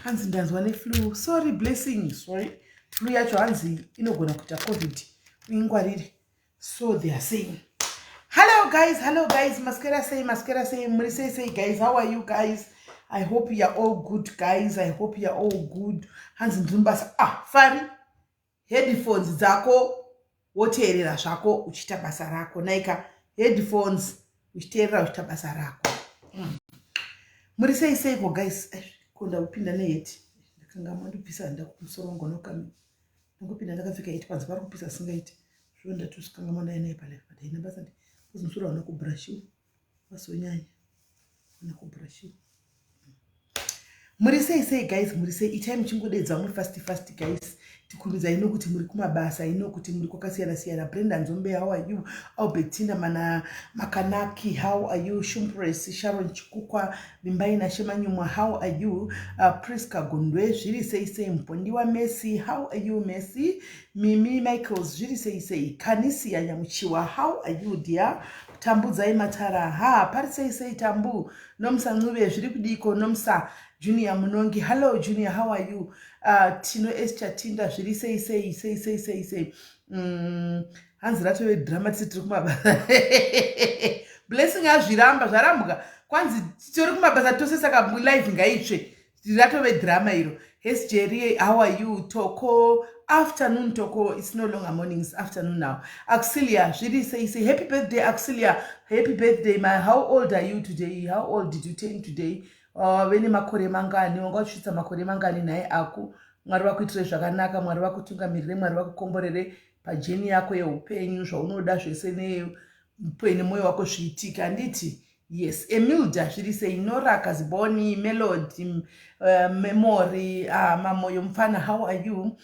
Hanzi ndanzwa neflu. Sorry, blessing. Sorry. Flu yacho hanzi inogona kuita COVID. Ingwarire. So they are saying. Hello guys. Mascara say. Muri say guys. How are you guys? I hope you are all good guys. I hope you are all good. Hanzi ndrumbasa. Fari. Headphones zako. Woteerera zvako uchita basa rako. Naika headphones uchiteerera uchita basa rako. Muri say ko guys. Konda upinda neheti. Ndakanga mandopisa ndakusoro ngonoka. Ndakupinda ndakafika 8 panzi pari kupisa singaiti. Zvonda tusikanga manda naye pale. Ina basa ndi. Kuzmusura wana kubrush. Vasonyanya. Wana kubrush. Muri say guys, muri say itime chingodedza muri fast guys. Tikumiza inokuti muri kumabasa, inokuti muri kwakasiyana. Brenda Nzombe, how are you? Albertina Makanaki, how are you? Shumpress, Sharon Chikukwa, Bimbaina Shemanyumwa, how are you? Priska Gundwe, Jiri say Mpondiwa Messi, how are you Messi? Mimi Michaels, Jiri say Kanisi Yamuchiwa, how are you dear? Tambu Zai Matara, Pari say Tambu, Nomsa Nube, Jirikudiko, Nomsa. Junior Munongi, hello Junior, how are you? Tino Eschatinda, Shiri say. Hands rather dramatic blessing us Ziramuga. Kwanzi Turuma Bazatose Saka life in Gaiche. Zirato drama. Yes, Jerry, how are you? Toko, afternoon Toko. It's no longer morning, it's afternoon now. Auxilia, Shiri say happy birthday, Auxilia. Happy birthday, man. How old are you today? How old did you turn today? Veni makore mangani, wangauchitsa makore mangani naye aku. Mwari wakuitire zvakanaka, Mwari wakutungamirire, Mwari wakukomborere pajeni yako yeupenyu, zvaunoda zvese neupenyu moyo wako zviitika. Anditi? Yes. Emilda zviri sei Nora Kaziboni, Melody, Memory, Mamoyo Mfana, how are you?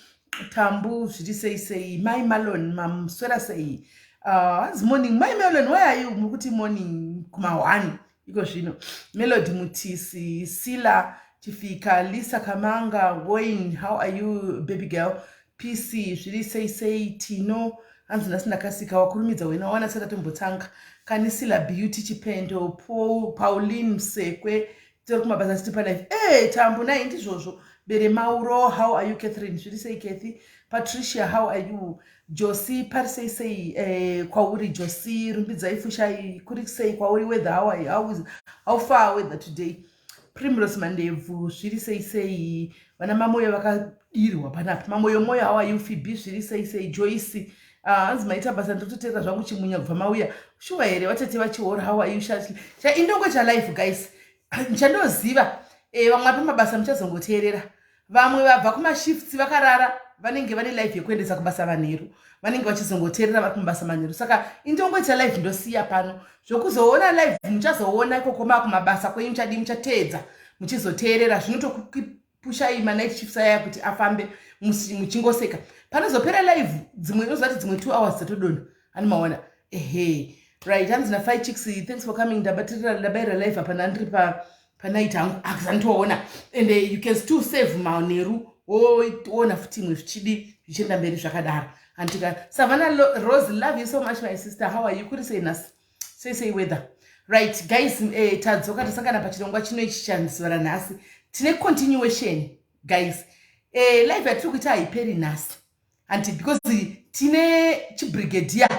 Tambu zviri sei Mai Malone, Mamswera sei. It's morning. My Melon, where are you? Mukuti morning kumawani. Iko zvino. Melody Mutisi, Sila Tifika, Lisa Kamanga, Wayne, how are you baby girl? PC, Shiri say Tino, Anzina Kasika, Wakurumidza, wena wana sata mbotanga. Kanisila Beauty Chipendo, Pauline Sekwe, Terukuma Baza Stipa Life. Hey, Tambuna inti Jojo. Bere Mauro, how are you Catherine? Shiri say Kathy. Patricia, how are you? Josie, Parsay say, Kwauri Josie, Rumbidza Ifushai, Kurik say, Kwauri weather, how are you? How far weather today? Primrose Mandevu, Shiri say, Wanamamoya Waka Iru, Panap, Mamoyo Moya, how are you? Phoebe, Shiri say, Joyce, as my tabas to take a Zamuchi Munya Famawia. Sure, what how are you? Indongo life, guys. Chando Ziva, Wamapama Basam Chasongo Terra. Vamwe vakuma shifts vakarara vanenge vane life yekuendesa kubasa vaneru vanenge vachizongoteerera vari kumabasa maneru saka indongo ita life ndosiya pano zvokuzoona life muchazoona ikokoma kumabasa kwenyu muchateedza muchizoteerera zvinotokupushai manight shifts aya kuti afambe muchingoseka panozopera live dzimwe inozati dzimwe 2 hours dzatodonha ani maona ehe right hanzi na 5 chicks thanks for coming ndabaira live apa ndandiri panight hangu akuzandiona and you can still save maneru ona futi imwe zvichidi zvichienda mberi zvakadaro andika Savannah Rose, love you so much my sister, how are you? Kuri sei nasi sei weather right guys. Tadzoka tasangana pachirongwa chino ichishandiswa nhasi tine continuation guys. Live yatiri kuita haiperi nhasi and because tine chibrigadier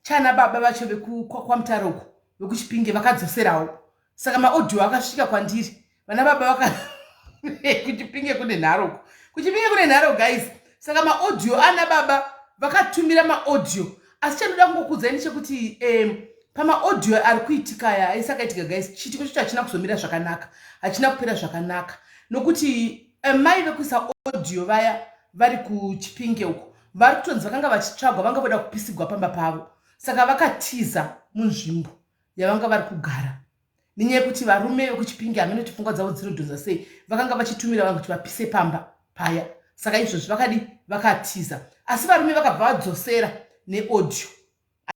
chana baba vacho kwamutaroku wekuChipinge vakadzoserawo saka maaudio akasvika kwandiri vana baba kuChipinge kune nharoko kuChipinge kune nharo guys saka maaudio ana baba vakatumira maaudio asi chanoda kungokudzai chekuti pamaaudio ari kuitikaya aisakaitika guys chitiko chicho hachina kuzomira zvakanaka hachina kupera zvakanaka nokuti mai vekuisa audio vaya vari kuChipinge uko vari kutonzi vakanga vachitsvagwa vanga voda kupisigwa pamba pavo saka vakatiza munzvimbo yavanga vari kugara nenyaya yekuti varume vekuChipinge hamene kuti pfungwa dzavo dzinodhonza sei vakanga vachitumira vanhu kuti vapise pamba paya saka izvozvi vakadi vakatiza asi varume vakabva vadzosera neaudio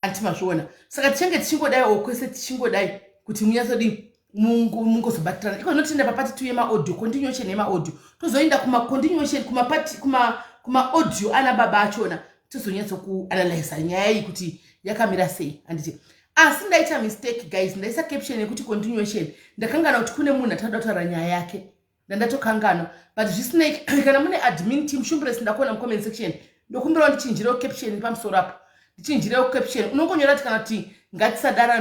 antimazviona saka tichange tichingodai kwese tichingodai kuti munyatsodi mungozobatirana iko notinda papati 2 yemaaudio continuation yemaaudio tozoenda continuation kumaaudio ana baba achona tozonyatsokuanalyza nyaya iyi kuti yakamira sei anditi asi ndaita mistake guys ndaisa caption yekuti continuation ndakangana kuti kune munhu atanoda kutaura nyaya yake ndandatokangana. But zvisinei kana mune admin team shumbure sindakuona mucomment section ndokumbirawo ndichinjirewo caption pamusoro apo, ndichinjirewo caption. Unongonyora kuti kana kuti ngatisadara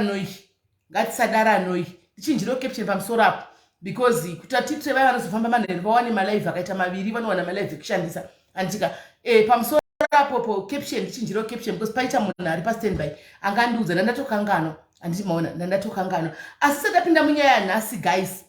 ndichinjirewo caption pamusoro apo, because kuti atitire vaya vanozofamba manheru vawane malive akaita maviri, vanowana malive ekushandisa. Anditika pamusoro apopo caption, ndichinjirewo caption because paita munhu ari pastandby angandiudza. Ndandatokangana, handiti maona, ndandatokangana. Asi sadapinda munyaya yanhasi guys,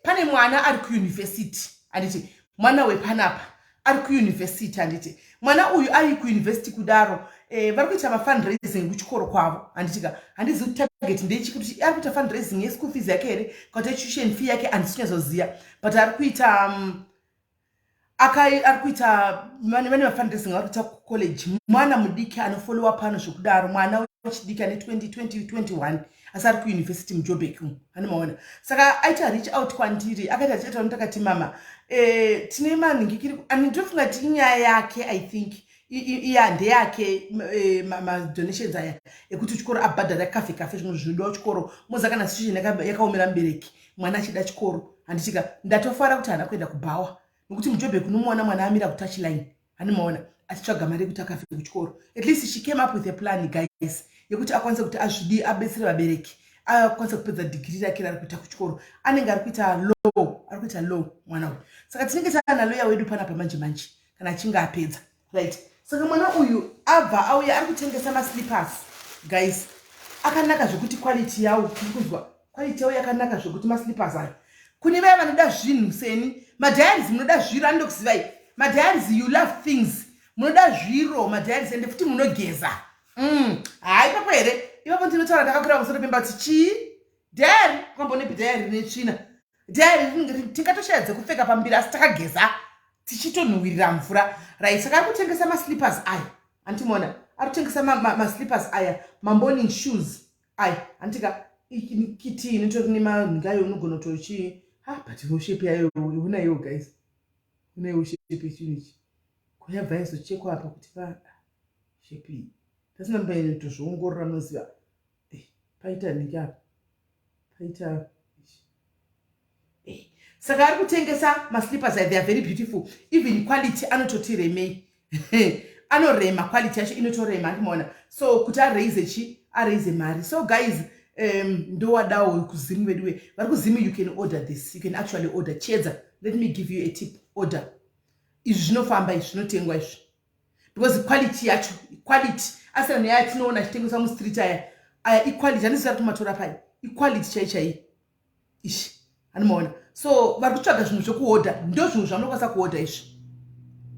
pane mwana ari kuyunivhesiti, handiti mwana wepanapa ari kuyunivhesiti, handiti mwana uyu ari kuyunivhesiti kudaro vari kuita mafundraising kuchikoro kwavo. Handitika handizi kuti target ndechikuti ari kuita fundraising yeschool fees yake here kana tuition fee yake, handisi kunyazoziva, but ari kuita ari kuita vane mafundraising vari kuita kucollege. Mwana mudiki anofollowa pano zvokudaro, mwana wechidiki ane 2021 asi ari kuyunivhesiti muJoburg, hanimaona. Saka aita reach out kwandiri akaita achiita takati mama tine manhingikiri, ndinofunga kuti inyaya yake, I think iya ndeyake madonations aya ekuti chikoro abhadhara kafe zvimwe zvinodawo chikoro moza kana situation yakaomera mubereki mwana achida chikoro. Handitika ndatofara kuti hana kuenda kubhawa nokuti muJoburg unomuona mwana amira kutouchline, hanimaona, achitsvaga mari yekuti akafe kuchikoro. At least she came up with a plan guys yekuti akwanise kuti azvidi abetsere vabereki, akwanise kupedza degree rake rari kuita kuchikoro. Anenge ari kuita law mwana uyu. Saka tinenge tana lawyer wedu pana pamanje manje kana achinge apedza, right? Saka mwana uyu abva auya ari kutengesa maslippers guys, akanaka zvokuti quality yawo kuzwa quality yawo yakanaka zvokuti maslippers ayo kune vaya vanoda zvinhu seni madiaries, munoda zviro. Andokuzivai madiaries, you love things, munoda zviro madiaries ende futi munogeza. Hai papo here ipapo ndinotaura ndakakwira musoro pemba kuti chii diary kwambone diary netsvina diary tingatoshayadze kupfeka pambiri asi takageza tichitonhuwirira mvura, right? Saka ari kutengesa maslippers aya, handimona, ari kutengesa maslippers aya, mamorning shoes aya. Handika kiti inotori nemanhingayo unogona kutochi but shape yayo unayo guys, unayo shape chinichi kuyabva izochekwa apa kuti pa shape iyi tasina mbaino tozvoongorora munoziva paita nhingi apa paita saka ari kutengesa maslippers aya, they are very beautiful, even quality anototi remei anorema, quality yacho inotorema, handimona. So kuti araise mari. So guys ndowadawo kuzimu vedu vari kuzimu, you can order this, you can actually order chedza. Let me give you a tip, order izvi zvinofamba, izvi zvinotengwa izvi because quality yacho, quality asina neya tinoona chitengeswa mustreet aya equality, handisati kumatora pai equality chaichai ishi, hanimaona. So vari kutsvaga zvinhu zvokuorder, ndo zvinhu zvamunokwanisa kuorder izvi.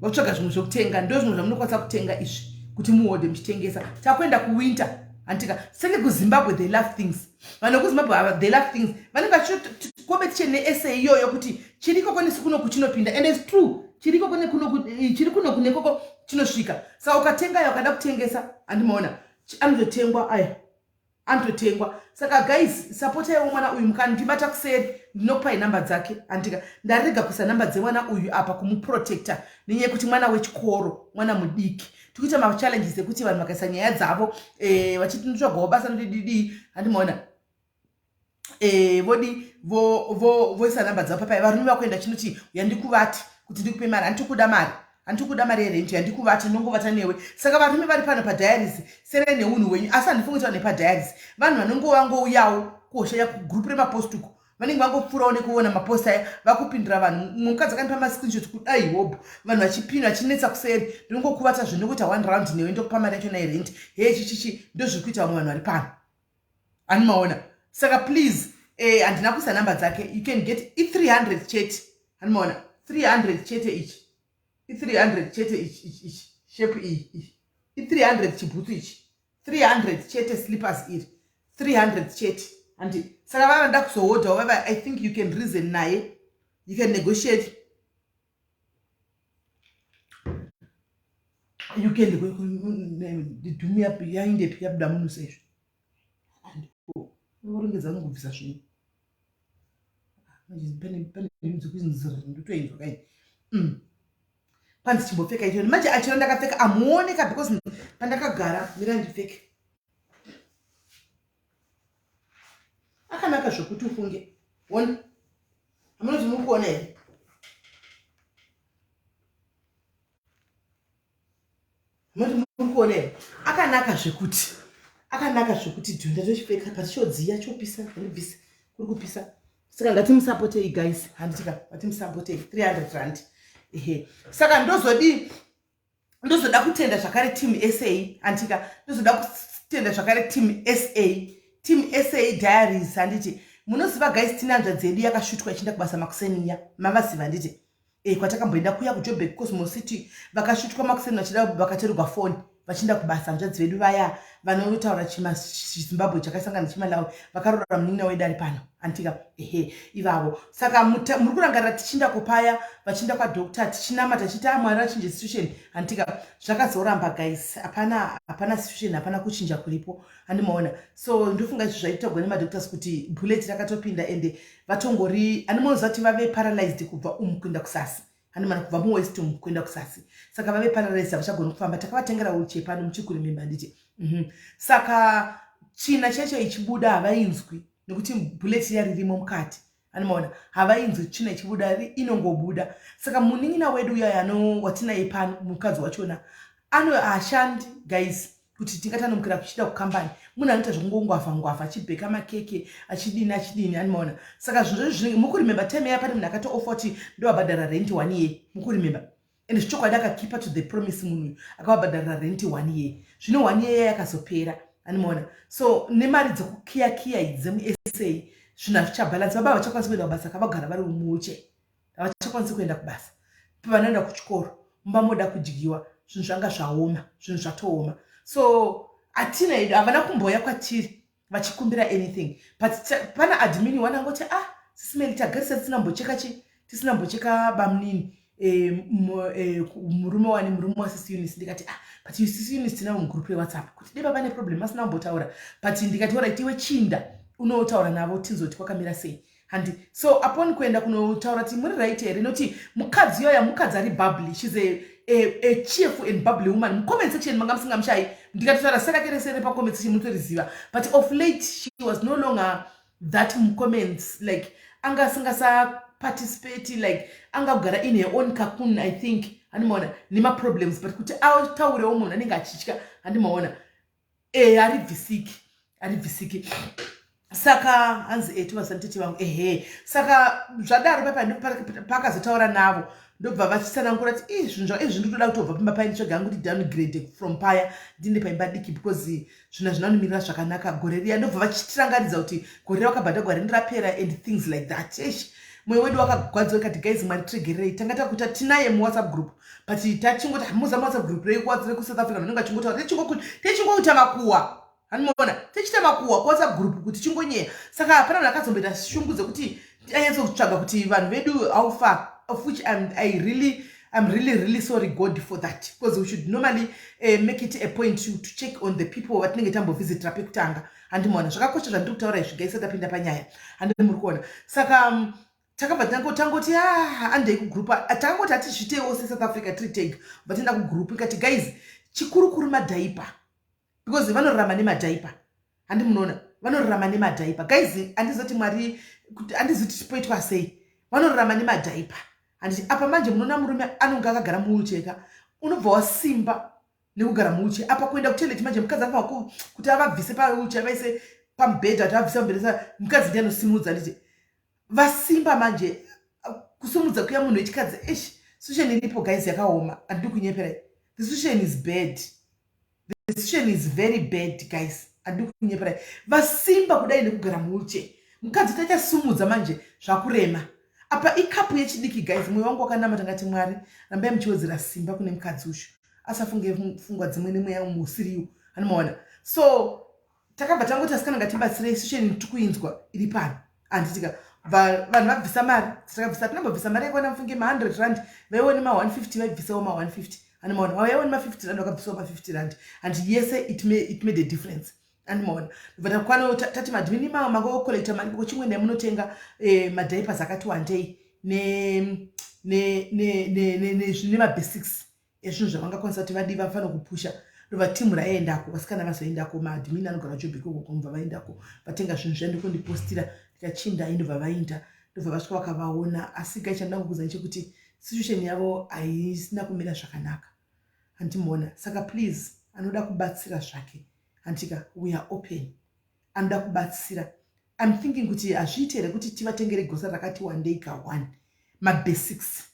Vari kutsvaga zvinhu zvokutenga, ndo zvinhu zvamunokwanisa kutenga izvi kuti muorder muchitengesa. Takuenda kuwinter, handika senge kuZimbabwe they love things, vanhu vekuZimbabwe they love things, vanenge vachikobe tichene essay iyoyo kuti chiriko kwenesi kuno kuchinopinda, and it's true, chiriko kune kuno chiri kuno kune koko chinosvika. Saka ukatenga yo kada kutengesa, handimaona, anototengwa aya, anototengwa. Saka guys support yawo mwana uyu mukandibata kuseri ndinokupai namba dzake. Handika ndarega kuisa namba dzemwana uyu apa kumuprotecta nenyaya kuti mwana wechikoro, mwana mudiki. Tikuita machallenges ekuti vanhu vakaisa nyaya dzavo vachitinotsvagawo basa nodididi, handimaona, vodi voisa namba dzavo papai. Varume vakuenda chinoti yandikuvati kuti ndikupe mari, handikuda mari yerenti, yandikuvati ndongovata newe. Saka varume vari pano padiaries sere neunhu wenyu, asi handifungi kuti nepadiaries vanhu vanongouyawo koshaya kugroup remapostuku, vanenge vangopfuurawo nekuona maposta aya vakupindura vanhu. Mukadzi akanipa mascreenshot kudai hope vanhu vachipinda vachinetsa kuseri, ndinongokuvata zvinokuita 1 round newe ndokupa mari yacho nairenti chichichi, ndo zviri kuita vamwe vanhu vari pano, hanimaona. Saka please handina kuisa namba dzake, you can get i300 chete, hanimaona, 300 chete ichi, i300 chete ichi shape iyi, i300 chibhutsu ichi, 300 chete slippers iri 300 chete. And saka vavanda kuzohodha whatever, I think you can reason naye, you can negotiate, you can do me up behind it yabuda munhu sezvo vorongedza nongobvisa zvinhu pane dzekuzinzira ndotoinzwa kai panzi chimbopfeka icho manje achira ndakapfeka amuoneka because pandakagara mira ndipfeke akanaka zvokuti ufunge one Hamunoti mukuona here? Hamunoti mukuona here? Akanaka zvekuti dhonda tochipfeka patichodziya chopisa ndibvisa kuri kupisa. Saka ngatimusapotei guys, handitika ngatimusapotei 300 rand. Ehe. Saka ndozoda kutenda zvakare team SA, handitika ndozoda kutenda zvakare team SA diaries, handiti munoziva guys tinanzva dzedu yakashutwa ichienda kubasa makuseniya, mavaziva handiti kwatakamboenda kuya kuJoburg Cosmos City vakashutwa makuseni vachida vakatorerwa foni vachienda kubasa. Hanzvadzi vedu vaya vanotaura chiZimbabwe chakasangana chimalawi vakaroora munin'ina wedu ari pano, handitika ivavo. Saka muri kurangarira tichienda kupaya vachienda kwadokta tichinamata tichiti Mwari achinje situation, handitika zvakazoramba guys, hapana situation, hapana kuchinja kuripo, handimaona. So ndofunga izvo zvaitagwa nemadoctors kuti bullet rakatopinda ende vatongori handimoziva kuti vave paralyzed kubva kuenda kusasi, handimana kubva muwest kuenda kusasi. Saka vave paralyzed havachagoni kufamba. Takavatengera wheelchair pano muchikurememba handiti. Saka china chacho ichibuda havainzwi nekuti bullet iya ririmo mukati, handimaona, havainzwi china ichibuda inongobuda. Saka munin'ina wedu uya watinaye pano mukadzi wachona haashandi guys kuti tingatandomukira kuchida kukambani. Munhu anoita zvekungongwavha achibheka makeke achidini, handimaona. Saka zvinhu mukurimemba time iya pane munhu akatoofa kuti ndovabhadhara rent 1 year, mukurimemba. Ende zvichokwadi akakeepa to the promise munhu akavabhadharira rent 1 year. Zvino 1 year yakazopera, handimaona. So nemari dzekukiya idzi dzemuSA zvinhu hazvichabhalansi. Baba havachakwanisi kuenda kubasa, kavagara vari muwheelchair, havachakwanisi kuenda kubasa. Pavanoenda kuchikoro mumba moda kudyiwa, zvinhu zvanga zvaoma, zvinhu zvatooma. So atina hedu havana kumboya kwatiri vachikumbira anything, but pana admin wanangoti SIS MELLY tagarisa tisinambocheka bamunini murume wa SIS Units. Ndikati but SIS Units tinavo mugroup reWhatsApp kuti deba pane problem asina kumbotaura, but ndikati alright iwe chinda unotaura navo tinzoti kwakamira sei, handi. So upon kuenda kunotaura kuti muri right here noti mukadzi yoya mukadzi ari bubbly, she's a cheerful and bubbly woman. Mcomment section manga musingamshayi ndikatotaura saka keresere pacomment section mutoriziva, but of late she was no longer that comments, like anga singasa participate, like anga kugara in her own cocoon, I think, handimaona, nema problems, but kuti taurewo munhu anenge achitya, handimaona, aribvisiki. Saka hanzi tivasantiti vangu saka zvadaro pakazotaura navo ndobva vachitsanangura kuti izvi ndotoda kutobva pimba paini tsvaga yangu kuti downgrade from paya ndinde paimba diki because zvinhu hazvinanomimirira zvakanaka gore riya. Ndobva vachitirangaridza kuti gore wakabhadha gore rindirapera and things like that. Mwoyo wedu wakagwadzwa kati guys Mwari tiregererei. Tanga takuta tinaye muWhatsApp group but tachingoti hamuza muWhatsApp group reku-South Africa nonga chingotaura techingoita makuwa, handimaona, tichita makuwa kuWhatsApp group kuti chingonyeya. Saka hapana munhu akazomboita shungu dzekuti anyatsokutsvaga kuti vanhu vedu how far, of which I'm really sorry God for that, because we should normally make it a point to check on the people vatinenge tambovhizitira pekutanga, handimaona. Zvakakosha zvandiri kutaura izvi guys tapinda panyaya, handimuri kuona. Saka takabva tangoti andei kugrupa, takangoti hatizvitewo seSouth Africa tiri tega, vatenda kugrupu ikati guys chikurukuru madhaipa, because vanorarama nemadhaipa, handimunoona, vanorarama nemadhaipa guys. Handizoti Mwari handizoti tipoitwa sei, vanorarama nemadhaipa. Handiti apa manje munoona murume anonga akagara muwheelchair, unobva wasimba nekugara muwheelchair. Apa kuenda kutoilet manje mukadzi anofanira kuti avabvise pawheelchair vaise pamubhedha kuti avabvise pamubhedha, mukadzi ndiye anosimudza. Handiti vasimba manje kusumudza kuya munhu wechikadzi. Situation iripo guys yakaoma, handidi kunyepera. The situation is bad, the situation is very bad guys, handidi kunyepera. Vasimba kudai nekugara muwheelchair, mukadzi tachasumudza manje zvakurema. Apa ikapu yechidiki guys, mwoyo wangu wakanamata ngati Mwari rambai muchiwedzera simba kune mukadzi uyu, asafunge pfungwa dzimwe nemweya musiriwo, handimaona. So takabva tangoti asikana ngatibatsirei, situation tikuinzwa iri pano, handitika vanhu vabvisa mari, takabvisa tinambobvisa mari yakaona mufunge ma100 rand, vaione ma150 vaibvisawo ma150, handimaona, vaione ma50 rand vakabvisawo ma50 rand, and yes it made a difference, handimaona. Bva takwano tati madhimini manga okolekta mari kuti chimwe nemunotenga madhaipas akati wandei nemabasics ezvinhu zvavangakwanisa kuti vadiva vafanira kupusha. Ndobva timu raendako, vasikana vazoendako, madhimini anogara Joburg koko, ndobva vaendako vatenga zvinhu zvandikondipostira tikachinda, ndobva vaenda ndobva vasvika vakavaona. Asi guys, chandanga kuudzai ndechekuti situation yavo haisina kumira zvakanaka, handimona. Saka please, anoda kubatsira zvake, handika we are open. Anoda kubatsira. I'm thinking kuti hazviite here kuti tivatengere gosa rakati one day ka one mabasics.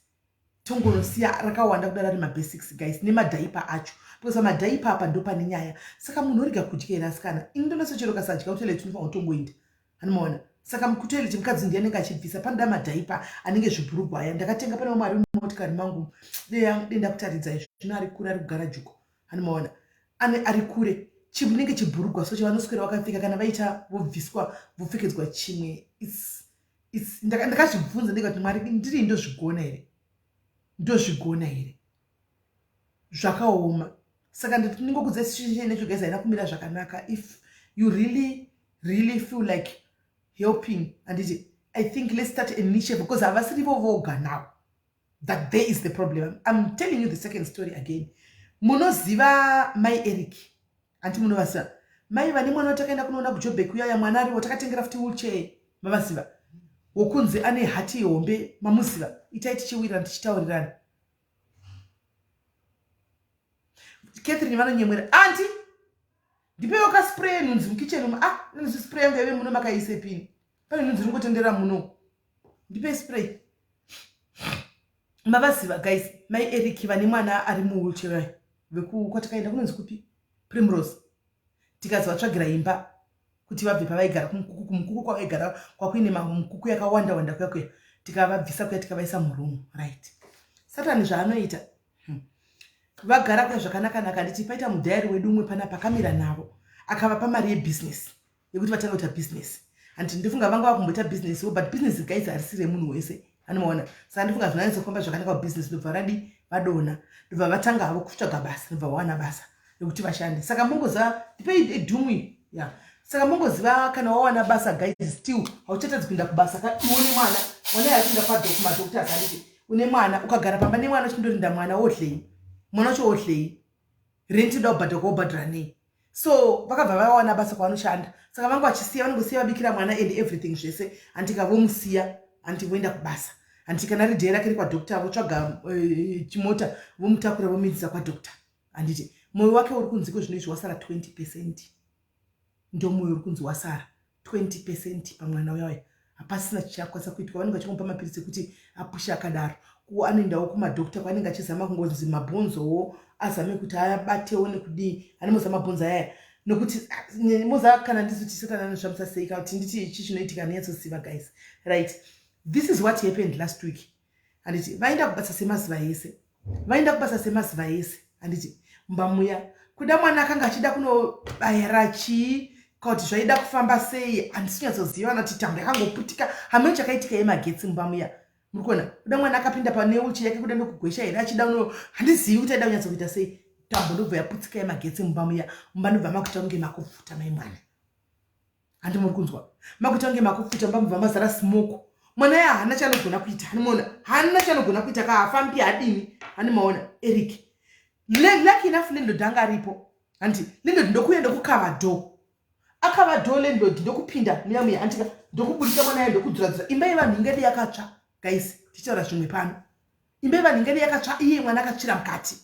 Tongonosiya rakawanda kudara ari mabasics guys, nemadhaipa acho, because madhaipa apa ndo pane nyaya. Saka munhu origa kudyira asikana indonosochero kasadya kutoilet unofanira kutongoenda, handimoona. Saka kutoilet mukadzi ndiye anenge achibvisa, panoda madhaipa anenge zvibhurugwa aya. Ndakatenga pane mari mumotikari mangu denda kutaridza izvo, zvino ari kure, ari kugara juko, handimoona. Ari kure chinenge chibhurugwa so chavanoswera vakapfeka kana vaita vobviswa vopfekedzwa chimwe. Ndakazvibvunza ndikati Mwari, ndiri ndozvigona here? Ndozvigona here? Zvakaoma. Saka ndinongokudza situation necho guys haina kumira zvakanaka. If you really feel like helping, and I think let's start an initiative, because havasiri voga now. That there is the problem. I'm telling you the second story again. Munoziva Mai Eric. Anti munovasa. Mai vane mwana watakaenda kunoona kuJoburg uyaya mwana ariwo takatengera futi wheelchair. Mavasiva. Wokunze ane hati hombe mamuziva. Itai tichiwira tichitaurirana. Catherine vanonyemwera. Anti ndipewo ka spray nunzi mukitchen. Nunzi spray ngeve muno makaise pini. Pane nunzi ringotendera muno. Ndipe spray. Mavasiva guys, Mai Eric vane mwana ari mu wheelchair. Veku kwatakaenda kunonzi kupi? Primrose. Tikazovatsvagira imba kuti vabve pavaigara kumukuku kwavaigara kwakuine mukuku yakawanda wanda kuya tikavabvisa kuya tikavaisa murumu, right? Satani zvaanoita vagara kuya zvakanaka nditi paita mudhayari wedu umwe panapa akamira navo akavapa mari yebusiness yekuti vatanga kuita business. Andi ndifunga vanga vakumboita business, but business guys harisire munhu wese, anomaona. Saka ndifunga zvinanyatsokomba zvakanaka business, ndobva radi vadona, ndobva vatanga havo kutsvaga basa, ndobva vawana basa yekuti vashande. Saka mongoziva ndipei edhumwi, yeah. Saka mongoziva kana wawana basa guys, still hauchatadzi kuenda kubasa. Une mwana yakuenda kumadhokuta akanditi une mwana ukagara pamba nemwana chindorinda mwana wodlei, mwana wacho wodlei, renti da ubhadhara ubhadhara nei. So vakabva vawana basa kwanoshanda. Saka vangu vachisiya vanongosiya vabikira mwana and everything zvese, andika vomusiya andi voenda kubasa. Andi kana ridhei rake ri kwadhokta votsvaga chimota vomutakura vomuindisa kwadhokta. Anditi moyo wake uri kunziko zvinoizvi wasara 20%. Ndo moyo uri kunzi wasara 20% pamwana uya. Hapasina chichakwanisa kuitwa. Vanenge vachimupa mapirisi ekuti apusha akadaro. Anoendawo kumadhokta kwanenge achizama kungonzi mabhonzowo azame kuti abatewo nekudii. Anomuzama mabhonzo aya nokuti moza kana ndizoti Satani anosvamisa sei kuti nditi ichi chinoitika neyatsosiva guys, right? This is what happened last week. Anditi vaenda kubasa semazuva ese. Vaenda kubasa semazuva ese. Anditi mbamuya kuda mwana akanga achida kunobayira chii kuti zvaida kufamba sei handisinyatsoziva kuti tambo yakangoputika hamene chakaitika yemagetsi mbamuya. Murikuona kuda mwana akapinda pane wheelchair yake kuda nokugwesha here achida handizivi kuti aida kunyatsokuita sei, tambo ndobva yaputsika yemagetsi mbamuya. Mumba ndobva makuita kunge makufuta mai mwana. Handi muri kunzwa makuita kunge makufuta mumba mubva mazara smoke. Mwana ya hana chanogona kuita, handimaona hana chanogona kuita kaafambi adini, handimaona Eric. Lucky enough landlord anga aripo. Anti landlord ndokuenda kukava door. Akava door landlord ndokupinda muya antika ndokubudisa mwana yaye ndokudzuradzura. Imba yevanhu ingadi yakatsva guys, tichaura zvimwe pano. Imba yevanhu ingadi yakatsva, iye mwana akatsvira mukati.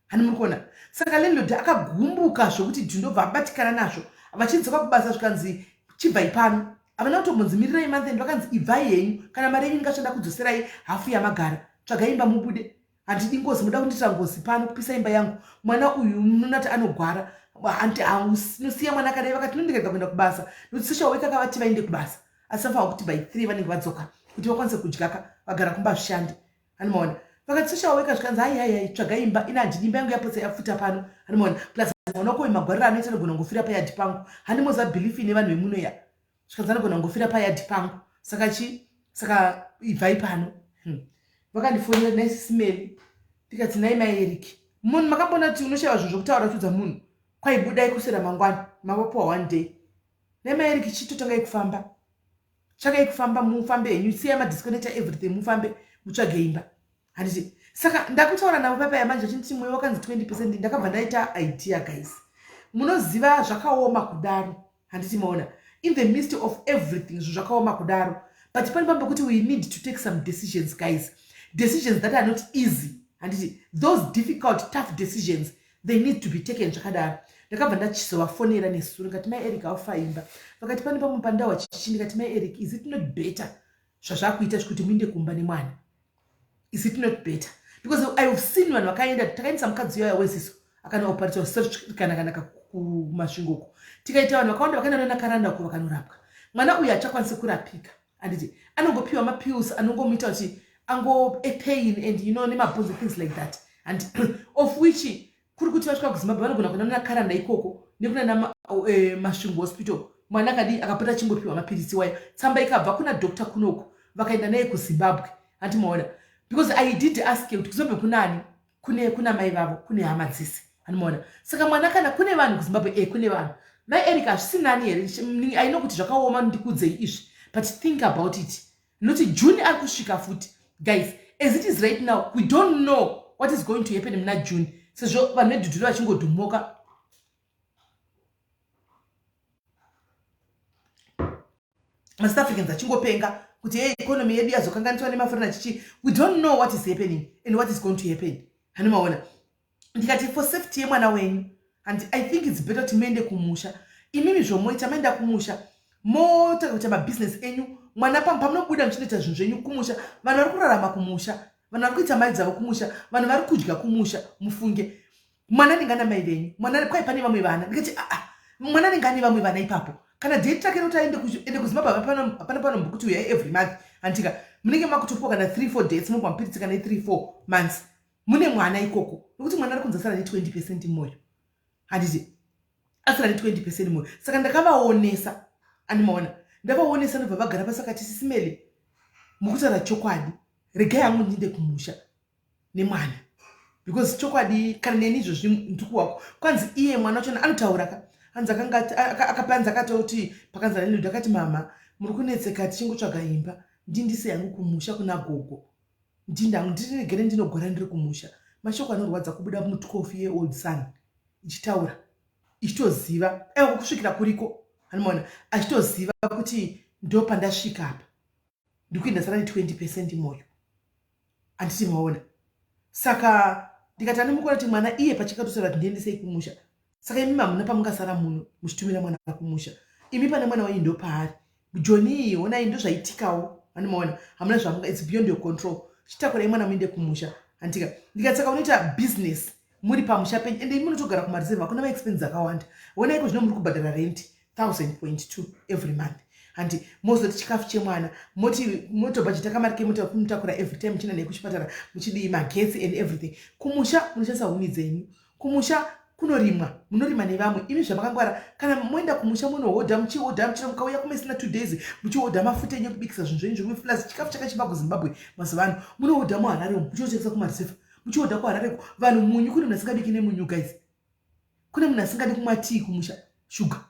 Hani muri kuona. Saka landlord akagumbuka zvokuti ndobva abatikana nazvo. Vachidzoka kubasa zvikanzi chibvai pano. Havana kutombonzimirirai month end, vakanzi ibvai henyu kana mari yenyu ingachanda kudzoserai hafu yamagara. Tsvagai imba mubude. Handidi ngozi muda kundita ngozi pano kupisa imba yangu. Mwana uyu munoti anogwara. Anti nosiya mwana kadai vakati nondirega kuenda kubasa. Nokuti social worker akavati vaende kubasa. Asi vafanira kuti by 3 vanenge vadzoka kuti vakwanise kudyaka vagara kumba zvishande. Hanimaona. Vakati social worker zvikanzi hai tsvagai imba ina handidi imba yangu yapotsa yafuta pano. Hanimaona. Plus mwana wako magwarira anoita nogona ngofira payadi pangu. Handimoza belief ine vanhu vemuno ya. Zvikanzi anogona ngofira payadi pangu. Saka ibvai pano. Vakandifonera SIS MELLY. Tikati nai Mai Eric. Munhu makambona kuti unoshava zvinhu zvokutaura kudza munhu. Kwaibudai kusera mangwana. Mavapowa one day. Nai Mai Eric chitotangai kufamba. Chakai kufamba mufambe henyu. Siya madisconnector everything mufambe. Mutsvage imba. Handiti. Saka ndakutaura navo papa yamanje chinti mwoyo wakanzi 20%. Ndakabva ndaita idea guys. Munoziva zvakaoma kudaro. Handiti maona. In the midst of everything zvakaoma kudaro. but we need to take some decisions, guys. Decisions that are not easy. And those difficult, tough decisions, they need to be taken. Ndakabva ndachizovafonera nesuro ngati mai Eric aufaimba vakati pane pamwe pandawa chichi ndikati mai Eric, is it not better zvazvakuita kuti muinde kumba nemwana? Is it not better? Because I have seen vanhu vakaenda takaendesa mukadzi waya weziso akanaoparitwa search kana kumasvingoko, tikaita vanhu vakawanda vakaenda nakaranda uko vakanorapwa. Mwana uyu achakwanisa kurapika, anditi anongopiwa mapills anongomuita kuti ango a pain and nemabhonzo, things like that, and of which kuri kuti vasvika kuZimbabwe vanogona kuenda nakaranda ikoko nekuna masvingo hospital. Mwana akapota achingopiwa mapirisi waya, tsamba ikabva kuna doctor kunoko vakaenda naye kuZimbabwe. Andimaona, because I did ask you kuti kuZimbabwe kunani, kuna mai vavo, kune hama dzisi. Andimaona, saka mwana kana kune vanhu kuZimbabwe, kune vanhu. Mai Eric hazvisinani here, I know kuti zvakaoma ndikudzei izvi, but think about it. Noti June ari kusvika futi. Guys, as it is right now, we don't know what is going to happen in June. Sezvo vanhu vedhudhuru vachingodhumoka. South Africans achingopenga kuti economy yedu yazokanganiswa nemafurana chichi. We don't know what is happening and what is going to happen. Hanimaona. Ndikati for safety yemwana wenyu, and I think it's better to mende kumusha. Imimi zvomoita menda kumusha. Mota kuti business enyu. Mwana pamunobuda muchinoita zvinhu zvenyu kumusha. Vanhu vari kurarama kumusha. Vanhu vari kuita mai dzavo kumusha. Vanhu vari kudya kumusha. Mufunge. Mwana ndingana mai venyu. Mwana kwai pane vamwe vana. Ndikati mwana ndingani vamwe vana ipapo. Kana date trake kuti aende kuZimbabwe pano mbukuti uya every month. Antika munenge makutopuwa kana 3-4 dates mopa mpiritsi kana 3-4 months. Mune mwana ikoko. Nokuti mwana ari kunzasara ne 20% moyo. Handiti asara ne 20% moyo. Saka ndakavaonesa. Animaona. Ndavaonesa ndobva vagara pasakati SIS MELLY. Mukutaura chokwadi. Regai hangu ndinde kumusha nemwana. Because chokwadi kana neni izvozvi nduku wako. Kwanzi iye mwana wacho anotaura hanzi akapanza akatoti pakanza neni ndakati mama muri kunetseka tichingotsvaga imba ndindise yangu kumusha kuna gogo. Ndiregere ndinogara ndiri kumusha. Mashoko anorwadza kubuda mu 12-year-old son. Ichitaura. Ichitoziva. Kusvikira kuriko. Hanomaona achitoziva kuti ndo pandasvika apa. Ndikuenda sara 20% moyo. Anditi maona. Saka ndikati anomukora kuti mwana iye pachikatosara kuti ndiendesei kumusha. Saka imi mamuna pamungasara muno muchitumira mwana kumusha. Imi pane mwana wenyu ndo paari. Joni ona ndo zvaitikawo. Anomaona hamuna zvamunga, it's beyond your control. Chitakura mwana muende kumusha. Antika ndikatsaka unoita business muri pamusha penyu ende munotogara kumareserve kuna expenses akawanda. Ona iko zvino muri kubhadhara rent 1,000.2 every month. And mozoti chikafu chemwana motobhajeta kamari kemuta kumutakura every time china nekuchipatara muchidi magetsi and everything. Kumusha munoshandisa huni dzenyu. Kumusha kunorimwa, munorima nevamwe. Imi zvamakangwara kana moenda kumusha munohodha muchihodha muchira mukauya kumesina 2 days muchihodha mafuta enyu kubikisa zvinhu zvenyu zvemuflas chikafu chakachimba kuZimbabwe mazuva ano munohodha muHarare muchitengesa kumareserve muchihodha kuHarare. Vanhu munyu kune munhu asingabiki nemunyu guys. Kune munhu asingadi kumwa tea kumusha sugar.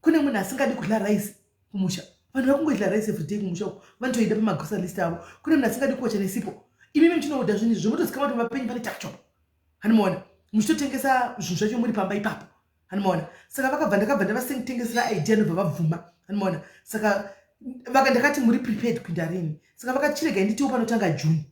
Kune munhu asingadi kudla rice kumusha. Vanhu vakungodla rice every day kumusha uko. Vanotoida pamagrocery list avo. Kune munhu asingadi kuocha nesipo. Imi muchinohodha zvinhu izvo motosika kuti mapenyu pane takuchop. Hanomaona muchitotengesa zvinhu zvacho muri pamba ipapo. Hanomaona saka vakabva ndavasitengesera idea nobva vabvuma. Hanomaona saka ndakati muri prepared kuenda rini. Saka vakachirega nditiwo panotanga June.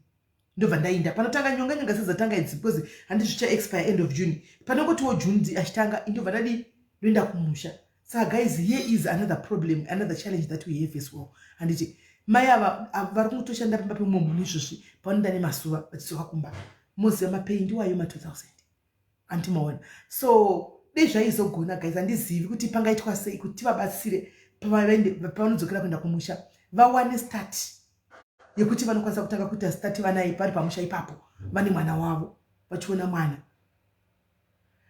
Ndobva ndainda panotanga nyonga sezatanga idzi because handi zvicha expire end of June. Panongotiwo June achitanga indobva ndadi ndoenda kumusha. So guys, here is another problem, another challenge that we have as well. And it mai ava vari kungotoshanda pamba pemwe munhu izvozvi panoda nemasuva vachizoka kumba. Mozi amapei ndiwayo ma2000. Antimaona. So dei zvaizogona guys, handizivi kuti pangaitwa sei kuti tivabatsire pavanodzokera kuenda kumusha vawane start yekuti vanokwanisa kutanga kuita start vana vari pamusha ipapo vane mwana wavo vachiona mwana.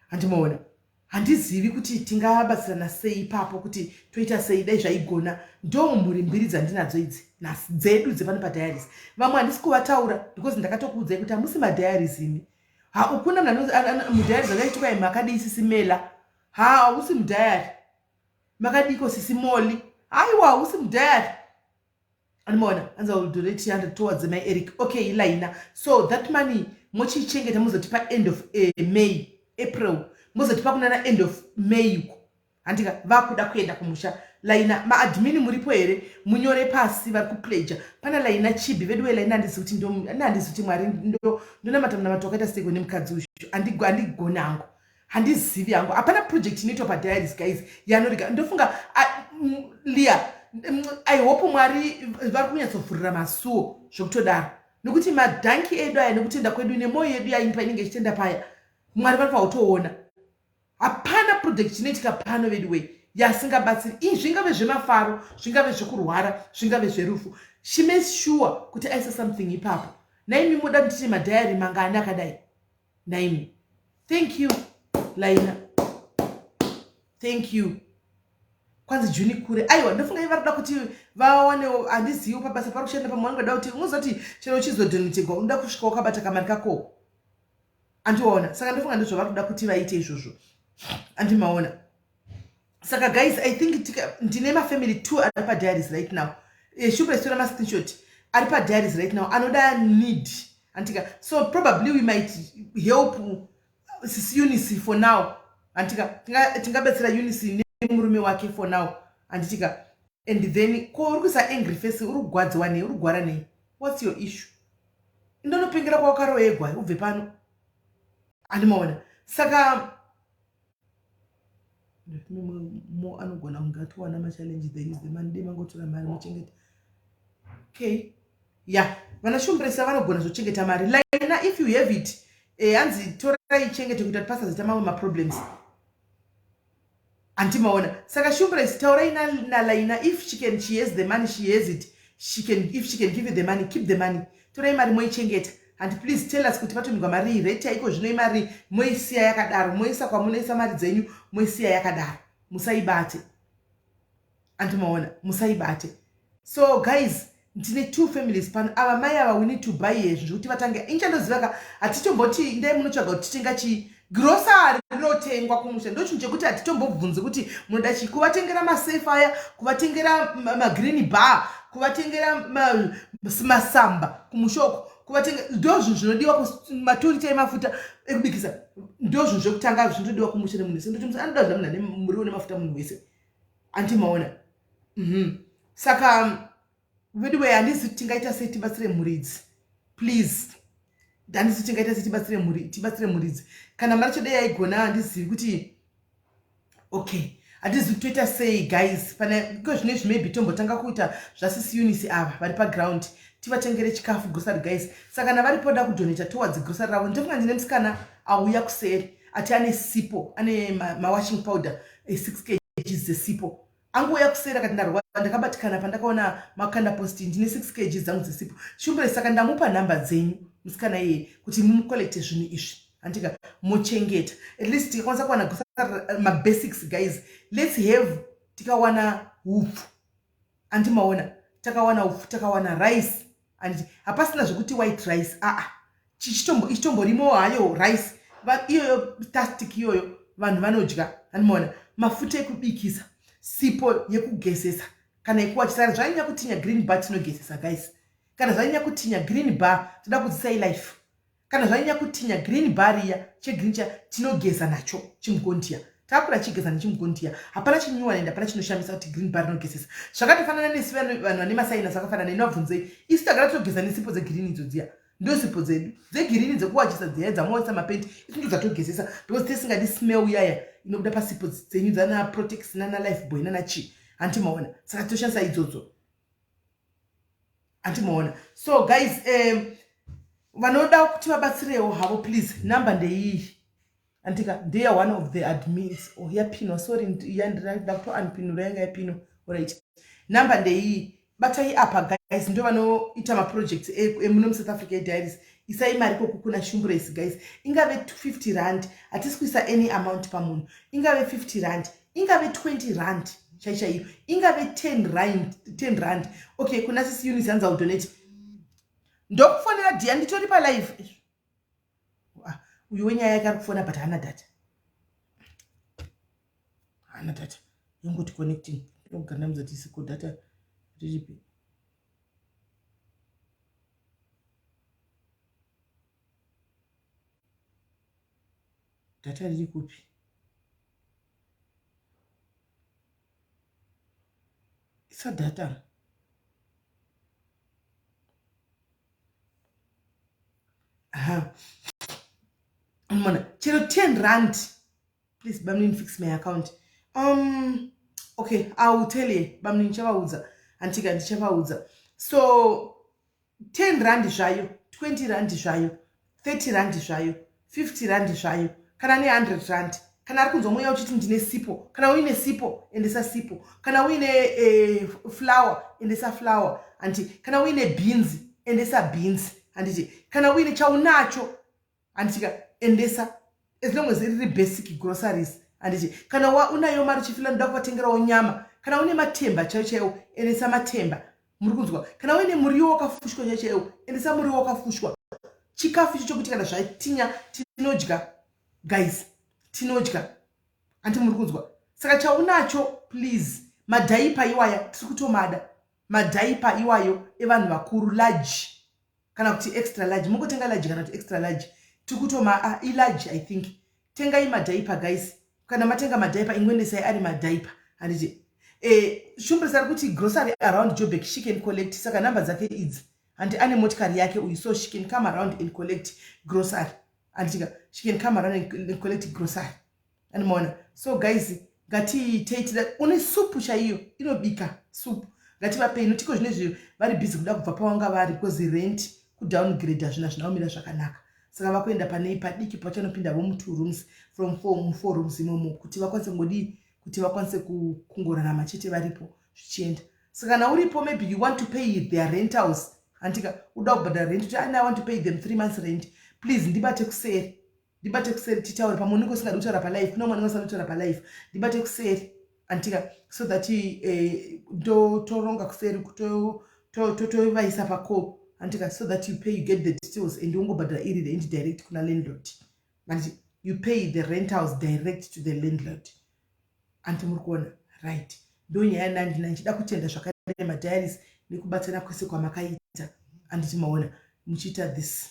Antimaona. Handizivi kuti tingabatsirana sei ipapo kuti toita sei dai zvaigona. Ndo mhuri mbiri dzandinadzo idzi nhasi dzedu dzepano padiaries. Vamwe handisi kuvataura because ndakatokuudzai kuti hamusi madiaries imi. Ukuna mudiaries akaitwa makadi SIS MELLY. Hausi mudiary. Makadiko SIS MELLY. Aiwa hausi mudiary. Animona anza will donate 100 towards my Eric. Okay, Ilaina. So that money mochichengeta muzotipa end of May, April. Muzotipa kunana end of May. handika vakuda kuenda kumusha laina maadmin muripo here munyore pasi vari kupleja pana laina chibi vedu velaina handisi kuti mwari ndonamata munamato wakaita seko nemukadzi uyu handigoni hangu handizivi hangu hapana project inoitwa padiaries guys yanorega ndofunga lia I hope mwari vari kunyatsovhurira masuo zvokutodaro nokuti madhanki edu aya nekutenda kwedu nemwoyo yedu yaimba inenge ichitenda paya mwari vari pautoona hapana project inoitika pano vedu wei yasingabatsiri ii zvingave zvemafaro zvingave zvekurwara zvingave zverufu she makes sure kuti aisa something ipapo naimi moda kutiti madhayari mangani akadai naimi thank you laina thank you kwanzi juni kure aiwa ndofunga iva roda kuti vawane handizivi pabasa pari kushanda pamwe vanoda kuti unozoti chero uchizodonetegwa unoda kusvika wakabata kamari kako andiwaona saka ndofunga ndizvo vari kuda kuti vaite izvozvo andimaona saka guys I think ndine mafamily 2 ari padiaries right now shuprestora mascreenshot ari padiaries right now anoda need antika so probably we might help Eunice for now antika tingabetsera Eunice nemurume wake for now anditika and then ko uri kuisa angry face uri kugwadziwa nei uri kugwara nei what's your issue ndonopengera kwawakaroegwa ubve pano andimaona saka mo anogona kungatiwana machallenges there is the man demangotora mari muchengeta okay yeah vanashumbresa vanogona zvochengeta mari laina if you have it hanzi torai chengete kuita kuti pasazoita mamwe maproblems antimaona saka shumbresa taurai nalaina if she has the money she has it if she can give you the money keep the money torai mari moichengeta and please tell us kuti patomigwa mari ireti yaiko zvino imari moisiya yakadaro moisa kwamunoisa mari dzenyu moisiya yakadaro musaibate antimaona musaibate so guys ndine 2 families pano ava mai ava we need to buy hezvo zvekuti vatange inchandoziva ka hatitomboti ndai munotsvaga kuti titenga chii grosari rinotengwa kumusha ndo chinhu chekuti hatitombobvunzi kuti munoda chii kuvatengera masafe aya kuvatengera magreen bar kuvatengera masamba kumushoko ndo zvinhu zvinodiwa maturiti emafuta ekubikisa ndo zvinhu zvekutanga zvinodiwa kumusha nemunhu wese ndoti anoda zva munhu ane muriwo nemafuta munhu wese antimaona saka vedu wei handisi tingaita sei tibatsire muridzi please handisi tingaita sei tibatsire muridzi kana mari chode yaigona handizivi kuti okay handizivi toita sei guys pana iko zvinezvi maybe tombotanga kuita zvasisi Eunice ava vari paground tivatengere chikafu grocery guys saka kana varipoda kudonata towards grocery ravo ndofunga ndine musikana auya kuseri ati ane sipo ane mawashing powder 6 kg zesipo angouya kuseri akati ndarwara ndakabatikana pandakaona makanda posti ndine 6 kg dzangu dzesipo shumbure saka ndamupa nhamba dzenyu musikana iye kuti mumukolekte zvinhu izvi andika muchengeta at least tikakwanisa kuwana mabasics guys let's have tikawana upfu andimaona takawana upfu takawana rice and hapasina zvokuti white rice ichitomborimo hayo rice iyoyo plastic iyoyo vanhu vanodya andimaona mafuta ekubikisa sipo yekugezesa kana ikuwachisara zvanyanya kutinya green bar tinogezesa guys kana zvanyanya kutinya green bar toda kudzisai life kana zvanyanya kutinya green bar iya chegreen cha tinogeza nacho chimugondia takura chigeza nechimugondia hapana chinyuwa nenda hapana chinoshamisa kuti green bar inogezesa zvakatofanana nesi vanhu vane masaina zvakafanana inovabvunzei isi tagara togeza nesipo dzegreen idzodziya ndo sipo dzedu dzegreen dzekuwachisa dziya dzamoisa mapendi isinge dzatogezesa because tisingadi smell yaya inobuda pasipo dzenyu dzana protex nana life boy nana chi antimaona saka toshandisa idzodzo antimaona so guys vanoda kuti vabatsirewo havo please number ndeiyi andika ndeye one of the admins yapinwa sorry yandirada kutoanpinura yanga yapinwa alright number ndeiyi batai apa guys ndo vanoita maprojects emuno muSouth Africa diaries isai mari koku kuna shumbresi guys ingave 50 rand hatisi kuisa any amount pamunhu ingave 50 rand ingave 20 rand chaichaiyo ingave 10 rand okay kuna sisi Eunice hanza udonate ndokufonera dia nditori pa live uyu wenyaya yake ari kufona but hana data yongoti connecting ndoganda muzati siko data riripi data riri kupi Isa data. Aha. Chero 10 rand. Please, Bamlin, fix my account. Okay, I will tell you. Bamlin chava Antika and chava So 10 rand zvayo, 20 rand zvayo, 30 rand zvayo, 50 rand zvayo, kana ne 100 rand. Kana ari kunzomweya uchiti ndine sipo, kana uine sipo endesa sipo, kana uine flour endesa flour, anti kana uine beans endesa beans, anditi kana uine chaunacho antika endesa, as long as it is basic groceries, anditi kana unayo mari chifila ndoda kuvatengerawo nyama, kana une matemba chaiwo endesa matemba. Murikunzwa kana uine muriwo wakafushwa chaiwo endesa muriwo wakafushwa. Chikafu chokuti kana zvatinya tinodya guys, tinodya anti murikunzwa. Saka chaunacho please, madhaipa iwaya tiri kutomada, madhaipa iwayo evanhu vakuru large kana kuti extra large, mungotenga large kana kuti extra large, tiri kutoma ilarge I think. Tengai madhaipa guys, kana matenga madhaipa ingwendesai ari madhaipa anditi shumbre sari kuti grocery around Joburg she can collect, saka number dzake idzi and ane motikari yake uyu, so she can come around and collect grocery, and she can come around and collect grocery and mona. So guys, ngati taitira une soup chaiyo inobika soup, ngati vape notiko zvinezvi vari busy kuda kubva pawanga vari because rent ku downgrade zvina zvinaomira zvakanaka, saka vakuenda pane padiki pachanopinda vo mu 2 rooms from 4 rooms imomo kuti vakwanise ngodi kuti vakwanise kungorarama chete varipo zvichienda. Saka kana uripo maybe you want to pay their rentals, antika uda kubhadhara rent kuti I want to pay them 3 months rent, please ndibate kuseri titaure pamunhu usingadi kutaura palive, kuna mwana usingadi kutaura palive, ndibate kuseri antika, so that toronga kuseri tovaisa pacall antika, so that you get the details and ungobhadhara iri rent direct kuna landlord, and you pay the rentals direct to the landlord. Anti murikuona right, ndo nyaya nandina ndichida kutenda zvakare madiaries nekubatsana kwese kwamakaita, anditi maona muchiita this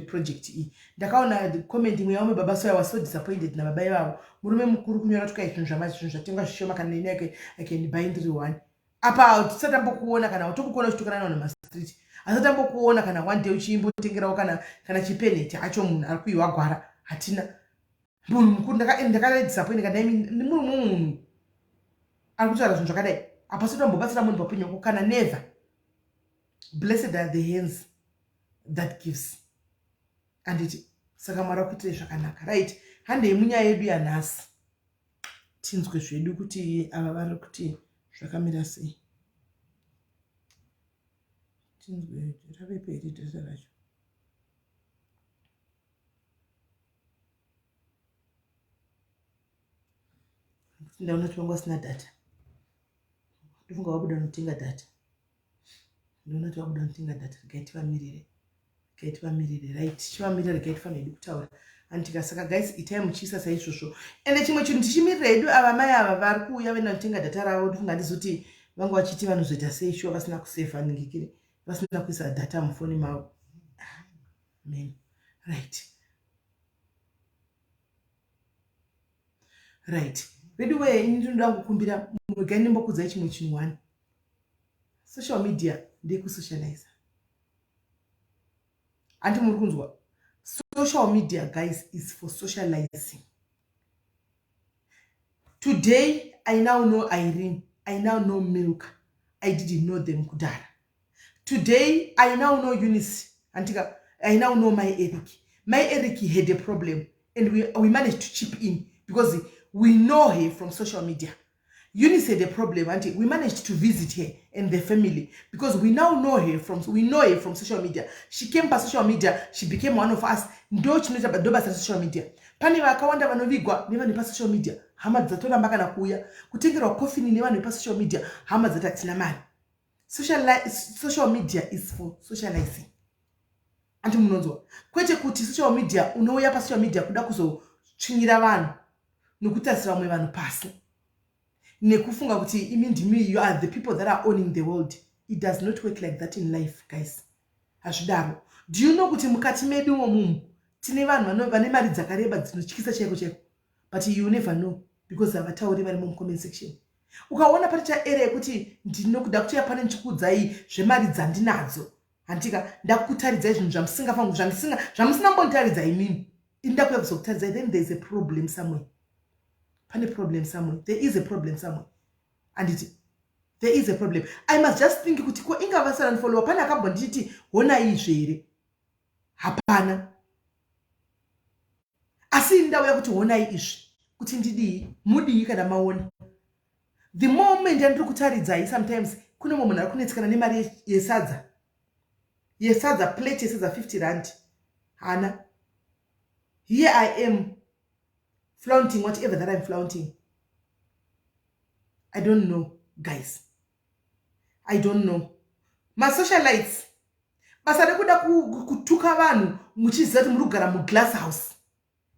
project iyi. Ndakaona comment imwe yavamwe baba, so I was so disappointed nababa ivavo. Murume mukuru kunyora tukai zvinhu zvatenga zvishoma kana nene yake akandibaindiri one apa tisatambokuona kana utokukuona uchitukana navanhu mumastreet, asatambokuona kana one day uchiimbotengerawo kana chipeneti acho munhu ari kuiwa gwara. Hatina munhu mukuru, ndakada disappointed kana munhu ari kutaura zvinhu zvakadai apa sotambobatsira munhu paupenyu hwako kana never. Blessed are the hands that gives, anditi saka Mwari akuitire zvakanaka right. Handei munyaya yedu yanhasi tinzwe zvedu kuti ava vari kuti zvakamira sei, tinzwe rave peri dhata racho. Ndaona kuti vanga vasina data, ndofunga wabuda notenga data, ndaona kuti wabuda notenga data. Gaitivamirire right, tichivamirira regaitifa nedu kutaura antika. Saka guys, itai muchiisa saizvozvo. Ende chimwe chinhu tichimirira hedu ava mai ava vari kuuya venda notenga data ravo, ndofunga ndizoti vanga vachiti vanozoita sei shuwa vasina kuseva ningikire, vasina kuisa data mufoni mavo. Amen right. Vedu weye ini ndinoda kukumbira mugai ndimbokudzai chimwe chinhu one. Social media ndeyekusocialize. Anti muri kunzwa, social media guys is for socializing. Today I now know Irene, I now know Milk, I didn't know them kudara. Today I now know Eunice, antika, I now know my Eric. My Eric had a problem and we managed to chip in because we know her from social media. Eunice had a problem and we managed to visit her and the family because we now know her from social media. She came by social media, she became one of us. Ndo chinoita badobasa social media. Pane vakawanda vanovigwa nevanhu pa social media. Hama dzatoramba kana kuuya kutengerwa coffee nevanhu pa social media. Hama dzatatina mari. Social media is for socializing. Anti munonzwa. Kwete kuti social media unouya pa social media kuda kuzotsvinyira vanhu nokutasira vamwe vanhu pasi. Nekufunga kuti imindimi you are the people that are owning the world. It does not work like that in life, guys. Hazvidaro. Do you know kuti mukati medu mumu tine vanhu vane mari dzakareba dzinotyisa chaiko chaiko, but you never know because havatauri vari mu comment section. Ukaona paricha ere yekuti ndinokuda kuti yapane nchikudzai zvemari dzandinadzo. Handika ndakutaridzai zvinhu zvamusingafangu zvamusina mbonitaridza imini. Indakuya kuzokutaridza, then there is a problem somewhere. Pane problem somewhere. There is a problem somewhere. And there is a problem. I must just think kuti ko ingava sara follow pana akambonditi hona izvere. Hapana. Asi ndauya kuti hona izvi. Kuti ndidii mudii kana maona. The moment ndiri kutaridzai sometimes kune munhu ari kunetsekana nemari yesadza. Yesadza plate yesadza 50 rand. Hana. Here I am flaunting whatever that I'm flaunting. I don't know, guys. I don't know. My socialites. Basa rekuda kutuka vanhu muchiziva kuti muri kugara muglass house.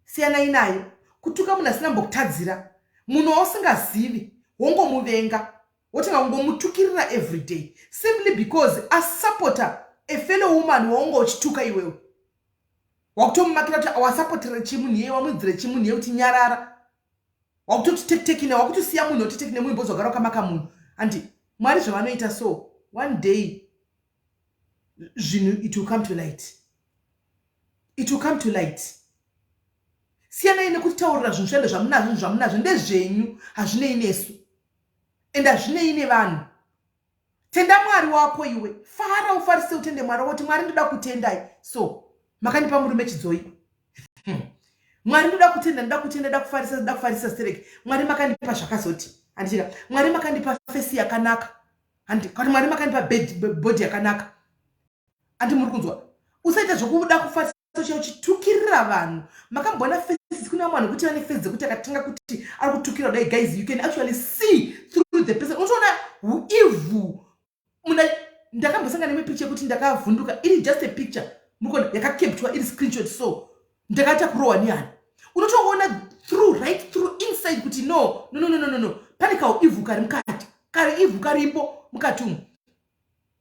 Siyana inayo. Kutuka munhu asina mbokutadzira. Munhu usingazivi. Wongomuvenga. Wotinga wongomutukirira every day. Simply because a supporter, a fellow woman wongo uchituka iwewe. Wakutomumakira kuti awasapotera chimunhu yeye wamudzire chimunhu yeye kuti nyarara. Wakutoti tekine wakutosiya munhu kuti tekine munhu bozogara kamaka munhu. Andi Mwari zvavanoita so one day it will come to light. It will come to light. Siyana ine kutaurira zvinhu zvendo zvamunazvo ndezvenyu hazvinei nesu. Ende hazvinei nevanhu. Tenda Mwari wako iwe. Fara ufarise utende Mwari woti Mwari ndoda kutendai. So makanipa murume chidzoi. Mwari ndoda kufarisa stereki. Mwari makanipa zvakazoti. Andira Mwari makandipa face yakanaka. Kana Mwari makandipa body yakanaka. Andi muri kunzwa. Usaita zvokuda kufarisa uchitukirira vanhu. Makambona faces kuna vanhu kuti vane face dzekuti akatanga kuti ari kutukira dai guys, you can actually see through the person. Unoona evil. Ndakambosangana nepicture kuti ndakavhunduka. It is just a picture. Mukona yakakeptwa iri screenshot so. Ndakata kurowa niani. Unotoona right through inside kuti no. Pane evil kari mukati. Kari evil karipo mukati umu.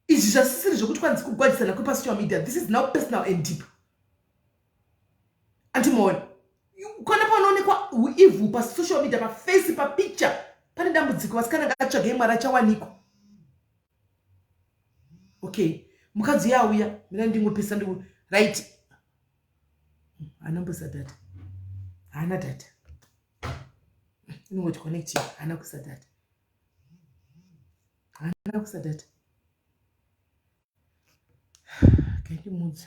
Izvi zvasisiri zvokuti kwanzi kugwadzisana kwepasocial media. This is now personal and deep. Antimoni. Kana panoonekwa evil pasocial media, paface, papicture. Pane dambudziko vasikana ngavatsvage Mwari achawanikwa. Okay. Mukadzi yauya. Mina ndingopesa ndiku. Right. Anambosa data. Hana data. Inongoti connect here. Hana kusa data. Hana kusa data. Can you move?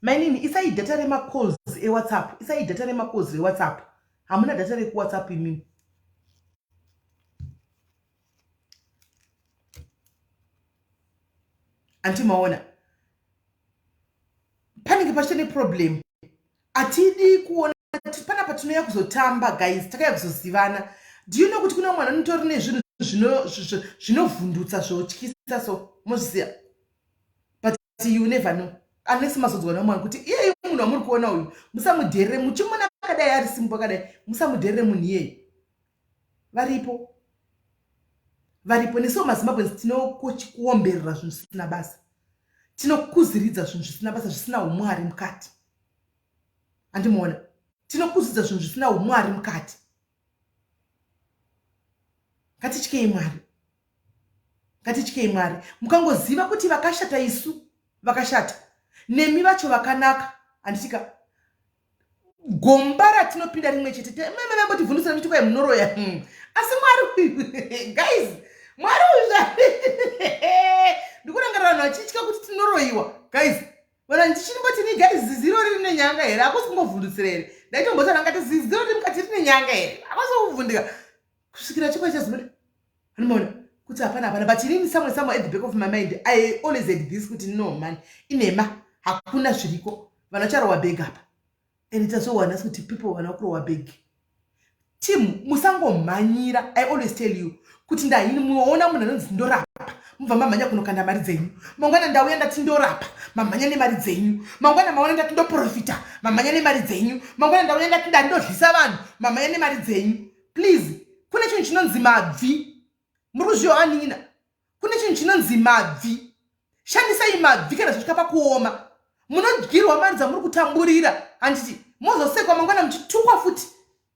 Mainini isai data rema calls WhatsApp. Isai data rema calls WhatsApp. Hamuna data reku WhatsApp imini. Anti maona. Panenge pachine problem. Atidi kuona pana patunoya kuzotamba guys, takaya kuzosivana. Do you know kuti kuna mwana notori nezvinhu zvinovhundutsa zvotyisa so mozviziva. But you never know. Unless mazodzwa namwana kuti iye munhu wamuri kuona uyu musamudherere muchimona akadai ari simba akadai musamudherere munhu iyeye. Varipo neso maZimbabwe tinokuomberera zvinhu zvisina basa. Tinokuziridza zvinhu zvisina basa zvisina umwari mukati. Andimuona. Tinokuziridza zvinhu zvisina umwari mukati. Ngatityei Mwari. Mukangoziva kuti vakashata isu, vakashata. Nemi vacho vakanaka. Anditika gomba ratinopinda rimwe chete. Meme mboti vhundusira kuti kwa munoroya. Asi Mwari guys, Mwari ndikurangarira vanhu vachityika kuti tinoroyiwa. Guys, vana ndichirimboti ni guys ziro riri nenyanga here. Hakusi kungovhundusira here. Ndaitombotaura ngati ziro riri mukati rine nyanga here. Hakusi kuvhundika. Kusvikira chikwa chazimira. Anoona kuti hapana. But inini somewhere at the back of my mind, I always had this kuti no man. Inema hakuna zviriko. Vanhu vacharowa beg apa. And it also wants kuti people vanokurowa beg. Team musangomhanyira. I always tell you kuti ndahini muona munhu anonzi ndorapa. Mubva mamhanya kunokanda mari dzenyu. Mangwana ndauya ndati ndorapa. Mamhanya nemari dzenyu. Mangwana maona ndati ndoprofita. Mamhanya nemari dzenyu. Mangwana ndauya ndati ndandodlisa vanhu. Mamhanya nemari dzenyu. Please. Kune chinhu chinonzi mabvi. Muri kuzvioanina. Kune chinhu chinonzi mabvi. Shandisai mabvi kana zvasvika pakuoma. Munodyirwa mari dzamuri kutamburira. Handiti mozosekwa mangwana muchitukwa futi.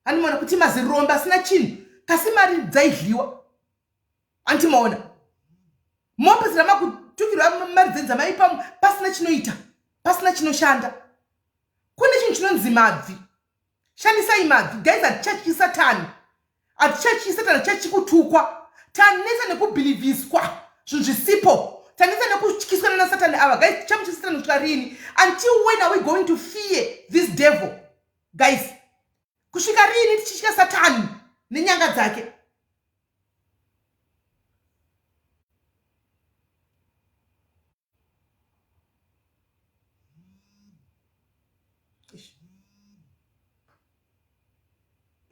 Handimona kuti maziromba asina chinhu kasi mari dzaidliwa. Antimaona mopedzera makutukirwa mari dzenyu dzamaipa pasina chinoita, pasina chinoshanda. Kune chinhu chinonzi mabvi. Shandisai mabvi. Guys, hatichatyisa Satani. Hatichatyisa Satani, hatichachikutukwa. Tanetsa nekubhilivhiswa zvinhu zvisipo. Tanetsa nekutyiswa na Satani ava. Guys, chamutyisa Satani kusvika rini? Until when are we going to fear this devil? Guys, kusvika rini tichitya Satani nenyanga dzake?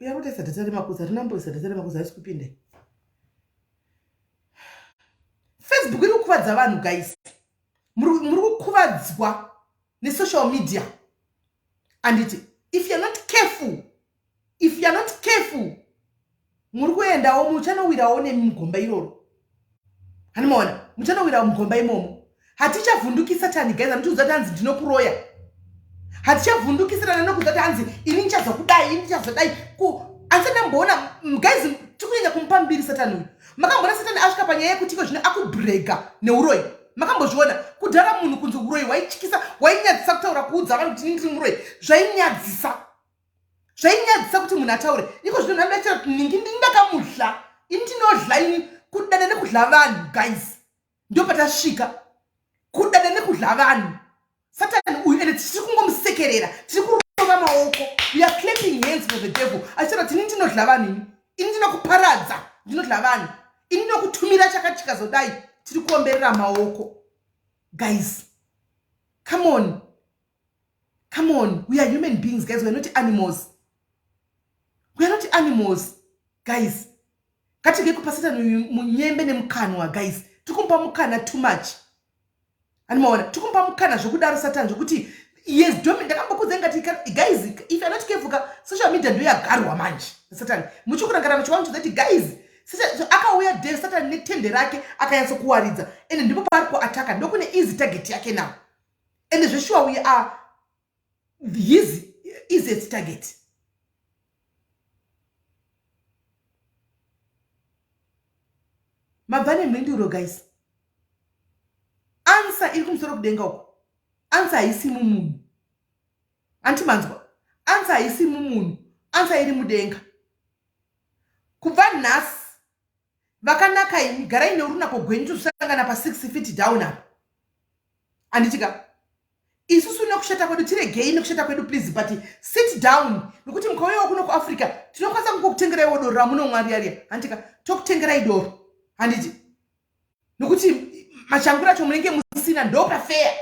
Uyakuti sadza remakuza rinamboisa sadza remakuza asikupinde. Facebook iri kukuvadza vanhu guys. Muri kukuvadzwa nesocial media. And if you're not careful, muri kuendawo muchanowirawo nemugomba iroro. Handimona muchanowirawo mugomba imomo. Hatichavhunduki Satani guys, handitiudza kuti hanzi ndinokuroya. Hatichavhundukisirana nokuti hanzi ini ndichazokudai, ini ndichazodai. Andamboona guys, tikunyanya kumupa mbiri Satani uyu. Makamboona Satani asvika panyaya yekuti zvino akubrega neuroyi. Makambozviona kudhara munhu kunzi uroyi waityisa, wainyadzisa kutaura kuudza vanhu kuti ndiri muroyi. Zvainyadzisa kuti munhu ataure. Iko zvino ndandachira kuti ningi ndindakamudla, ini ndinodla ini kudada nekudla vanhu guys. Ndio patasvika kudada nekudla vanhu. Satani uyu ende tiri kungomusekerera, tiri kurova maoko. We are clapping hands for the devil. Achira kuti ini ndinodla vanhu ini ndinokuparadza, ndinodla vanhu. Ini ndinokutumira chakachikazodai, tiri kuomberera maoko. Guys, come on. We are human beings, guys. We are not animals. Guys. Katige kupa Satani munyembe nemukanwa, guys. Tukumpa mukana too much. Handimona tukumpa mukana zvokudaro Satani zvokuti yes dominant. Ndakambokuudza ngati guys, if you're not careful, social media ndio yagarwa manje Satani. Muchikurangara muchiwanza kuti guys, akauya de Satani netende rake akanyatsa kuwaridza, ende ndipo pari kuataka, ndokune easy target yake now. And zveshuwa we are his easiest target. Mabvane mlinduro guys. Answer iri kumusoro kudenga uko. Answer haisi mumunhu. Antimanzwa. Answer haisi mumunhu. Answer iri mudenga. Kubva nhasi vakanaka imi garai neurunako gwenyu tusangana pa 6 feet down apa. Anditika isusu nekushata kwedu tiregei nekushata kwedu please, but sit down. Nokuti mukauyawo kuno kuAfrica tinokwanisa kungokutengerai doro ramunomwa riya. Anditika tokutengerai doro. Handiti nokuti mashangura acho munenge musina ndo pafeya.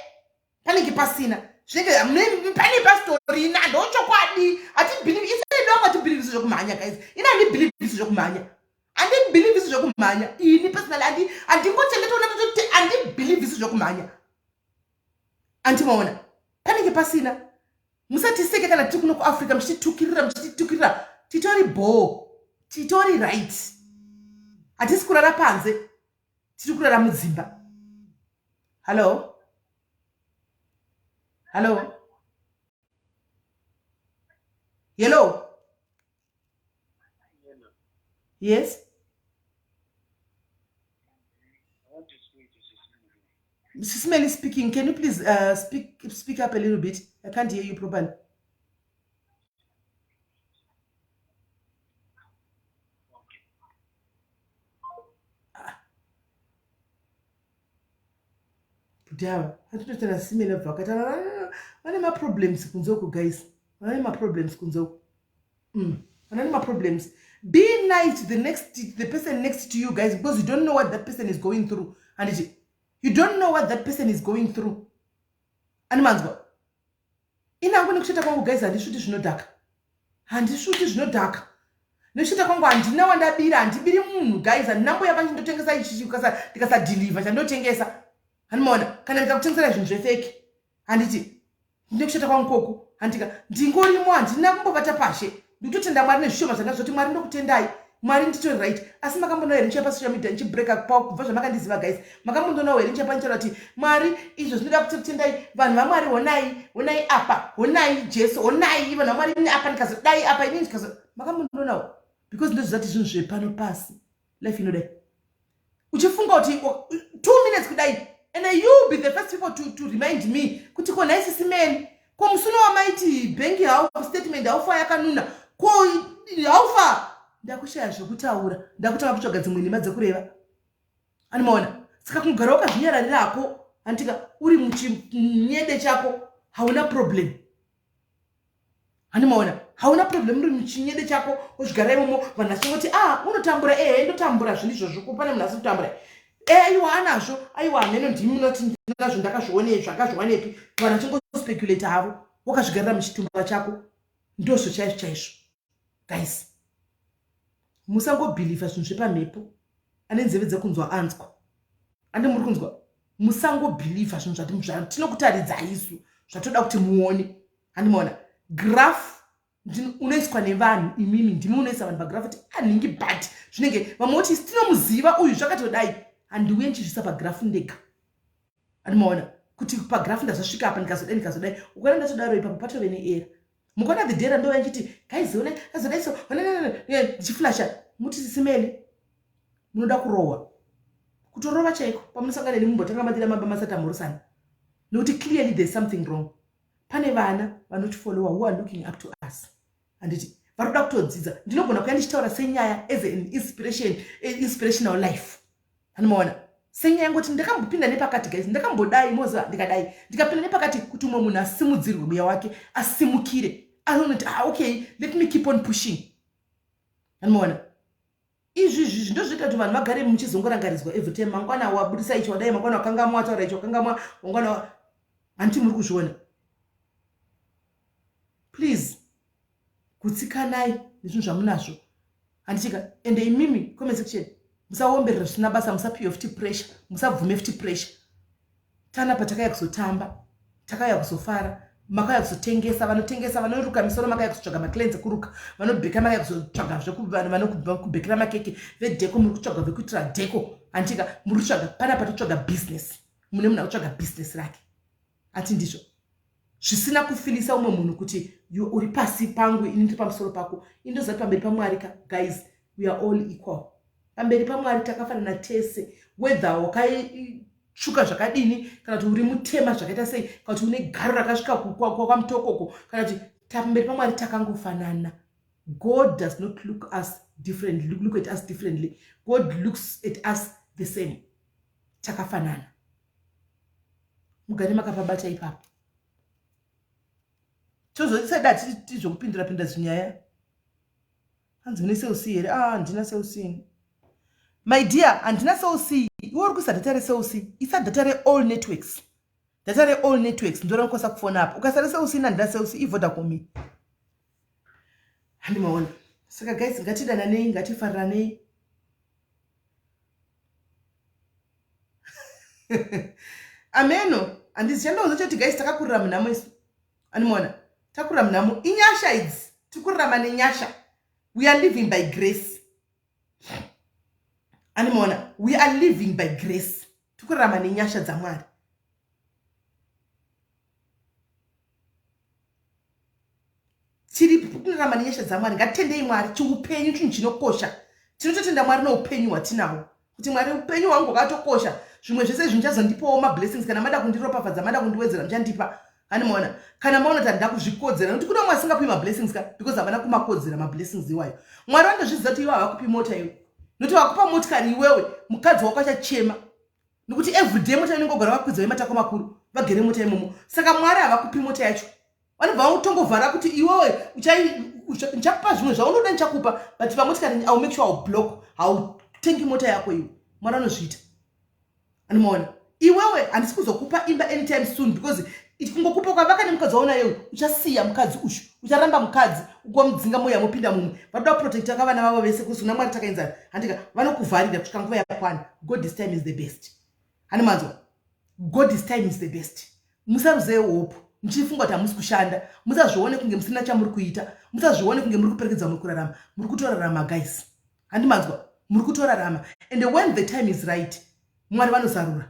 Panenge pasina. Zvinenge pane pastori ina ndo chokwadi. Ati believe isi ndo ngati believe zvokumhanya guys. Ina ndi believe zvokumhanya. Andi believe zvokumhanya. Ini personally andingochengeta una kuti andi believe zvokumhanya. Antimaona. Panenge pasina. Musatiseke kana tiri kuno kuAfrica muchitukirira. Titori bo. Titori right. Hatisi kurara panze. Tiri kurara mudzimba. Hello? Yes? SIS MELLY speaking. Can you please speak up a little bit? I can't hear you properly. Dawa, hatutotana simile vakata. Vane ma problems kunzoko guys. Vane ma problems kunzoko. Vane ma problems. Be nice to the person next to you guys, because you don't know what that person is going through. And you don't know what that person is going through. And manzwa. Ina ngone kushita kwangu guys handishuti zvinodhaka. Handishuti zvinodhaka. Nekushita kwangu handina wandabira, handibiri munhu guys, handinamboya vandotengesa ichi ndikasa deliver chandotengesa. Handimona kana ndikakutengesera zvinhu zvefeki. Handiti ndinokushata kwangu koku. Handika ndingorimo handina kumbovata pashe. Ndikutotenda Mwari nezvishoma zvanga zvoti Mwari ndokutendai. Mwari nditori right. Asi makambonawo here ndichapa social media ndichibreaka pawo kubva zvamakandiziva guys. Makambonawo here ndichapa ndichara kuti Mwari izvo zvinoda kuti tendai vanhu vaMwari honai apa, honai Jesu, honai vanhu vaMwari apa ndikazodai apa inini ndikazo makambonawo because ndozvizati zvinhu zvepano pasi life inodai. Uchifunga kuti 2 minutes kudai and you be the first people to remind me kuti ko SIS MELLY ko musuno wamaiti bank haufa statement haufa yakanuna ko haufa ndakushaya zvokutaura ndakutanga kutsvaga dzimwe nhema dzekureva animaona saka kugara wakazvinyaradirapo andika uri muchinyede chako hauna problem animaona hauna problem uri muchinyede chako uzvigara imomo vanhu vachingoti unotambura ndotambura zvinhu izvozvo pane munhu asi kutambura aiwa anazvo aiwa mheno ndimi munoti ndinazvo ndakazvione zvakazviwanepi vanhu vachingospekulate havo wakazvigarira muchitumba chako ndozvo chaizvo guys musangobhilivha zvinhu zvepamhepo ane nzeve dzekunzwa anzwa ande muri kunzwa musangobhilivha zvinhu zvatinokutaridzai isu zvatoda kuti muone handimaona graph unoiswa nevanhu imimi ndimi unoisa vanhu pagraph kuti aningi but zvinenge vamwe kuti tinomuziva uyu zvakatodai handiuye ndichizvisa pagraph ndega handimaona kuti pagraph ndazvasvika apa ndikazodai ukaona ndatodaro ipapo patove neera mukaona the dera ndo yanchiti guys one azodai so ndichiflasha muti SIS MELLY munoda kurohwa kutorova chaiko pamunosangana nemumbotanga madira mamba masatamurusana nokuti clearly there's something wrong. Pane vana vanotifollowa who are looking up to us anditi varoda kutodzidza ndinogona kuya ndichitaura senyaya as an inspirational life hanimaona senyaya yangoti ndakambopinda nepakati guys ndakambodai moza ndikadai ndikapinda nepakati kuti umwe munhu asimudzirwe mweya wake asimukire anoti okay let me keep on pushing hanimaona izvi ndozvinoita kuti vanhu vagare muchizongorangaridzwa every time mangwana wabudisa icho wadai mangwana wakangamwa wataura icho wakangamwa mangwana handiti muri kuzviona. Please kutsikanai nezvinhu zvamunazvo handichika ende imimi comment section musaomberera zvisina basa musapiwa futi pressure musabvume futi pressure tana patakaya kuzotamba takaya kuzofara makaya kuzotengesa vanotengesa vanoruka misoro makaya kuzotsvaga maclients kuruka vanobheka makaya kuzotsvaga zvekuvanhu vanokubhekera makeke vedheko muri kutsvaga vekuitira dheko handika muri kutsvaga pana patotsvaga business mune munhu akutsvaga business rake ati ndizvo zvisina kufilisa umwe munhu kuti uri pasi pangu ini ndiri pamusoro pako indozati pamberi paMwari guys we are all equal pamberi paMwari takafanana tese whether wakatsvuka zvakadini kana kuti uri mutema zvakaita sei kana kuti une garo rakasvika kwamutokoko kana kuti pamberi paMwari takangofanana. God does not look at us differently. God looks at us the same. Takafanana. Mugare makapabata ipapo. Chozosada tizokupindura pinda zinyaya. Hanzi une seusi here. Ndina seusi. My dear, andina seusi. Iwe uri kuisa data reseusi. Isa data re all networks. Data re all networks ndora nkosa kufona apo. Ukasare seusi na ndina seusi iVodacom. Handimaona. Saka guys ngatidananei ngatifaranei. Ameno. Andizishanda uzochoti guys takakurira munamo isu. Animona. Takurira munamo inyasha idzi. Tikurira mane nyasha. We are living by grace. Animona. We are living by grace. Tikurira mane nyasha dzaMwari. Tiri kurira mane nyasha dzaMwari ngatendei Mwari chiupenyu chinhu chinokosha. Tinototenda Mwari noupenyu hwatinawo. Kuti Mwari upenyu hwangu hwakatokosha. Zvimwe zvese zvinchazondipawo mablessings kana mada kundiropafadza mada kundiwedzera muchandipa. Handimaona kana maona kuti ndakuzvikodzera nokuti kuna Mwari asingapi mablessings because havana kumakodzera mablessings iwayo. Mwari wandozviziva kuti iwe havakupi mota iwe. Nokuti wakupa motikari iwewe mukadzi wako achachema. Nokuti everyday mota inenge ogara vakwidza vematako makuru vagere mota imomo. Saka Mwari havakupi mota yacho. Vanobva vakutongovhara kuti iwewe ndichakupa zvimwe zvaunoda ndichakupa but pamotikari I will make sure I will block hautengi mota yako iwe. Mwari anozviita. Animaona iwewe handisi kuzokupa imba anytime soon because kungokupa kwavaka nemukadzi waona yewe uchasiya mukadzi ushu ucharamba mukadzi ugomudzinga moya mopinda mumwe vanoda kuprotecta vana vavo vese kusuna Mwari takaenzana handika vanokuvharira kusvika nguva yakwana. God's time is the best. Hanimanzwa God's time is the best. Musaruze hope muchifunga kuti hamusi kushanda musazvione kunge musina chamuri kuita musazvione kunge muri kuperekedza muri kurarama muri kutorarama guys handimanzwa muri kutorarama, and when the time is right Mwari vanosarura.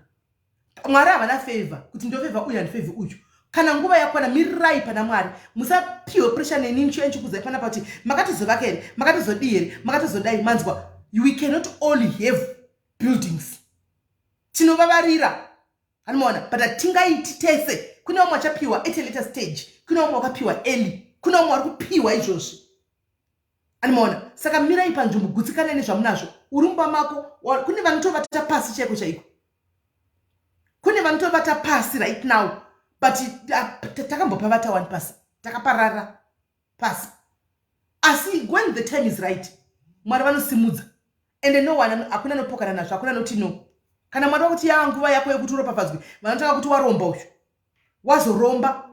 Mwari havana favor kuti ndo favor uyu and favor uyu. Kana nguva yakwana mirirai pana Mwari, musapiwe pressure nenini chienchikudzai pana pati makatozovaka here, makatozodii here, makatozodai. Manzwa, we cannot only have buildings. Tinovavarira. Hanimaona, but atingaiti tese. Kuna umwe achapiwa at a later stage. Kuna umwe wakapiwa early. Kuna umwe warikupiwa izvozvi. Hanimaona, saka mirai panzvimbo gutsikana nezvamunazvo. Urumba mako, kune vanotovata pasi chaiko chaiko. Kune vanotovata pasi right now. But takambopavata one pasi. Takaparara pasi. Asi when the time is right, Mwari vanosimudza. And no one akuna nopokana nazvo, akuna noti no. Kana Mwari vakuti nguva yako yekuti uropafadzwe, vanotanga kuti waromba uyu. Wazoromba.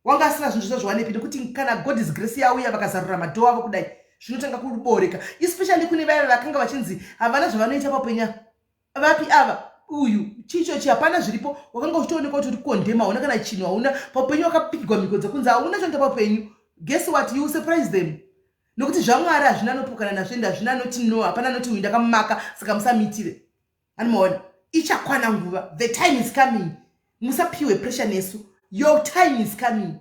Wanga asina zvinhu zvozvawanepi nekuti kana God is grace yauya vakazarura madhoo avo kudai, zvinotanga kuboreka. Especially kune vaya vakanga vachinzi havana zvavanoita papenya. Vapi ava uyu chicho hapana zviripo, wakanga uchitooneka kuti uri kondema, hauna kana chinhu, hauna papenyu wakapigwa migodza kunzi hauna choita papenyu. Guess what, you surprise them. Nokuti zvaMwari hazvina nopokana nazvo, ende hazvina noti no, hapana noti uyu ndakamaka saka musamitire. Hanimaona, ichakwana nguva, the time is coming. Musapiwe pressure nesu, your time is coming.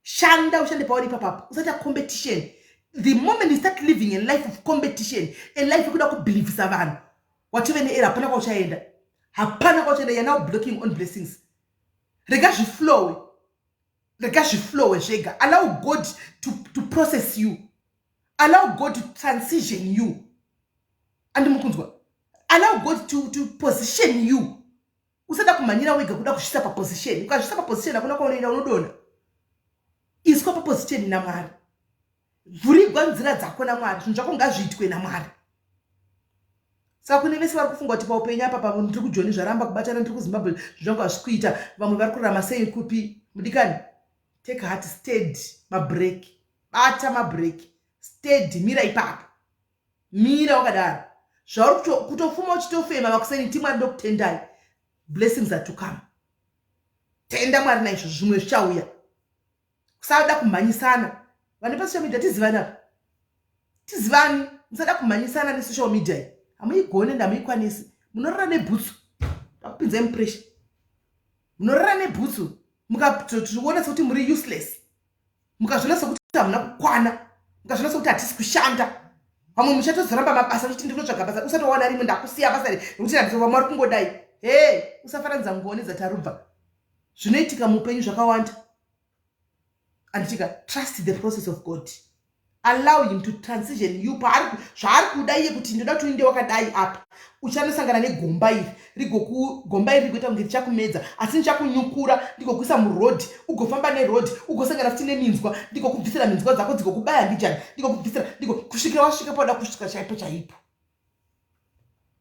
Shanda ushande pauri papapo, usata competition. The moment you start living a life of competition, a life you could believe savan, whatever the era, hapana kwa uchaenda. Hapana kwa uchaenda, you're now blocking on blessings. Regashi flow. Regashi flow, Shega. Allow God to process you. Allow God to transition you. And mukunzwa. Allow God to position you. Usada kumanyira wega kuda kushisa pa position. Ukashisa pa position akuna kwa unaenda unodona. Isko pa position na Mwari. Vurigwa nzira dzako na Mwari. Zvinhu zvako ngazviitwe na Mwari. Saka kune vese vari kufunga kuti paupenyu apa pamwe ndiri kujoni zvaramba kubatana ndiri kuZimbabwe zvanga hazvikuita, vamwe vari kurarama sei kupi. Mudikani, take a heart, steady mabreak. Bata mabreak. Steady, mira ipapo. Mira wakadaro. Zvauri kutofuma uchitofema vakuseni tiMwari ndokutendai. Blessings are to come. Tenda Mwari naizvo, zvimwe zvichauya. Kusada kumhanyisana. Vane pasocial media tizivana. Tizivani, musada kumhanyisana nesocial media. Hamuigone ndamuikwanisi. Munorara nebhutsu. Pakupinza impression. Munorara nebhutsu. Mukazviona sekuti muri useless. Mukazviona sekuti hamuna kukwana. Mukazviona sekuti hatisi kushanda. Vamwe muchatozoramba mabasa kuti ndinotsvaga basa. Usatowana rimwe ndakusiya basa iri. Nokuti ndatizo vamwe vari kungodai. Hey, usafananidza ngoni dzatarubva. Zvinoitika muupenyu zvakawanda. Anditika, trust the process of God. Allow him to transition you. Zvaari kuda iye kuti ndoda kuti uinde wakadai apa. Uchanosangana negomba iri. Gomba iri rikuita kunge richakumedza. Asi richakunyukura. Ndikokuisa muroad. Ugofamba neroad. Ugosangana futi neminzwa. Ndikokubvisira minzwa dzako dzikokubaya ndijani. Ndikokubvisira. Kusvikira wasvika pauda kusvika chaipo chaipo.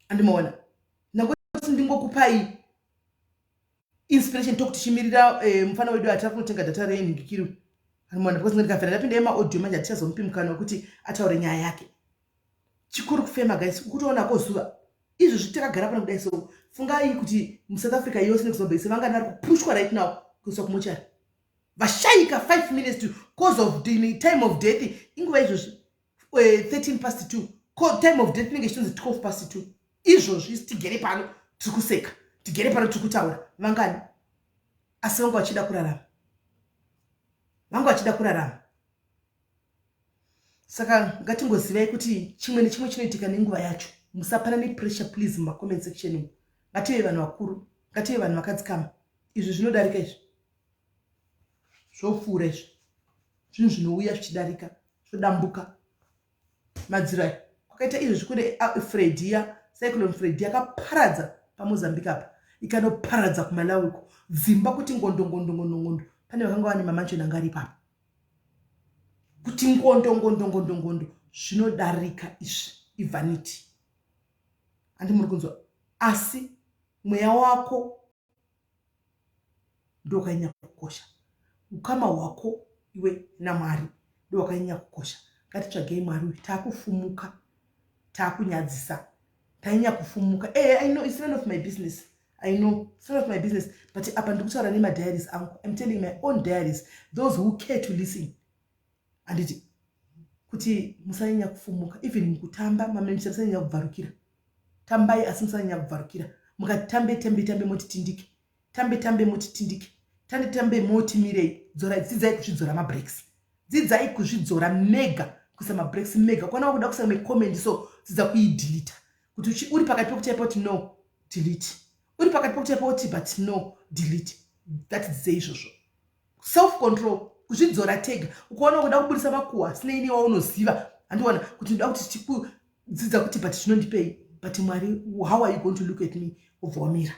Andimaona. Nangoti ndingokupai inspiration tokuti chimirira mufana wedu atari kunotenga data reNhingikiri. Andimaona because ndikafera ndapinda audio manje atichazomupi mukana wekuti ataure nyaya yake. Chikuru kufema guys, ukutoona kozuva. Izvo zvitakagara pano kudai so. Fungai kuti muSouth Africa yose nekuzobhese vanga nari kupushwa right now kuiswa kumochari. Vashaika 5 minutes to cause of the time of death. Inguva izvozvi 13 past 2. Time of death inenge chitonzi 12 past 2. Izvozvi isi tigere pano tiri kuseka. Tigere pano tiri kutaura. Vangani? Asi vanga vachida kurarama. Vanga vachida kurarama. Saka ngatingozivai kuti chimwe nechimwe chinoitika nenguva yacho. Musapana nepressure please mumacomment section. Ngative vanhu vakuru. Ngative vanhu vakadzikama. Izvi zvinodarika izvi. Zvopfuura izvi. Zvinhu zvinouya zvichidarika. Zvodambuka. Madzirai. Kwakaita izvi zvikure Fred iya. Cyclone Fred yakaparadza paMozambique apa. Ikanoparadza kuMalawi uko. Dzimba kuti ngondo. Pane vakanga vane mamanshoni anga ari ipapo. Kuti ngondo zvinodarika izvi ivanity. Andi muri kunzwa. Asi mweya wako ndo wakanyanya kukosha. Ukama hwako iwe naMwari ndo wakanyanya kukosha. Ngatitsvagei Mwari uyu. Taakufumuka. Taakunyadzisa. Tanyanya kufumuka. I know it's none of my business. I know it's none of my business. But apa ndikutaura nemadiaries angu. I'm telling my own diaries. Those who care to listen. Anditi. kuti musanyanya kufumuka. Even mukutamba mamemsha musanyanya kubvarukira. Tambai asi musanyanya kubvarukira. Mukati tambe moti tindike. Tambe moti tindike. Tambe moti mirei. Dzidzai kuzvidzora mabreaks. Dzidzai kuzvidzora mega. Kuisa mabreaks mega. Kwana wakuda kusa comment so dzidza kuidelete. Kuti uri pakati pokutaipa kuti no, delete. Uri pakati pokutaipa kuti but no, delete. That is izvozvo. Self control. Kuzvidzora tega. Ukaona kuda kubudisa makuwa sine ini waunoziva. Andiwana kuti ndoda kuti dzidza kuti but zvinondipei. But Mwari, how are you going to look at me? Uvomira.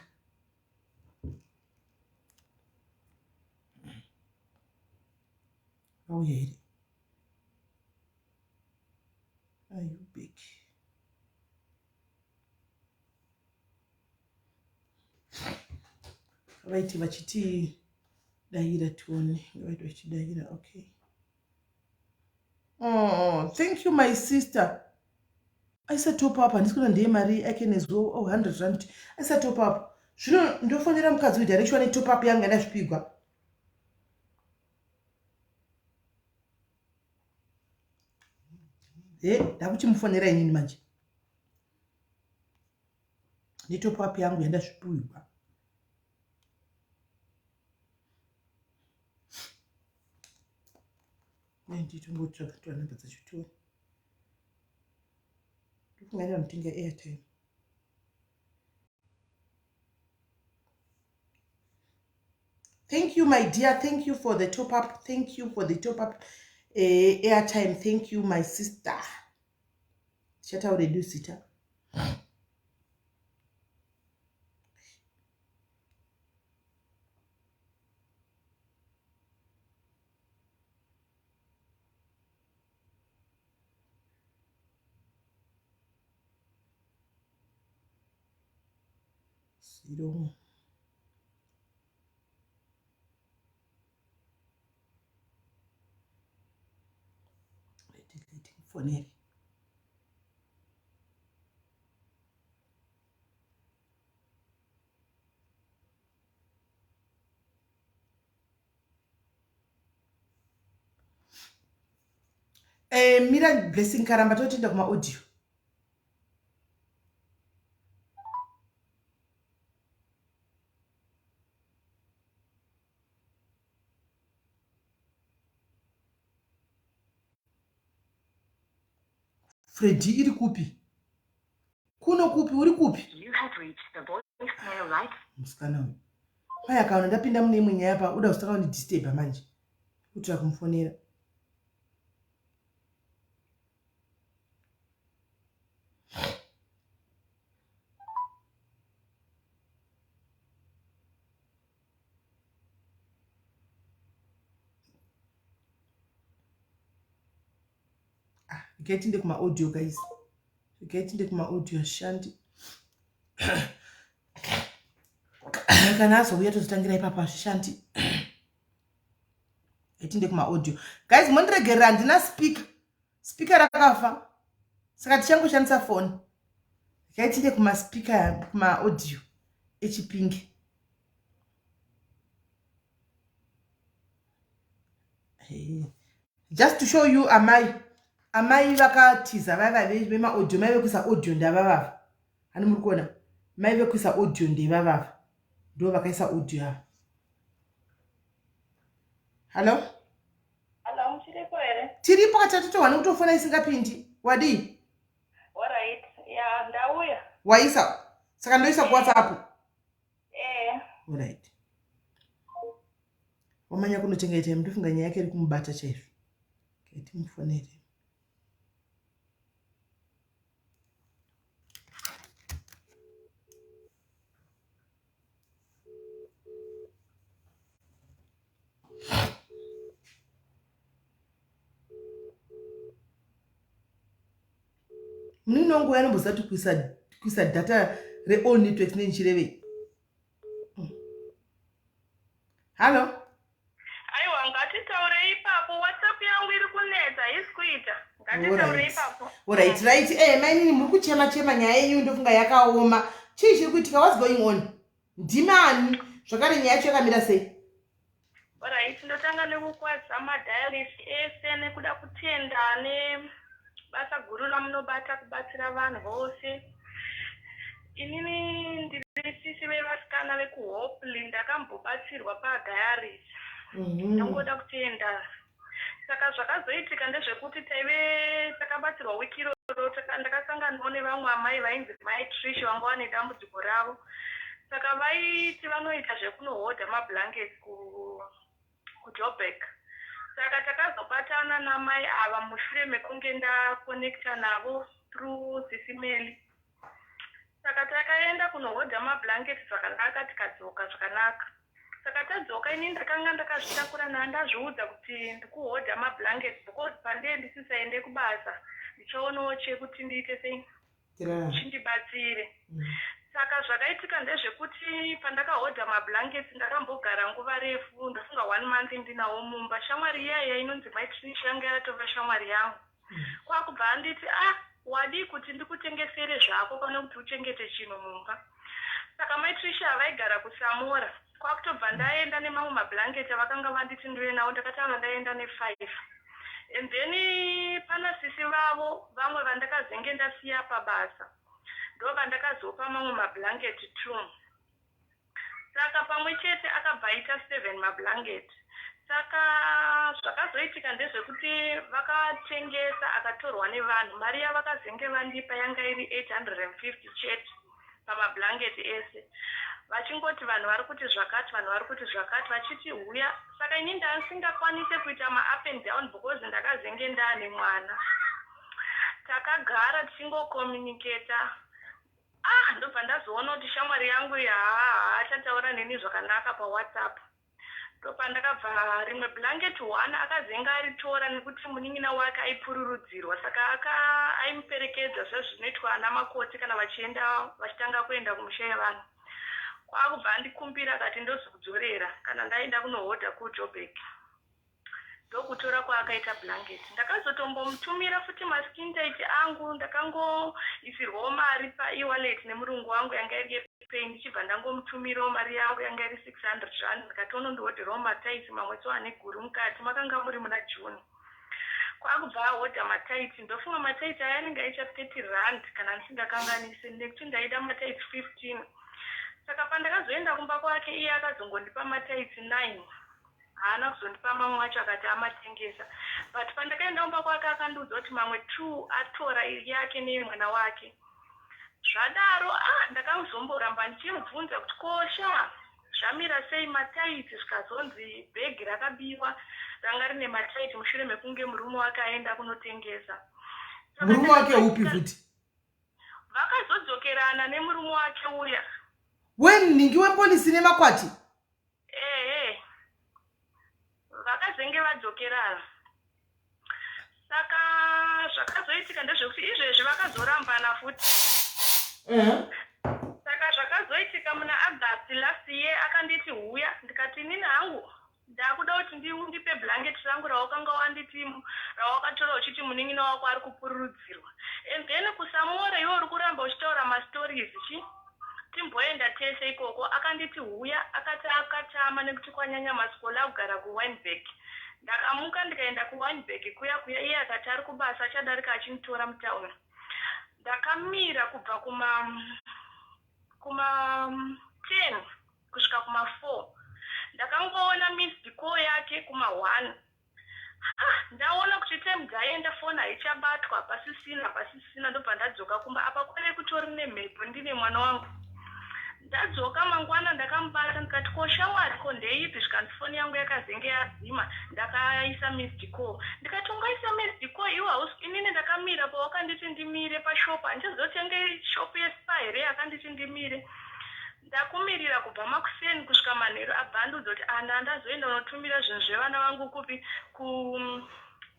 Oh yeah. Are you big? Right, vachiti daira tuone. Right, vachidaira. Okay. Oh, thank you, my sister. I said top up, and it's going to Marie. I can as well. Oh, 100 rand. I said top up. Shouldn't do for them because we direction top up young and as people. That which you for the rain in much. The top up young and as people. Then you go to another too. I don't think airtime. Thank you, my dear. Thank you for the top up. Thank you for the top up airtime. Thank you, my sister. Shut out reduce it. Zero. Deleting for Nelly. Mira blessing karamba totenda kuma audio. Freddy iri kupi? Kuno kupi uri kupi? You have reached the voicemail right. Musikana uyu. Paya kaona ndapinda mune imwe nyaya pa uda kusaka undidisturba manje. Kuti akumufonera. Get into my audio, guys. Get into my audio, Shanti. I can ask we have to stand here, Papa Shanti. Get into my audio, guys. Mondre gerandi na speaker rakafa. Saka changu shanisa phone. Get into my speaker, my audio. wekuChipinge. Hey. Just to show you, amai vakatiza vema audio maive kuisa audio ndavavava. Hani muri kuona maive kuisa audio ndevavava. Ndo vakaisa audio ava. Hello? Hello, mchiripo ere? Tiripo katatu wani kutofona isingapindi. Wadi? Alright. Yeah, ndauya. Waisa. Saka ndoisa kwa WhatsApp. Alright. Wamanya kunochengeta mndofunga nyaya yake iri kumubata chaizvo. Kati mufonere. Munongo yanombozati kuisa data all networks nenchireve. Hello? Aiwa, ngatitaurei ipapo. WhatsApp yangu iri kunetsa isikuita. Ngatitaurei ipapo. Alright, right. Maini muri kuchema nyaya yenyu ndofunga yakaoma. Chii chiri kuitika? What's going on? Ndimani? Zvakare nyaya yacho yakamira sei? Alright, ndotanga nekukwazisa madiaries ese nekuda kutenda nebasa guru ramunobata kubatsira vanhu vose. Inini ndiri sisi vevasikana vekuhopely ndakambobatsirwa padiaries. Ndongoda kutenda. Saka zvakazoitika ndezvekuti takabatsirwa wiki iroro ndakasanganawo nevamwe amai vainzi mai Trish vanga vane dambudziko ravo. Saka vaiti vanoita zvekunohodha mablankets kuJoburg. Saka takazobatana namai ava mushure mekunge ndakonekta navo through SIS MELLY. Saka takaenda kunohodha mablankets zvakanaka tikadzoka zvakanaka. Saka tadzoka ini ndakanga ndakazvitakura ndazviudza kuti ndikuhodha mablankets because pande ndisisaende kubasa ndichaonawo chekuti ndiite sei chindibatsire. Saka zvakaitika ndezvekuti pandakahodha mablankets ndakambogara nguva refu ndafunga 1 month ndinawo mumba. Shamwari iyaya inonzi mai Trish yanga yatova shamwari yangu. Kwakubva anditi wadi kuti ndikutengesere zvako pane kuti uchengete chinhu mumba. Saka mai Trish avaigara kuSamora. Kwakutobva ndaenda nemamwe mablanketi avakanga vanditi ndive nawo ndakatanga ndaenda ne5. And then pana sisi vavo vamwe vandakazenge ndasiya pabasa. Ndo vandakazopa mamwe mablanketi 2. Saka pamwe chete akabva aita 7 mablanketi. Saka zvakazoitika ndezvekuti vakatengesa akatorwa nevanhu. Mari yavakazenge vandipa yanga iri 850 chete pamablanketi ese. Vachingoti vanhu vari kuti zvakati, vanhu vari kuti zvakati, vachiti huya. Saka ini ndasingakwanise kuita ma-up and down because ndakazenge ndane mwana. Takagara tichingokomuniketa. Ndobva ndazoona kuti shamwari yangu achataura neni zvakanaka paWhatsApp. Ndopa ndakabva rimwe blanketi 1 akazenga aritora nekuti munin'ina wake aipururudzirwa. Saka aimuperekedza zvezvinoitwa ana makoti kana vachitanga kuenda kumusha yevanhu. Kwakubva ndikumbira akati ndozokudzorera kana ndaenda kunohodha kuJoburg. Ndokutora kwaakaita blanketi. Ndakazotombomutumira futi maskintaiti angu ndakangoisirwawo mari pae-wallet nemurungu wangu yanga iri yepay ndichibva ndangomutumirawo mari yangu yanga iri 600 rand ndikatono ndihodherawo mataiti mamwetso ane guru mukati makanga muri muna June. Kwakubva ahodha mataiti ndofunga mataiti aya anenge aicha 30 rand kana ndisingakanganisi nekuti ndaida mataiti 15. Saka pandakazoenda kumba kwake iye akazongondipa mataiti 9. Haana kuzondipa mamwe wacho akati amatengesa. But pandakaenda kumba kwake akandiudza kuti mamwe 2 atora yake nemwana wake. Zvadaro ndakazomboramba ndichimubvunza kuti kosha zvamira sei mataiti zvikazonzi bhegi rakabiwa ranga rine mataiti mushure mekunge murume wake aenda kunotengesa. Murume wake upi futi? Vakazodzokerana nemurume wake uya. Ningi wepolisi nemakwati? Vakazenge vadzokerana. Saka zvakazoitika ndezvekuti izvezvi vakazorambana futi. Saka zvakazoitika muna August last year akanditi huya ndikati nini hangu ndakuda kuti ndipe blanketi rangu rawakanga wanditi rawakatora uchiti munin'ina wako ari kupururudzirwa. And then kuSamora iwe uri kuramba uchitaura ma-stories timboenda tese ikoko akanditi huya akatama nekuti kwanyanya masikola kugara kuWynberg. Ndakamuka ndikaenda kuWynberg kuya iye akati ari kubasa achadarika achinitora mutauni. Ndakamira kubva kuma 10 kusvika kuma 4. Ndakangoona missed call yake kuma 1. Ndaona kuti time dzaenda phone haichabatwa pasisina ndobva ndadzoka kumba apa kwere kutori nemhepo ndine mwana wangu. Ndadzoka mangwana ndakamubata ndikati koshamwari ko ndeipi zvikanzi foni yangu yakazenge yadzima ndakaisa missed call. Ndikati ungaisa missed call iwe inini ndakamira pawakanditi ndimire pashopu handizotenga shopu yeSpa here yakanditi ndimire. Ndakumirira kubva makuseni kusvika manheru abvandudzo kuti ndazoenda unotumira zvinhu zvevana vangu kupi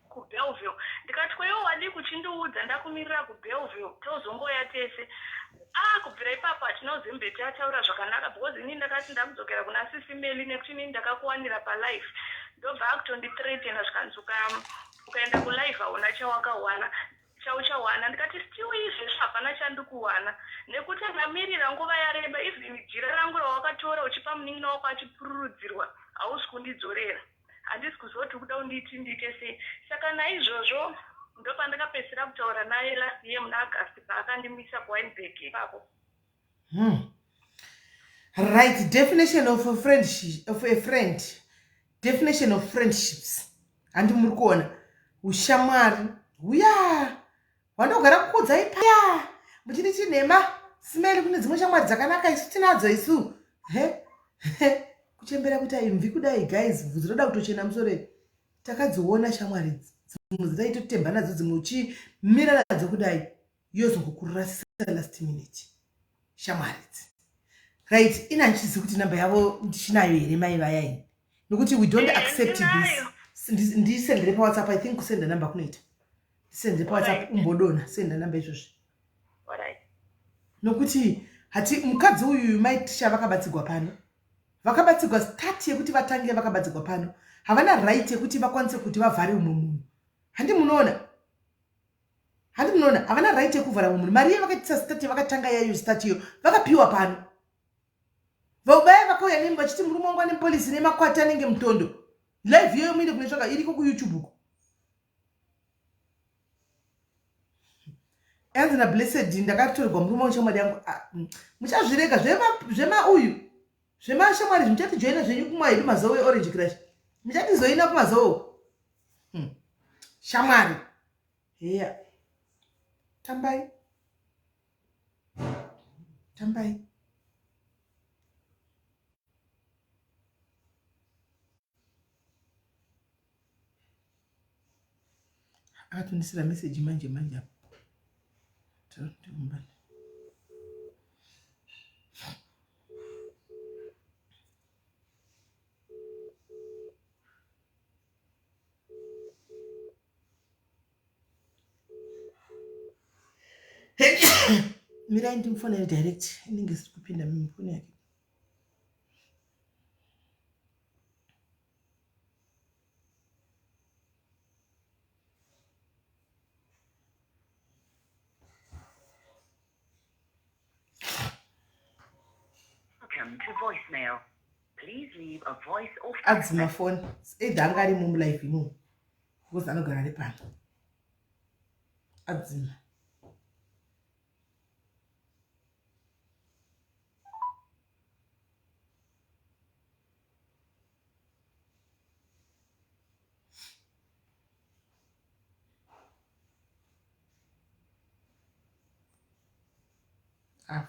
kuBelleville. Ndikati kwewo wadi kuchindiudza ndakumirira kuBelleville tozongoya tese. Kubvira ipapo hatinozimbe tataura zvakanaka because ini ndakati ndakudzokera kuna SIS MELLY nekuti ini ndakakuwanira palife. Ndobva akutondithreatena zvikanzi ukaenda kulife hauna chawakawana chauchawana. Ndikati still izvezvi hapana chandikuwana nekuti ndamirira nguva yareba even jira rangu rawakatora uchipa munin'ina wako achipururudzirwa hausi kundidzorera handisi kuzoti kuda undiite sei. Saka naizvozvo ndopandakapedzisira kutaura naye last year muna August paakandimisa kuWynberg ipapo. Right, definition of a friend. Definition of friendships. Handi muri kuona ushamwari huya wandogara kukudza ipaya muchiti chinhema Smelly kune dzimwe shamwari dzakanaka isu tinadzo isu kuchembera kuti aimvi kudai guys bvudzi roda kutochena musore takadziona shamwari dzimwe dzitaitotemba nadzo dzimwe uchimira nadzo kudai yozokukurira last minute shamwari right ina nchizi kuti namba yavo ndichinayo here mai vayai nokuti we don't accept this ndisendere pa WhatsApp. I think kusenda namba kunoita ndisendere pa WhatsApp umbodona senda namba izvozvi nokuti hati mukadzi uyu maitisha vakabatsigwa pano vakabatsigwa start yekuti vatange vakabatsigwa pano havana right yekuti vakwanise kuti vavhare umwe munhu handi munoona havana right yekuvhara umwe munhu mari yevakaitisa start vakatanga yayo start iyo vakapiwa pano vaubaya vakauya nemba chiti murume wangu ane polisi nemakwati anenge mutondo live iyoyo muinde kunotsvaka iriko kuYouTube uko yanzi naBlessed ndakatorerwa murume weshamwari yangu muchazvirega zvema uyu zvemashamwari zvichatijoina zvenyu kumwa hedu mazowe Orange Crush muchatizoina kumazowe shamwari heya tambai akatonisira message manje apo tombani mirai ndimfonere direct inenge sikupinda mifoni yake. Welcome to voicemail. Please leave a voice or Adds my phone. Either I'm getting mum life, you know. Because I'm not going to pan. Adds him.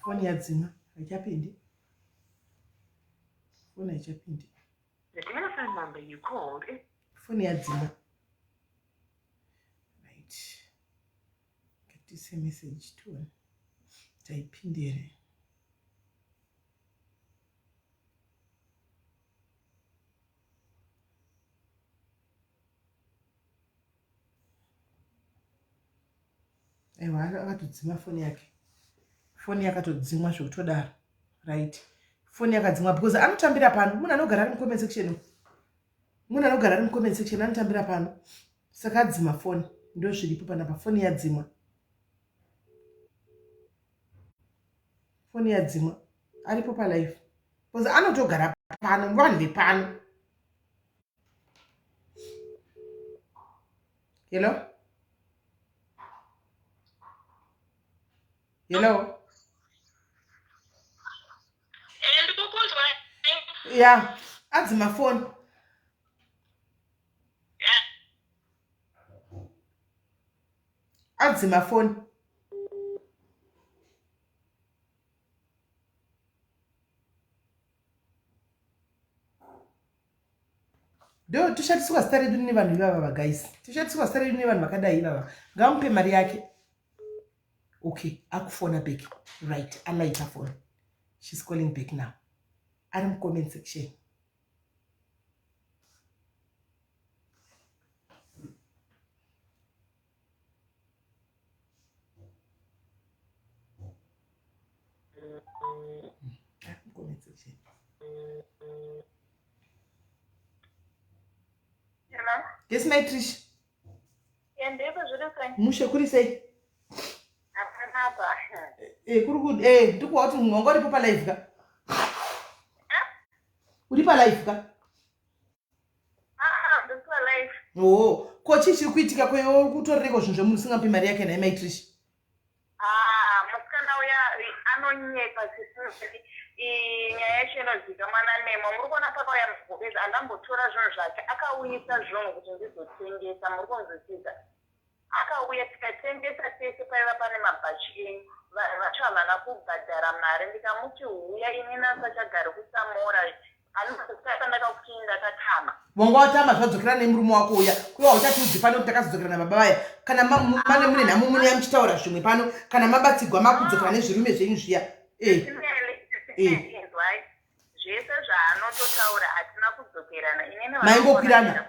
Phone yadzima. Haichapindi. Phone haichapindi. The telephone number you called is... Phone yadzima. Right. Get this message to him. Taipindire. Ewa akatodzima phone yake. Phone yakatodzimwa zvokutodaro. Right. Phone yakadzimwa because anotambira pano. Munhu anogara ari mucomment section. Munhu anogara ari mucomment section anotambira pano. Saka adzima phone. Ndo zviripo panapa. Phone yadzimwa. Phone yadzimwa. Aripo pa live. Because anotogara pano. Vanhu vepano. Hello? Hello? Yeah, that's my phone. That's my phone. Do tushatisuka stari duni vanhu ivava guys. Tushatisuka stari duni vanhu vakadai ivava. Ngamupe mari yake. Okay, akufona back. Right, I like her phone. She's calling back now. I don't comment section. Comment section. Hello? Yes, my Trish. Yandeba zvirikani? Mushe kuri sei? Apanapa. Kuri good. Ndikuwa kuti mwanga uri pa live ka? Uri pa live ka? ko chichiri kuitika kweyo kutoreko zvinhu zvemusingapi mari yake naye maitrishi? Musikana uya anonyepa zvisizvi. Nyaya yacho inoziva mwana Nemo. Muri kuona pakauya mugobezi andambotora zvinhu zvake akauyisa zvinhu kuti ndizotengesa. Muri kunzwisisa? Akauya tikatengesa tese paiva pane mabhachi enyu. Vanhu vacho havana kubhadhara mari. Ndikamuti huya ini nasachagari kusamora. Anotata ndakakuti ndakatama. Wanga watama zvadzokera nemurume wako uya. Kuva uchatiudzi pano kuti takazodzokera nababa vaya. Kana mane mune nhamu mune yamuchitaura zvimwe pano. Kana mabatsigwa makudzokera nezvirume zvenyu zviya. Inzwai. Zvese zvaanototaura hatina kudzokerana. Inini maingokwirana.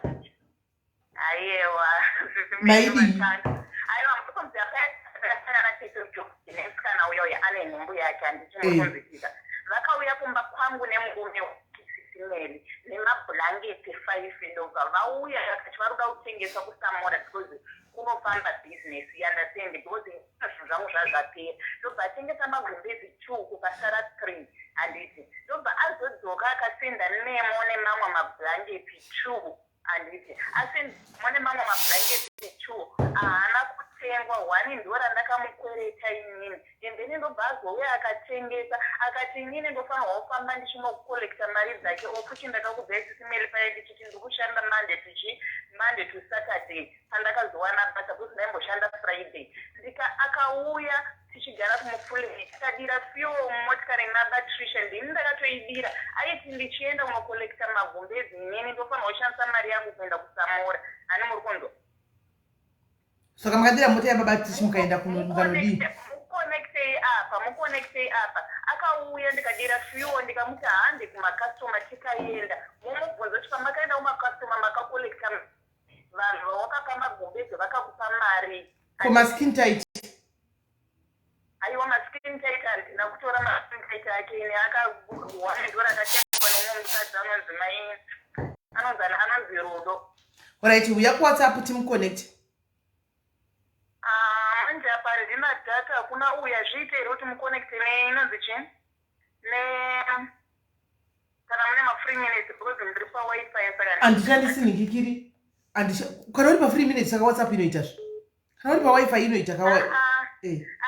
Aiwa. Maidii. Aiwa mukomzi akafanana nemusikana uya ane nhumbu yake handichinokunzwisisa. Vakauya kumba kwangu nemurume wekuChipinge nemabhlanketi 5 ndobva vauya vakati vari kuda kutengesa kusamora because kunofamba business understand because zvinhu zvangu zvazvapera. Ndobva atengesa magumbezi 2 kukasara 3 handiti. Ndobva azodzoka akasenda Nemo nemamwe mabhlanketi 2 handiti. Asenda mone mamwe mabhlanketi 2 haana kutengwa 1 ndora ndakamukwereta inini. Ende ndobva azouya akatengesa akati inini ndofanirwa kufamba ndichinokolekta mari dzake okuti ndakakubva SIS MELLY paya ndichiti ndikushanda Monday to Saturday pandakazowana basa kuti ndaimboshanda Friday. Akauya tichigara kumufuleni tikadira fuel mumotikari naBatricia ndini ndakatoidira aiti ndichienda kunokolekta magumbezi inini ndofanirwa kushandisa mari yangu kuenda kusamora. Ani muri kunzwa? Saka makadira mota yaBatricia mukaenda kunodii? Mukonekte apa akauya ndikadira fuel ndikamuti handi kumakastoma tikaenda mumubvunza kuti pamakaenda kumakastoma makakolekta vanhu vawakapa magumbezi vakakupa mari maskin tight. Aiwa maskin tight handina kutora maskin tight ake ine akawanidora akatengwa nomumwe mukadzi anonzi Rudo. Alright, uya kuWhatsApp timconnect. Manje apa handina data hakuna uya zviite here kuti muconnecte inonzi chii kana mune ma-free minutes because ndiri pawifi saka handishandisi ningikiri. Kana uri pa-free minutes saka WhatsApp inoitazve. Kana uri pawifi inoita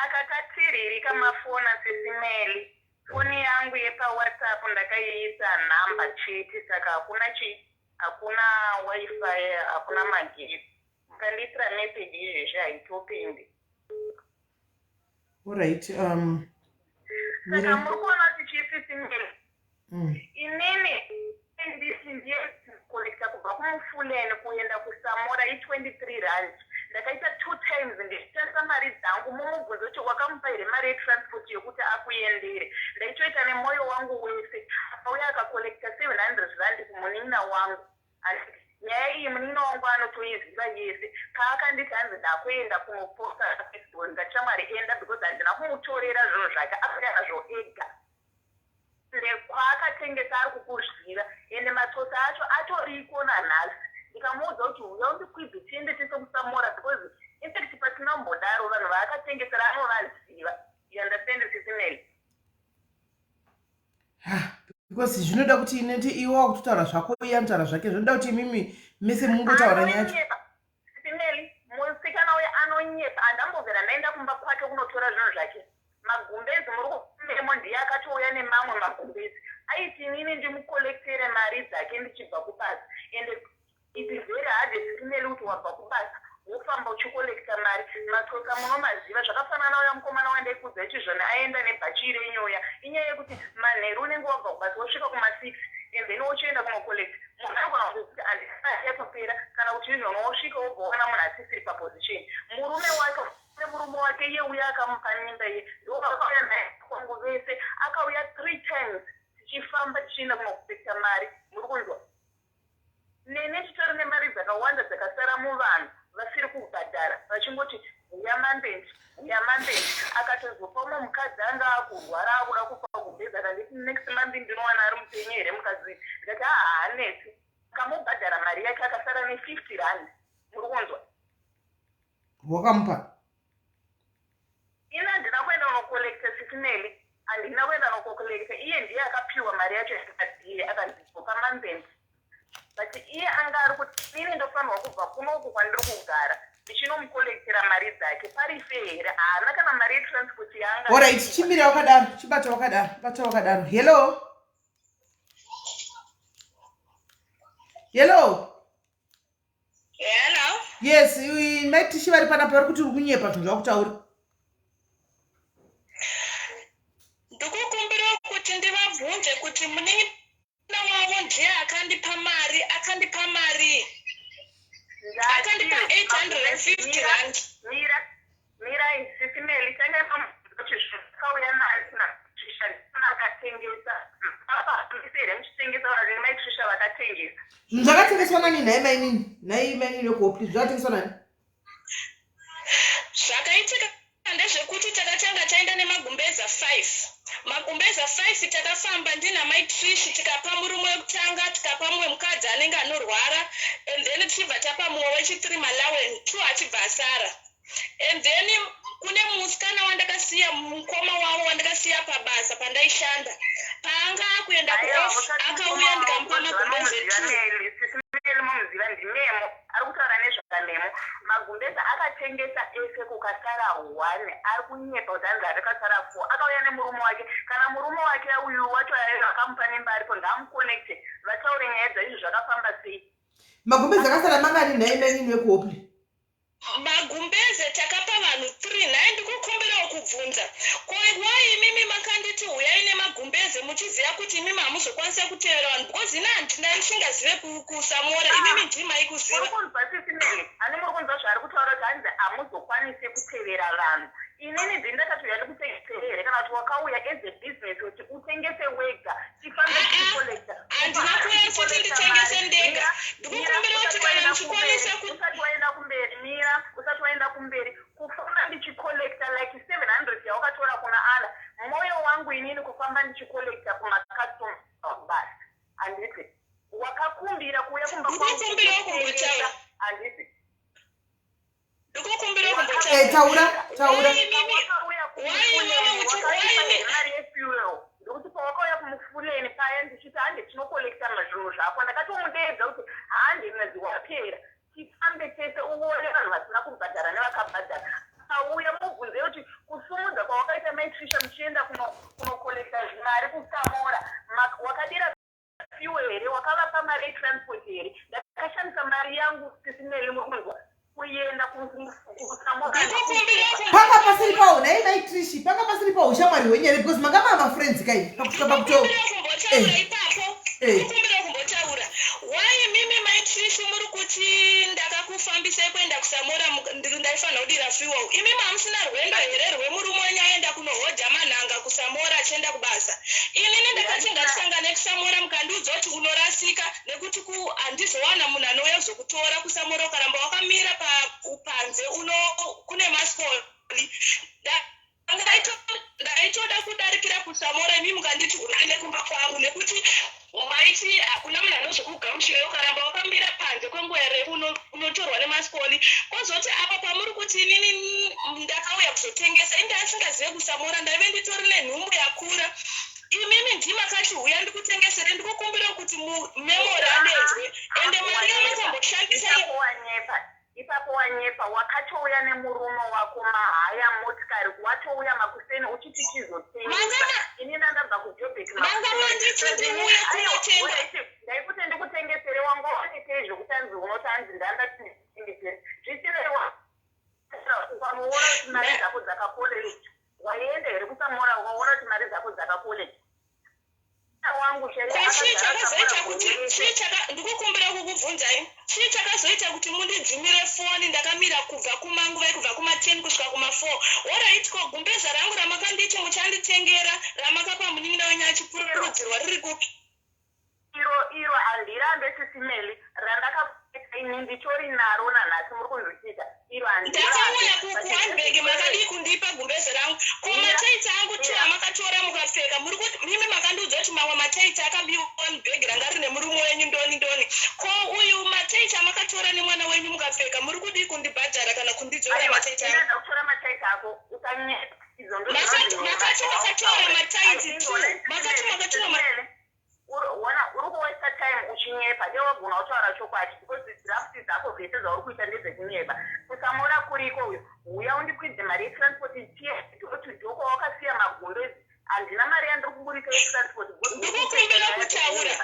akakatiriri kamafona SIS MELLY. Foni yangu yepaWhatsApp ndakaiisa nhamba chete saka hakuna wifi hakuna magetsi. Mukandiitira message izvezvi haitopindi. Alright. Saka muri kuona kuti SIS MELLY inini ndisi ndiye kolekta kubva kumufuleni kuenda kusamora i23 ndakaita 2 times ndichishandisa mari dzangu mumubvunzo kuti wakamupa here mari yetransport yekuti akuendere. Ndaitoita nemwoyo wangu wese. Akauya akakolekta 700 kumunin'ina wangu. Nyaya iyi munin'ina wangu anotoiziva yese. Paakanditi hanzi ndakuenda kumuposta festival ndachamwari enda because handina kumutorera zvinhu zvake akuya nazvo ega. Kwaakatengesa ari kukuzvira ende matsosa acho atoriko nanhasi. Ndikamuudza kuti uya undikwidze tiende tese kusamora because infact patinombodaaro vanhu vaakatengesera anovanziva. You understand SIS MELLY? Because zvinoda kuti ineti iwe wakutotaura zvako uye anotaura zvake zvinoda kuti imimi mese mungotaura nyaya yacho. SIS MELLY musikana uya anonyepa handambobvera ndaenda kumba kwake kunotora zvinhu zvake. Magumbezi muri kumemo ndiye akatouya nemamwe magumbezi. Aiti inini ndimukolektere mari dzake ndichibva kubasa. Ende it is very hard SIS MELLY kuti wabva kubasa wofamba uchikolekta mari. Matsoka munomaziva zvakafanana uya mukomana wandaikudza chizvona aenda nebhachi renyoya. Inyaya yekuti manheru unenge wabva kubasa wosvika kuma6 and then wochienda kunokolekta. Munhu anogona kuti handisati yatopera kana kuti izvona wosvika wobvaona munhu asisiri paposition. Murume wake iye uya akamupa mimba iye ndokauya naye kwangu vese akauya 3 times tichifamba tichienda kunokolekta mari. Muri kunzwa? Nene titori nemari dzakawanda dzakasara muvanhu vasiri kubhadhara vachingoti uya Monday akatozopa mukadzi anga akurwara akuda kupa gumbezi akanditi next month ndinowana ari mupenyu here mukadzi. Ndikati haanesi akamubhadhara mari yake akasara ne50 muri kunzwa? Wakamupa? Ina handina kuenda kunokolekta SIS MELLY handina kuenda kunokolekta iye ndiye akapiwa mari yacho yakadhile akandizopa Monday. but iye anga ari kuti ini ndofanirwa kubva kunoku kwandiri kugara ndichinomukolektera mari dzake parife here haana kana mari yetransport yanga Alright, chimira wakadaro, chibata wakadaro. Hello. hello Yes, maitishi vari panapa vari kuti uri kunyepa zvinhu zvakutaura. ndikukumbira kuti ndivabvunze kuti munin'ina wavo ndiye akandipa mari akandipa 850 rand. Mira SIS MELLY kuti zvakauya nasina akatengesa apaaisere muchitengesa vanhu maitrisha vakatengesa Zvinhu zvakatengeswa nani nhai mainini yekuhopi zvakatengeswa nani? zvakaitika ndezvekuti takatanga taenda nemagumbeza 5 magumbeza 5 takafamba ndina maitrishi tikapa murume wekutanga tikapa mumwe mukadzi anenge anorwara and then tichibva tapa mumwe wechi3 malawen 2 achibva asara and then kune musikana wandakasiya mukoma wavo wandakasiya pabasa pandaishanda paanga akuenda kuof akauya ndikamupa magumbeza 2 muziva ndinemo ari kutaura nezvakanemo magumbeza akatengesa ese kukasara 1 ari kunyepa kuti anzi akasara 4 akauya nemurume wake kana murume wake uyu wacho akamupa nemba aripo ngaamukonekte vataure nyaya dzaizvo zvakafamba sei. Magumbeza akasara mangani nhai mainini yekuhopi? Magumbeze takapa vanhu 3 naye ndikukumbirawo kubvunza wai imimi makanditi uyai nemagumbeze muchiziva kuti imimi hamuzokwanisa kutevera vanhu because ina handina ndisingazive kusamora imimi ndimai kuziva ani muri kunzwa zvaari kutaura kuti hanzi hamuzokwanise kutevera vanhu inini ndindakatouya ndikutengesere kana kuti wakauya as a business kuti utengese wega tifambe tichikolekta handina kuuya kuti nditengese ndega ndikukumbira kuti kana muchikwanisa usati waenda kumberi kufamba ndichikolekta like 700 yawakatora kuna ana moyo wangu inini kufamba ndichikolekta kumakastoma basi handiti wakakumbira kuuya kumba handiti taura mari yefuel ndikuti pawakauya kumufuleni paya ndichiti hande tinokolekta mazvinhu zvako ndakatomudeedza kuti hande mwedzi wapera tifambe tese uone vanhu vasina kubhadhara nevakabhadhara auya mubvunze kuti kusumudza kwawakaita maitrisha muchienda kunokolekta mari kusamora wakadira fuel here wakavapa mari yetransport here ndakashandisa mari yangu SIS MELLY mukunzwa kuenda kusamora panga pasiri pawo nhai maitrishi panga pasiri pawo ushamwari hwenyere because mangama mafriends kai kumbotaura wai mimi maitrishi muri kuti ndakakufambisai kuenda kusamora ndaifanira kudira fuel imimi hamusina rwendo here rwemurume wenyu aenda kunohodha manhanga kusamora achienda kubasa inini ndakati ngatisangane kusamora mukandiudza kuti unorasika nekuti handizowana munhu anouya kuzokutora kusamora ukaramba wakamira panze kune maskoli ndaitoda kudarikira kusamora imi mukanditi uende kumba kwangu nekuti maiti hakuna munhu anozokugamuchira ukaramba wakamira panze kwenguva refu unotorwa nemaskoli kwozoti apa pamuri kuti inini ndakauya kuzotengesa inde asingazive kusamora ndaive nditori nenhumbu yakura imimi ndimakati uya ndikutengesere ndikukumbira kuti memori adedzwe ende mari yamakamboshandisa ipapo wanyepa wakatouya nemurume wako mahaya motikari watouya makuseni uchiti chizotengesa ini ndandabva kujobek ndaikuti ndikutengesere wanga waonetei zvekutanzi unotanzi ndandatitengesere zvisirewa ukamuona kuti mari dzako dzakakoleji waienda here kusamora ukaona kuti mari dzako dzakakoleji ndikukumbira kukubvunzai chii chakazoita kuti mundidzimire foni ndakamira kubva kumanguva kubva kuma10 kusvika kuma4 waraitiko gumbeza rangu ramakanditi muchanditengera ramakapa munin'ina wenyu achipururidzirwa riri kupi iro handirambe SIS MELLY randakaita ini nditori naro nanhasi muri kunzwisisa iro ndakauya kuhandbag makadii kundipa gumbeze rangu ko mataitsi angu 2 amakatora mukapfeka muri kuti mimi makandiudza kuti mamwe mataitsi akabiwa bag ranga rine murume wenyu ndoni ko uyu mataitsi amakatora nemwana wenyu mukapfeka muri kudii kundibhadhara kana kundidzora mataitsi angu kutora mataitsi ako ukanyeta makati makatora mataitsi 2 makati makatora uri kuwaste time uchinyepa ndewagona kutaura chokwadi because draft dzako zvese zvauri kuita ndezvekunyepa kusamora kuriko uyo uya undikwidze mari yetransport tiye kwawakasiya magumbezi handina mari yandiri kuburisa yetransport ndikukumbira kutaura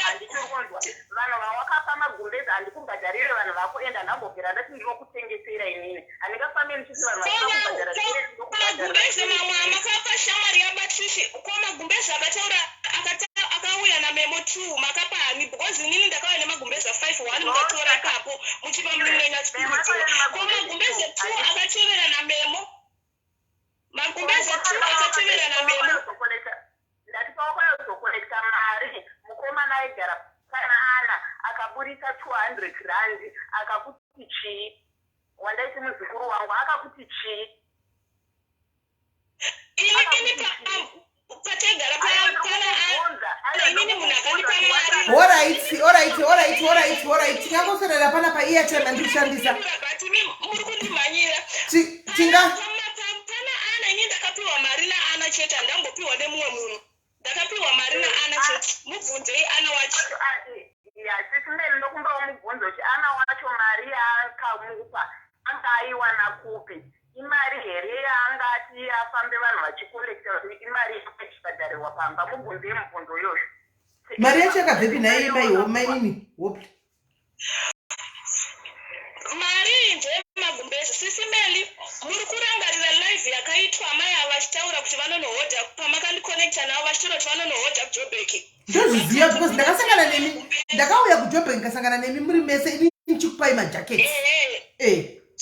handichironzwa vanhu vawakapa magumbezi handikubhadharire vanhu vako enda ndambobvira ndati ndinokutengesera inini handingafambi ndichiti vanhu magumbezi mamwe amakapa shamwari yabatrishi ko magumbezi akataura akauya namemo 2 makapa hani because inini ndakauya nemagumbezi 5 mukatora ipapo muchipa mumwenya ko magumbezi 2 akatevera namemo magumbezi 2 akatevera namemo ndati pawakoyozokolekta mari mukomana aigara kana ana akaburisa 200 rand akakuti chii wandaiti muzukuru wangu akakuti chii pategara pana inini munhu akanipa Alright. Tingangosorera pana paairtime andikushandisa. muri kundimhanyira pana ana inini ndakapiwa mari naana chete handangopiwa nemumwe munhu ndakapiwa mari naana chete mubvunzei ana wacho sisindeni ndokumbawo mubvunzo kuti ana wacho mari yaakamupa anga aiwana kupi imari here yaangati afambe vanhu vachikolekta kuti imari yakachibhadharirwa pamba mubvunzei mubvunzo iyoyo mari yacho yakabvepi naye mainini hope mari ndemagumbezi SIS MELLY muri kurangarira live yakaitwa mai ava vachitaura kuti vanonohodha pamakandikonekta navo vachitaura kuti vanonohodha kuJoburg ndozviziva because ndakasangana nemi ndakauya kuJoburg ndikasangana nemi muri mese ini ndichikupai majaketi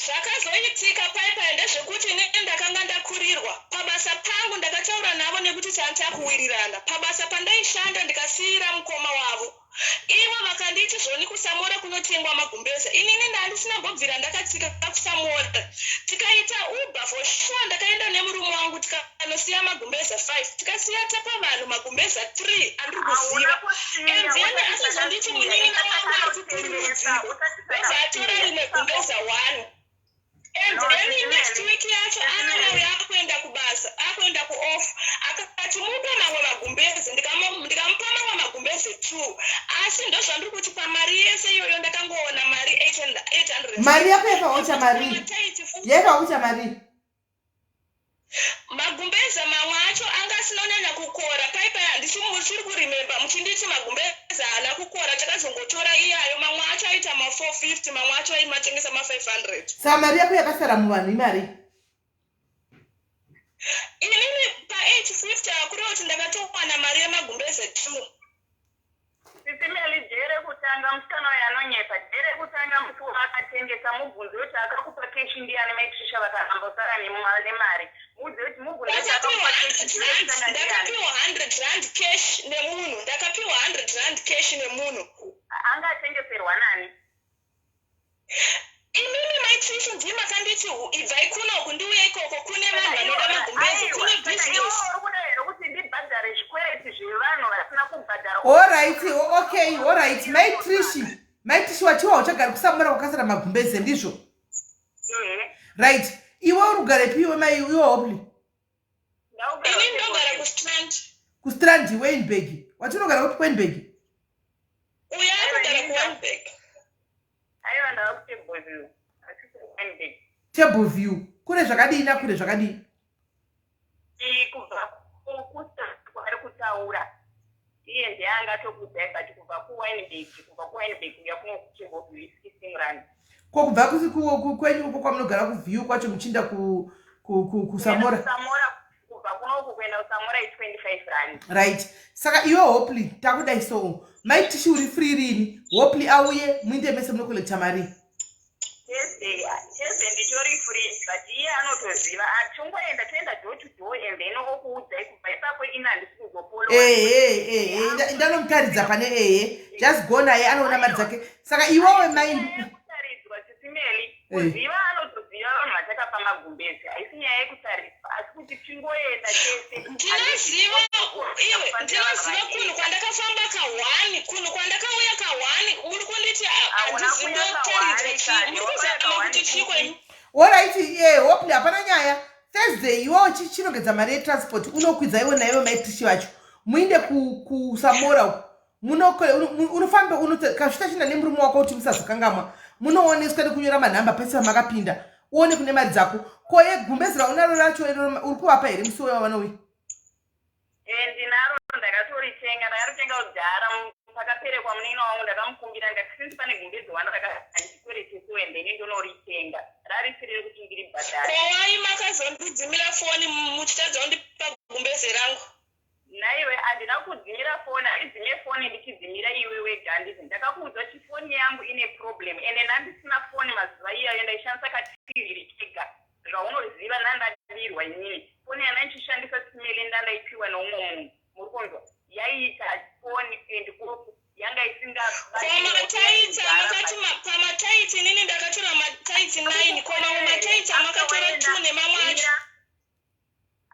zvakazoitika paipai ndezvekuti inini ndakanga ndakurirwa pabasa pangu ndakataura navo nekuti tantakuwirirana pabasa pandaishanda ndikasiyira mukoma wavo ivo vakanditi zvoni kusamora kunotengwa magumbeza inini ndandisina mbobvira ndakatsika kusamora tikaita uber for sure ndakaenda nemurume wangu tikanosiya magumbeza 5 tikasiya tapa vanhu magumbeza 3 andiri kuziva enziyani asizonditi munyini nawangu ari kukururudzirwa bvatora rimwe gumbeza 1 and then next week yacho anauya akuenda kubasa akuenda kuoff akati mupe mamwe magumbezi ndikamupa mamwe magumbezi 2 asi ndozvandiri kuti pamari yese iyoyo ndakangoona mari 800 mari yako yakaucha mari magumbeza mamwe acho anga asinonyanya kukora paipai handisi muchiri kurimemba muchinditi magumbeza haana kukora takazongotora iyayo mamwe acho aita ma450 mamwe acho aimatengesa ma500 saka mari yako yakasara muvanhu imari inini pa850 akureva kuti ndakatowana mari yemagumbeza 2 SIS MELLY jere kutanga musikana uyo anonyepa jere kutanga musi waakatengesa mubvunzi kuti akakupa keshi ndiani maitrisha vakahambosara nemari mudzi kuti mubvunzi ndakapiwa 100 rand cash nemunhu ndakapiwa 100 rand cash nemunhu anga atengeserwa nani imimi maitrisha ndii makanditi ibvai kunoku ndiuya ikoko kune vanhu vanoda magumbezi kune business kuti ndibhadhare zvikwereti zvevanhu vasina kubhadhara alright maitrishi wachiwa uchagara kusamura kwakasara magumbezi ndizvo right iwe uri ugarepi iwe hopli ini ndogara kustrand Weinberg wati unogara kuti Weinberg uya akugara kuWeinberg aiwa ndava kutable view Weinberg table view kune zvakadii kubva ari kutaura iye ndiye angatokudai but kubva kuWeinberg uya kuno kutable view 16 rand ko kubva kwenyu uko kwamunogara kuview kwacho muchinda kusamora kubva kunoku kuenda kusamora i25 rand right saka iwe hopli takudai so maitishi uri free rini hopli auye muinde mese munokolekta mari chese nditori free but iye anotoziva atingoenda toenda door to door and then okuudzai kubva ipapo ini handisi kuzopolowa ndanomutaridza pane just go naye anoona mari dzake saka iwewe kutaridzwa SIS MELLY kuziva anotoziva vanhu vatakapa magumbezi haisi nyaya yekutariswa asi kuti tingoenda chese ndinoziva kunhu kwandakafamba ka1 kunhu kwandakauya ka1 muri kunditi handizingotaridzwa muri kuzama kuti chiko alright hopli hapana nyaya Thursday iwewe chirongedza mari yetransport unokwidza iwe naiwe maitishi vacho muinde kusamora unofamba kasvita chinda nemurume wako kuti musazokangamwa munooneswa nekunyora manhamba pese vamakapinda uone kune mari dzako ko yegumbezi raunaro racho uri kuvapa here musi wewavanouya ndinaro ndakatoritenga ndakaritenga kudhara pakaperekwa munino wangu ndakamukumbira ndakasisi pane gumbezi wandakanditoretesiwendeni ndonoriitenga rarisirire kuti ndiri bhadhari kowai makazondidzimira foni muchitadza kundipa gumbezi rangu naiwe handina kudzimira foni haidzimie foni ndichidzimira iwe wega handisi ndakakuudza kuti foni yangu ine problem ende ndandisina foni mazuva iyayo ndaishandisa katiri kega zvaunoziva nandadirwa inini foni yana ichishandisa simeli ndandaipiwa neumwe munhu muri kunzwa yaiita foni and off yanga isingapamataitsi pamataitsi inini ndakatora mataitsi 9 koma mumataitsi amakatora 2 nemamwe acho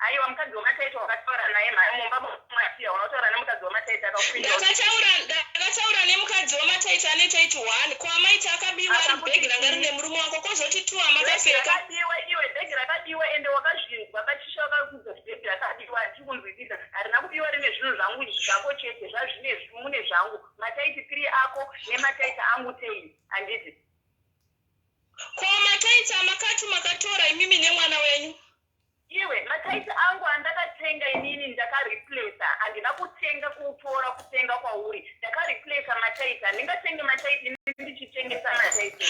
aiwa mukadzi wemataiti wakataura naye mumba mwatiya unotaura nemukadzi wemataiti ndakataura nemukadzi wemataiti ane taiti 1 kwamaiti akabiwa ari bhegi ranga rine murume wako kozoti 2 amakapfeka iwe bhegi rakadiwa ende wakazvinzwa kachisha wakakudza bhegi rakadiwa tikunzwisisa harina kudiwa rine zvinhu zvangu zvako chete zvazvine mune zvangu mataiti 3 ako nemataiti angu 10 handiti ko mataiti amakati makatora imimi nemwana wenyu iwe mataiti angu andakatenga inini ndakareplacea handina kutenga kutora kutenga kwauri ndakareplacea mataiti handingatenge mataiti inini ndichitengesa mataiti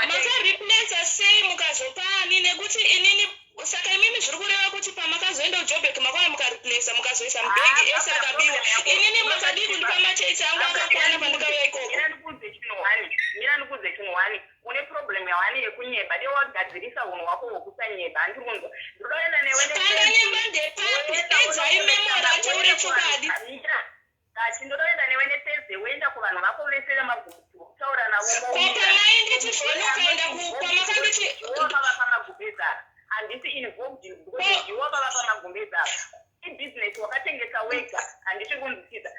makareplacea sei mukazopa ani nekuti inini saka imimi zviri kureva kuti pamakazoenda kujobek makauya mukareplacea mukazoisa mubhegi ese akabiwa inini makadi kundipa mataiti angu akakwana pandikauya ikoko mira ndikuudze chinhu wani une problem yawani yekunyeba de wagadzirisa unhu wako wokusanyeba handikunzwa ndoenda newe pandanyeba ndepapi edzai memora ataure chokwadi kati ndoenda newe neteze woenda kuvanhu vako vesere magubhu kutaura navo kopamainditi zvino ukaenda kwamakanditi vava pamagumbezara handisi involved because iwo vava pamagumbezara ibusiness wakatengesa wega handiti kunzwisisa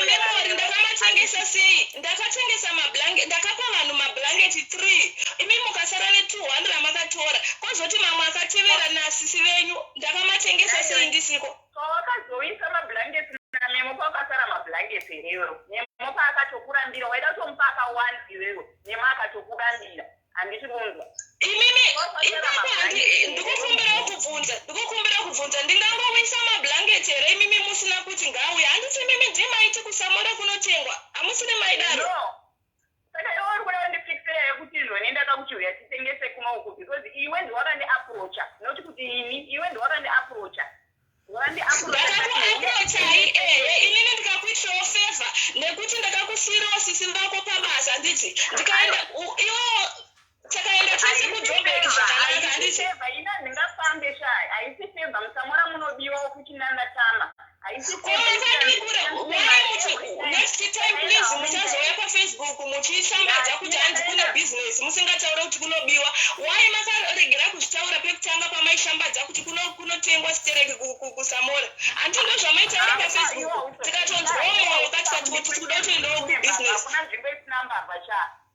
memori ndakamatengesa sei ndakatengesa mablanket ndakapa vanhu mablanketi 3 imi mukasara ne200 amakatora kozoti mamwe akatevera nasisi venyu ndakamatengesa sei ndisiko wakazoisa mablanketi namemo pakasara mablanketi iwewe nemo paakatokurambira waida kutomupa aka1 iwewe nemo akatokurambira handiti kunzwa imimi ndikukumbira kubvunza ndingangowisa mablanketi here imimi musina kuti ngauya handiti imimi ndimaiti kusamora kunotengwa hamusine maidaro saka iwe uri kuda kundifikisira yekuti izvoni ndakakuti uya titengese kumauku because iwe ndiwakandiaprocha nokuti kuti ini iwe ndiwakandiaprocha ndakakuaprochai inini ndikakuitirawo fevha nekuti ndakakusiyirawo sisi vako pabasa handiti ndikaenda iwo takaenda tese kujobek zvakanaka handiti ina ndingafambe shai haisi fevha musamora munobiwa kuchinandatama next time please muchazouya pafacebook muchishambadza kuti hanzi kune business musingataura kuti kunobiwa wai makaregera kuzvitaura pekutanga pamaishambadza kuti kunotengwa stereki kusamora handi ndo zvamaitaura pafacebook tikatonzwawo mwoyo wakati kuti tikuda kutoendawo kubusiness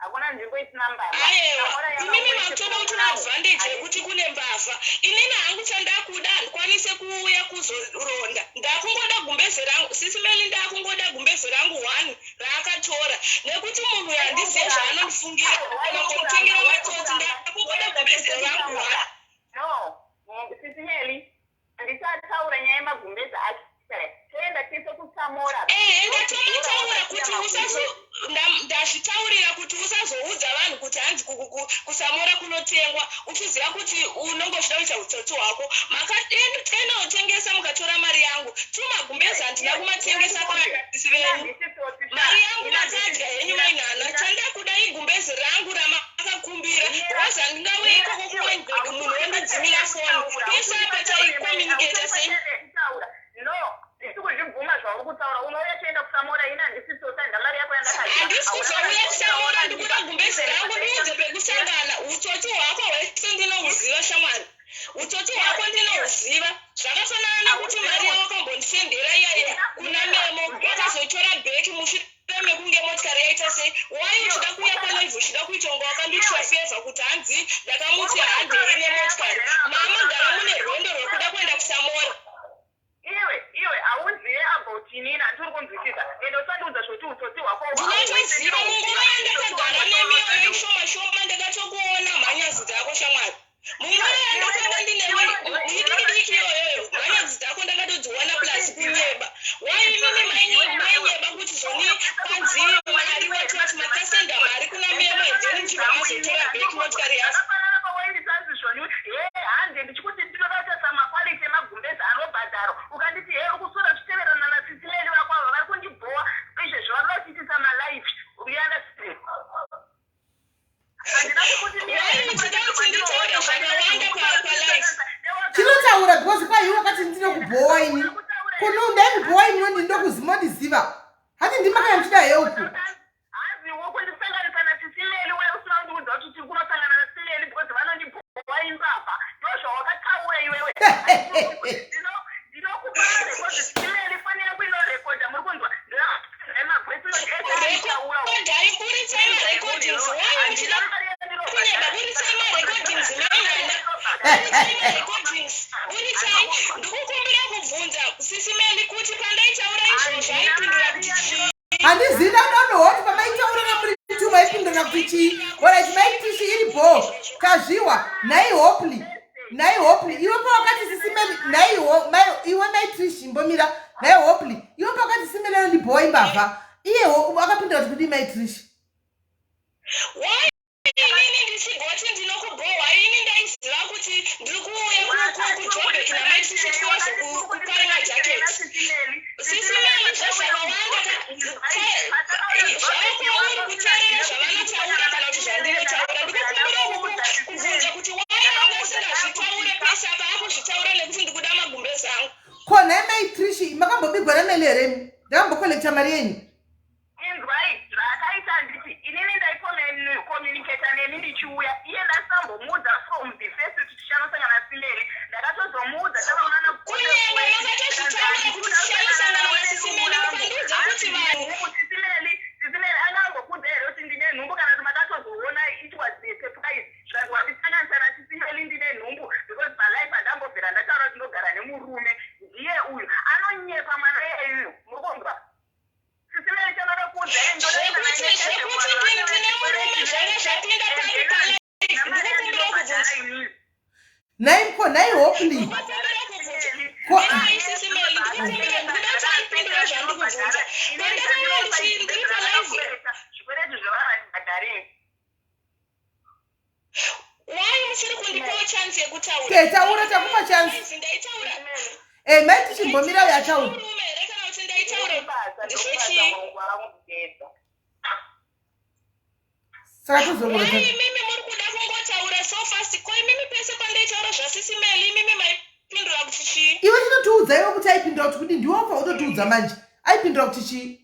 hakuna nzvimbo isina mbavha aiwa imimi makutoda kuti naadvantage yekuti kune mbavha inini hangu chandakuda handikwanise kuuya kuzoronda ndakungoda gumbezi rangu sisi meli ndakungoda gumbezi rangu 1 raakatora nekuti munhu handizive zvaanondifungira anongomutengera matsotsi ndakungoda gumbezi rangu 1 no sisi meli handisataura nyaya yemagumbezi acho toenda tese kusamora ndatomutaura kuti ndazvitaurira kuti usazoudza vanhu kuti hanzi kusamora kunotengwa uchiziva kuti unongochida kuita utsotsi hwako makaenotengesa mukatora mari yangu tumagumbezi handina kumatengesa kuvadzisi venyu mari yangu makadya henyu mainhana chandakuda igumbezi rangu ramakakumbira rozi handingauye ikoko kuwendbeg munhu wondidzimira foni isapa taikomunicata sei kuzvibvuma zvauri kutaura unouya toenda kusamora ina handisi tosanda mari yako handisi kuzouya kusamora ndikuda gumbezi rangu ndiudze pekusangana utsotsi hwako hwese ndinouziva shamwari utsotsi hwako ndinohuziva. Zvakafanana kuti mari yako kambondisendera iyaya kuna memo wakazotora bheki mushure mekunge motikari yaita sei. Wai uchida kuuya palive uchida kuita kunge wakandiitira fevha kuti hanzi ndakamuti handei nemotikari. Mama gara mune rwendo rwekuda kuenda kusamora. Iwe hauzive about inini handiri kunzwisisa ende usandiudza zvoti utsotsi hwako ndinotoziva munguva yandakagara nemioyo ishoma shoma ndakatokuona mhanyazi dzako shamwari. Munguva yandakanga ndinewe idiki iyoyoyo mhanyazi dzako ndakatodziona plus kunyeba. Wainini mainyeba kuti zvoni kanzi mari watoti makasenda mari kuna memo edzeni ndichibva mazotora bheki motikari yako. hande ndichikuti ndinokatasa makwaliti emagumbeza anobhadharo ukanditi ukusura zviteverana nasisileri vako avo vari kundibhowa izvezvo vari vachitisa malaife uyandasie chinotaura because kwaiwe wakati ndinokubhowa ini kuno ndaikubhowa ini ndindokuzimondiziva hati ndimakaya mchida heuku haziwo kundisanganisa nasisileri uye usina kundiudza kuti tiri kunosangana nasileri because vanondibhowa imbavha ndozvawakataura iwewe ndinokubara because sileri fanira kuinorekodha muri kunzwa handizivi ndanohoti pamaitaurana muri tu maipindura kuti chii ora chimaitishi iri bho kazviwa nhai hopli iwe pawakati sisimeli iwe maitrishi mbomira nhai hopli iwe pawakati simelero ndibhowa imbavha iye akapindura kuti kudi maitrishi inini ndichigoti ndinokubhohwa ini ndaiziva kuti ndiri kuuya kujobheki namaitrishi kukari majaketi sisimeli zvazvakawanda zvavakuuri kuteerera zvavanotaura kana kuti zvandinotaura ndikukumbira kubvunza kuti wainangasingazvitaure pasi apa akuzvitaura nekuti ndikuda magumbezi angu ko nhai maitrishi makambobigwa nemeli here ndakambokolekta mari yenyu inzwai zvakaita nditi inini ndaikomunicata neni ndichiuya iye ndasambomuudza from the first kuti tichanosangana sileri ndakatozomuudza takaonana sisimeli angangokudza here kuti ndine nhumbu kana kuti makatozoona itwa surprise zvanzi wandisanganisa nasisimeli ndine nhumbu because palife handambobvera ndataura kuti ndogara nemurume ndiye uyu anonyepa mwana yeyu muri kunzwa sisimeli chanoda kuudza nhai hopli taura takupa chansi maiti chimbomira yataura saka tozongorota mimi muri kuda kungotaura so fast ko mimi pese pandaitaura zvasisimeli mimi maipindura kuti chii iwe chinotiudza iwe kuti aipindura kuti kudi ndiwopa utotiudza manje aipindura kuti chii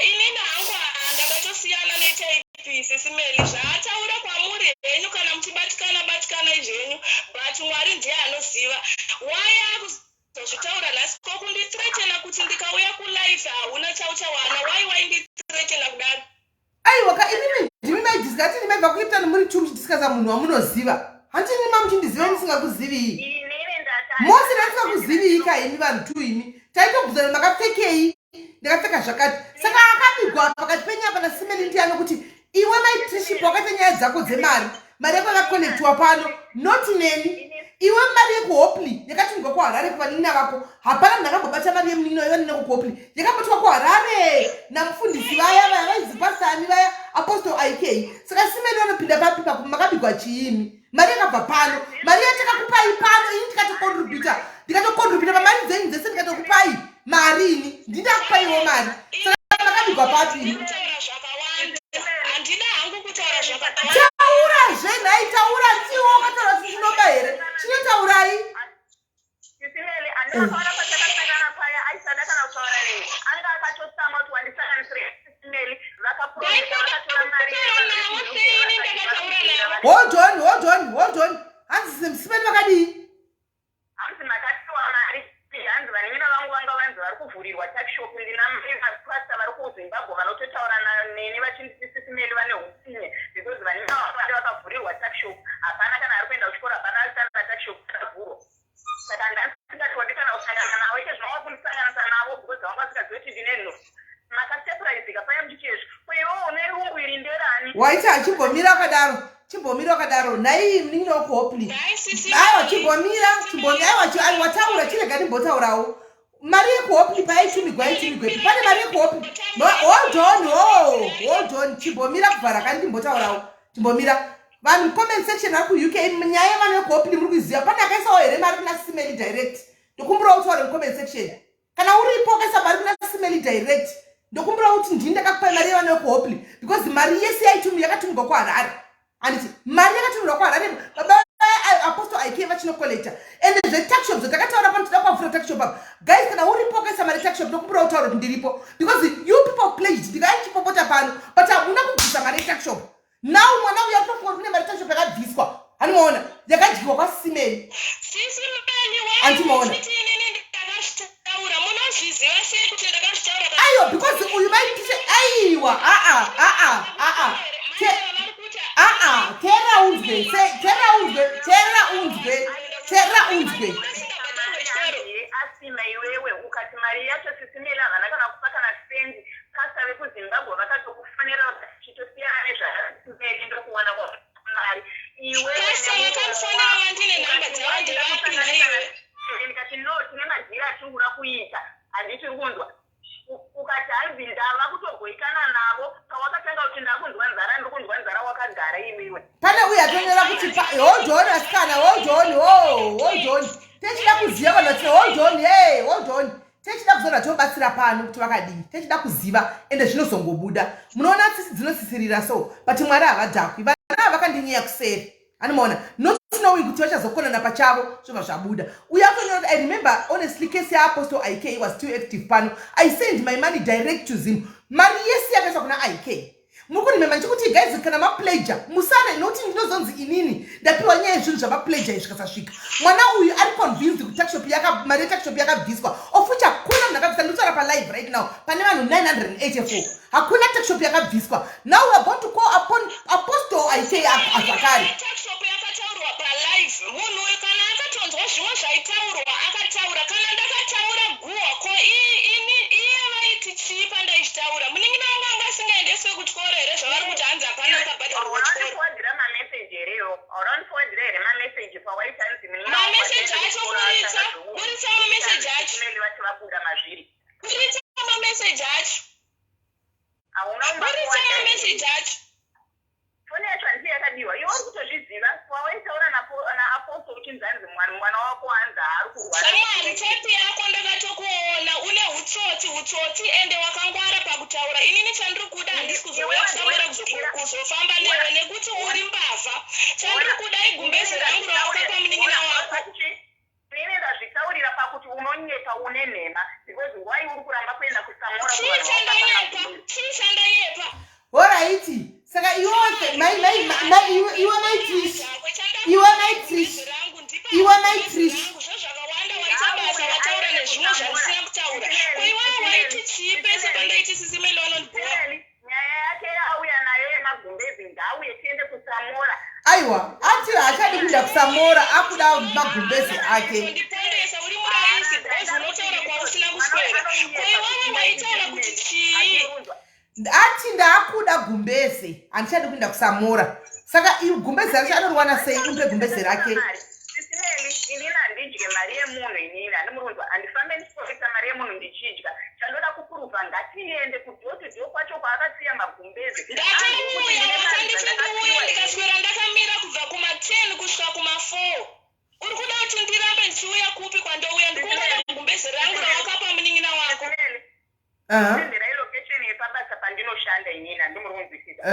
inini hangu ndakatosiyana netaipi sisimeli zvaataura kwamuri henyu kana muchibatikana izvenyu but mwari ndiye anoziva waya kuzozvitaura nhasi kokunditretena kuti ndikauya kulife hauna chauchawana wai wainditretena kudaro aiwa ka inini ndimi maidhisikati ndimaibva kuita nemuri tu muchidhisikasa munhu wamunoziva handini mamuchindiziva ndisingakuzivi mosi randisingakuzivi ka imi vanhu tu imi taitobvuzana makapfekei ndakapfeka zvakati saka akabigwa pakati penyapa nasimeli ndiyano kuti iwe maitishipu wakaita nyaya dzako dzemari mari yako yakakonektiwa pano noti neni iwe mari yekuhopli yakatungwa kuharare kuvanina vako hapana munhu akambobata mari yemunino iwe nina kuhopli yakabatwa kuharare namufundisi vaya vaizipasani vaya apostle ik saka simeli vanopinda papipa makabigwa chiimi mari yakabva pano mari yatakakupai pano ini ndikatokontribita pamari dzenyu dzese ndikatokupai marini ndindakupaiwo mari saka makabigwa papi taura zvenhai taura tiwo wakataura kuti chinoba here chinotaurai sisimeli andinotaura patakasangana paya aisada kana kutaura neni anga akatosama kuti wandisanganisire sisimeli vakaproisa vakatora mari hold on simeni vakadii hanzi makatiwa mari hanzi vanenina vangu vanga vanzi vari kuvhurirwa takshop ndina mapasta vari kuzimbabwe vanototaura neni vachinditi SIS MELLY vane utsinye because vanenina vangu vati vakavhurirwa takshop hapana kana ari kuenda kuchikoro hapana ari tana takshop takavhurwa saka ndasingatodi kana kusangana navo ite zvavanga kundisanganisa navo because vanga vasingazivi kuti ndinenhu makasepuraizika paya muchichezvo kwewo une rungu iri nderani waiti achimbomira wakadaro nhai munin'ina wekuhopli aiwa chimbomira aiwa wataura chirega ndimbotaurawo mari yekuhopli paitumirwa pane mari yekuhopli hold on chimbomira kubva rakani ndimbotaurawo chimbomira vanhu comment section ari kuuk nyaya yevanhu vekuhopli muri kuziva pane akaisawo here mari kuna SIS MELLY direct ndokumbura kutaura mucomment section kana uripo wakaisa mari kuna SIS MELLY direct ndokumbura kuti ndini ndakakupa mari yevanhu vekuhopli because mari yese yakatumirwa kuharare anditi mari yakatumirwa kuharare baba apostle IK vachinokollecta ende zvetakshop zvatakataura pano toda kwavhura takshop apa guys kana uripo wakaisa mari takshop ndokumbura kutaura kuti ndiripo because you people pledged ndikaichipopota pano but hamuna kubvisa mari yetakshop now mwana uya tofunga kune mari takshop yakabviswa hanimaona yakadyiwa kwaSIS MELLY antimaona aiwa because uyu vaitise aiwa tera unzwe asima iwewe ukati mari yacho SIS MELLY havana kana kupa kana sendi pasta vekuzimbabwe vakatokufanira chitosiyana nezvaSIS MELLY ndokuwana mari ndikati no tine madzira atinoda kuita handiti kunzwa ukati hanzi ndava kutogoikana navo pawakatanga kuti ndakunzwa nzara ndikunzwa nzara wakagara iwewe pane uyu atonyora kuti hold on asikana hold on techida kuziva vanhu vati hold on techida kuziva tobatsira pano kuti vakadii techida kuziva ende zvinozongobuda munoona tsisi dzinosisirira so but mwari havadhakwi vana vakandinyeya kuseri anomaona not knowing kuti vachazokonana pachavo zvobva zvabuda uye akonyora I remember honestly case yaApostle IK was too active pano I sent my money direct to him mari yese yakaiswa kuna IK muri kunimemba ndichikuti guys kana mapleja musane nokuti ndinozonzi inini ndapiwa nyaya yezvinhu zvamapleja izvikasasvika mwana uyu ari convinced kuti mari yetakshop yakabviswa of which hakuna munhu akabvisa ndikutaura palive right now pane vanhu 984 hakuna takshop yakabviswa now we are going to call upon Apostle IK zvakare munhu uyu kana akatonzwa zvimwe zvaitaurwa akataura kana ndakataura guhwa ko iye vaiti chii pandaichitaura munin'ina wangu anga asingaendeswe kuchikoro here zvavari kuti hanzi hapana akabhadharwa kuchikoro mameseji hereyo auranifowadhira here mameseji pawaiti hanzi mameseji acho buritsa mameseji acho vati vabuda mazviri buritsa mameseji acho hauna buritsa mameseji acho foni yacho handii yakadiwa iwe uri kutozviziva wawaitaura naApostle uchinzanzi mwana wako hanzi haari kurwara shamwari tepi yako ndakatokuona une hutsotsi ende wakangwara pakutaura inini chandiri kuda handisi kuzouya kusamura kuzofamba newe nekuti uri mbavha chandiri kuda igumbezi rangu rawakapa munin'ina wako ine ndazvitaurira pakuti unonyepa une nhema because wai uri kuramba kuenda kusamura chii chandanyepa oraiti saka iwe maitrish zvakawanda waita basa wataura nezvimwe zvandisina kutaura koiwawo waiti chii pese pandaiti SIS MELLY vanondibhora nyaya yake yauya nayo yemagumbezi ngauye tiende kusamura aiwa ati haachadi kuenda kusamora akuda magumbezi ake ndipondesa uri muraisi bhozi unotaura kwausina kuswera koiwawo waitaura kuti chii ati ndaakuda gumbeze handichadi kuenda kusamora saka gumbeze racho anorwana sei umpe gumbeze rake SIS MELLY inini handidye mari yemunhu inini handimurunzwa handifambe ndichiprofita mari yemunhu ndichidya chandoda kupuruvha ngatiende kudhotodho kwacho kwaakasiya magumbeze ndakauya wakandichindiuya ndikaswera ndakamira kubva kuma10 kusvika kuma4 uri kuda kuti ndirambe ndichiuya kupi kwandouya ndikungoda gumbeze rangu rawakapa munin'ina wako senderai location yepabasa pandinoshanda inini handimurunzwisisa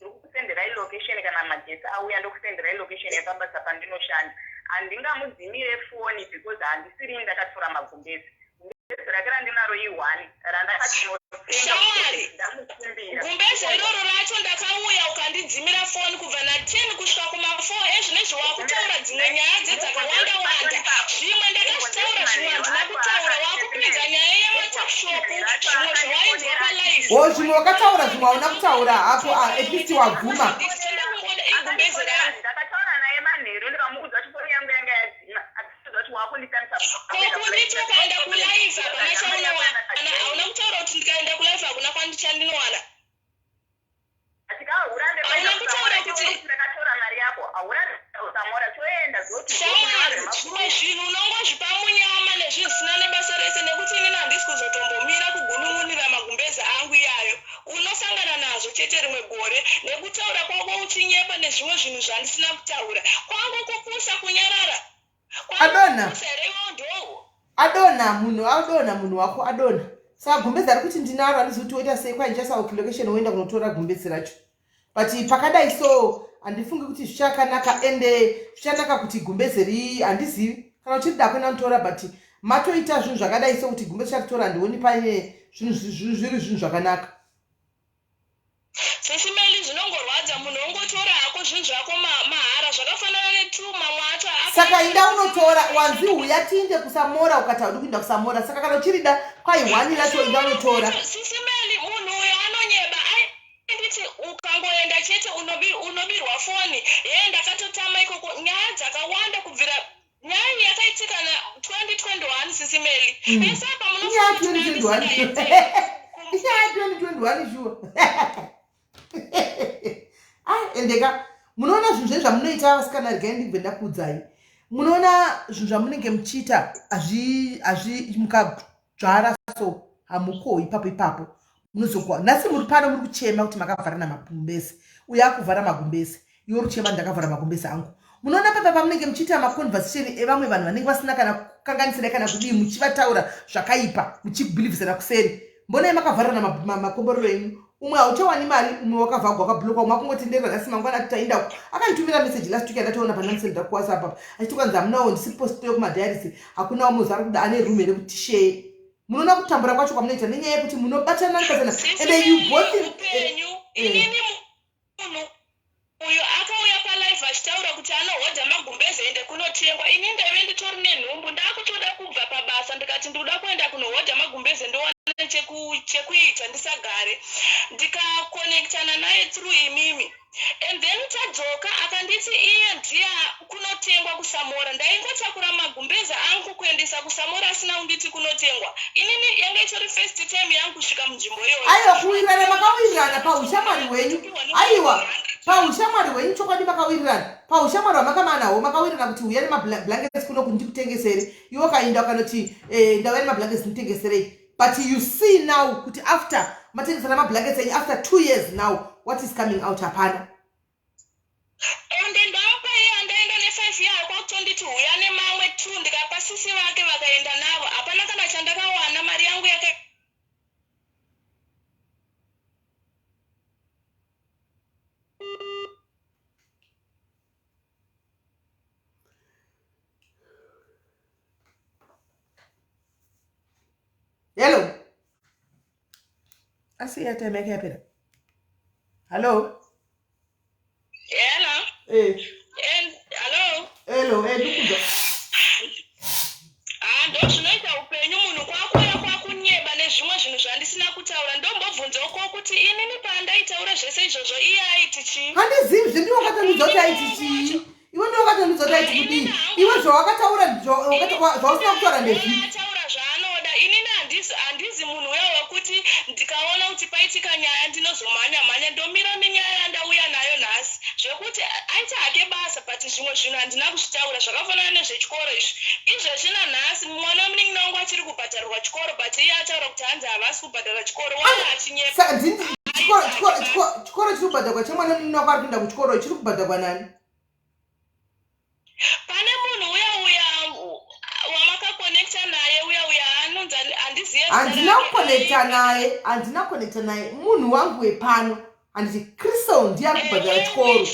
ndiri kukusenderai location kana magesi auya ndokusenderai location yepabasa pandinoshanda handingamudzimire foni because handisiri ndakatora magumbezi gumbezi rake randinaro i1 shamwari gumbezi iroro racho ndakauya ukandidzimira foni kubva na10 kusvika kuma4 ezvino nezvawakutaura dzimwe nyaya dzedzakawanda wanda. Zvimwe ndakazvitaura zvimwe handina kutaura. Wakukwidza nyaya yematakishopu zvimwe zvawainzwa palive. Zvimwe wakataura zvimwe hauna kutaura hapo at least waguma. Igumbezi rangu. Ndakataura naye manheru ndikamuudza chifoni yangu yanga yadzima. Kuti wakunditamisa kunditi ukaenda kulaiva hapana chaunowana. Hauna kutaura kuti ndikaenda kulaiva hakuna chandinowana. Hauna kutaura kuti ndakatora mari yako hauna usamora choenda zvimwe zvinhu unongozvipa munyama nezvisina nebasa rese nekuti inini handisi kuzotombomira kugunun'unira magumbezi angu iyayo. Unosangana nazvo chete rimwe gore nekutaura kwako uchinyepa nezvimwe zvinhu zvandisina kutaura. Kwangu kupusa kunyarara. Adona munhu wako adona. Saka gumbezi ari kuti ndinaro handizivi kuti woita sei kwainjasa location woenda kunotora gumbezi racho. But pakadai so handifungi kuti zvichakanaka ende zvichanaka kuti gumbezi ri handizivi kana uchida kuenda kunotora but matoita zvinhu zvakadai so kuti gumbezi chatotora ndioni paine zviri zvinhu zvakanaka. SIS MELLY zvinongorwadza munhu ongotora hako zvinhu zvako mahara zvakafanana netuma mwacho. Saka inda unotora wanzi uya tiinde kusamora ukatauri kuenda kusamora. Saka kana uchirida kwai racho inda unotora. SIS MELLY munhu uyo anonyeba nditi ukangoenda chete unobirwa foni. Ndakatotama ikoko nyaya dzakawanda kubvira nyaya yakaitika na 2021 SIS MELLY. Esapa munofanira 2021 sure. Endeka munoona zvinhu zvezvamunoita vasikana regai ndibve ndakuudzai. Munoona zvinhu zvamunenge muchiita hazvi mukadzvara so hamuko ipapo munozokwa nhasi muri pano muri kuchema kuti makavhara namagumbezi uye akuvhara magumbezi iwe ruchema ndakavhara magumbezi angu. Munoona papa pamunenge muchiita maconversation evamwe vanhu vanenge vasina kana kukanganisira kana kudii muchivataura zvakaipa muchibhilivhisana kuseri. Mbonai makavharana makomborero enyu. Umwe hauchawani mari umwe wakavhagwa wakabhulokwa umwe akungotenderera nhasi mangwana ati taenda akanditumira message last week andatoona panamsenda kuwhatsapp achiti kwanzi amunawo ndisi post yokumadiarisi hakuna wamuzi ari kuda ane room here kuti share. Munoona kutambura kwacho kwamunoita nenyaya yekuti munobatana nikazana and you both inini munhu uyo akauya palive achitaura kuti anohodha magumbezi ende kunotengwa. Ini ndaive nditori nenhumbu ndakutoda kubva pabasa ndikati ndikuda kuenda kunohodha magumbezi ndowana chekuita ndisagare. Ndikakonekitana naye through imimi and then tadzoka akanditi iye ndiye kunotengwa kusamora. Ndaingotakura magumbezi angu kuendesa kusamora asina unditi kunotengwa. Inini yanga itori first time yangu kusvika munzvimbo iyoyo. Aiwa kuwirirana makawirirana paushamwari hwenyu. Aiwa paushamwari hwenyu chokwadi makawirirana. Paushamwari hwamakamanawo makawirirana kuti uya nemablankets kuno kundikutengesere. Iwe kainda ukanoti ndauya nemablankets ndikutengeserei. But you see now kuti after matengesana mablankets enyu after 2 years now what is coming out hapana. And then ndapa iye ndaenda ne5 yawo kwakutonditi uya nemamwe 2 ndikapa sisi vake vakaenda navo. Hapana kana chandakawana mari yangu yake. Hello. I see your time happen. Hello. Hello. Hello. Hello. Ndukuzo. Ndo zvinoita upenyu munhu kwakuya kwakunyeba nezvimwe zvinhu zvandisina kutaura. Ndombobvunzawo kuti inini pandaitaura zvese izvozvo iye aiti chii. Handizivi zvindiwo wakatondudza kuti aiti chii. Iwe ndiwo wakatondudza kuti aiti kudii. Iwe zvawakataura zvausina kutaura ndezvi. Inini handizi munhu uyo wekuti ndikaona kuti paitika nyaya ndinozomhanya ndomira nenyaya ndauya nayo nhasi zvekuti aita hake basa but zvimwe zvinhu handina kuzvitaura zvakafanana nezvechikoro izvi. Izvezvi nanhasi mwana wemuningi wangu achiri kubhadharirwa chikoro but iye ataura kuti hanzi havasi kubhadhara chikoro wana achinyepa. Chikoro chiri kubhadharwa chemwana wemuningi wako ari kuenda kuchikoro chiri kubhadharwa nani? Pane munhu uya wamakakonekta naye uya anonzi handiziye. Handina kukonekta naye munhu wangu wepano handiti Crystal ndiye ari kubhadhara chikoro.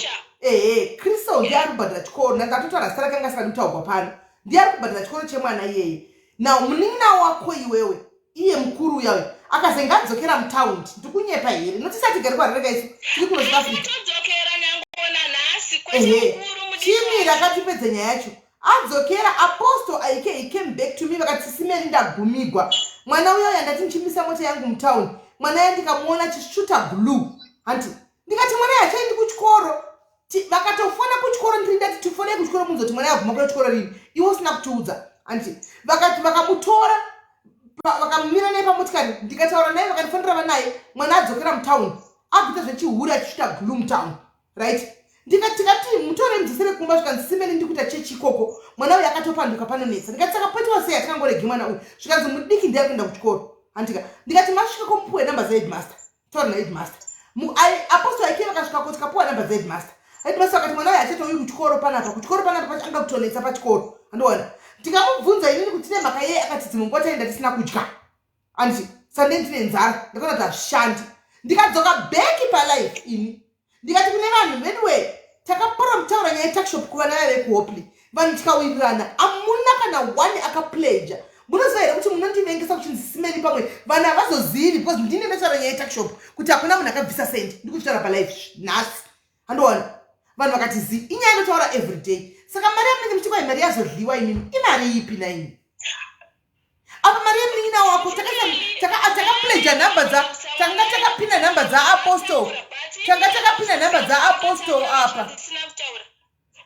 Crystal ndiye ari kubhadhara chikoro. Ndakatotaura zita rake anga sikanditaurwa pano. Ndiye ari kubhadhara chikoro chemwana iyeye. Now munin'ina wako iwewe iye mukuru uya akazenga adzokera mutaundi ndikunyepa here. Notisati gari kwarega isu tiri kuno South Africa. Todzokera nyangona nhasi kwete mukuru chimi rakatipedza nyaya yacho adzokera apostle aike he came back to me vakati simeli ndagumigwa mwana uyo yandati ndichimisa mota yangu mutown mwana ya ndikamuona chishuta glue anti ndikati mwana yachaendi kuchikoro vakatofona kuchikoro ndindati tifone kuchikoro munzoti mwana yaguma kuchikoro rini iwo usina kutiudza anti vakati vakamutora vakamira naye pamotikari ndikataura naye vakandifanira naye mwana adzokera mutown abvita zvechihuri achishuta glue mutown right tikati mutore mudzisere kumba zvikanzi simeni ndikuita chechi ikoko mwana uyu akatopanduka panonetsa ndikati saka potiwa sei atikangoregi mwana uyu zvikanzi mudiki ndiye kuenda kuchikoro andika ndikati masvika komupuwe namba zaheadmaster taura naheadmaster apostle aike vakasvika tikapuwa namba zaheadmaster headmaster vakati mwana uyu achatouyi kuchikoro panapa pachanga kutonetsa pachikoro andiona tikamubvunza inini kuti tine mhaka yeye akati dzimwe taenda tisina kudya andi sande ndine nzara ndakaona kuti hazvishandi ndikadzoka beki palife ini ndikati kune vanhu anyway takapora mutaura nyaya yetakshop kuvana vave vekuhopli vanhu tikawirirana amuna kana one akapleja munoziva here kuti munondivengesa kuchinzi simeni pamwe vanhu havazozivi because ndine ndataura nyaya yetakshop kuti hakuna munhu akabvisa sendi ndikuchitaura palife nhasi andoona vanhu vakati zi inyaya inotaura everyday saka mari yamunenge muchikwai mari yazodliwa inini imari ipi naini apa mari yemunin'ina wako takapleja namba tanga takapinda namba dzaapostol takapinda namba dzaapostol apa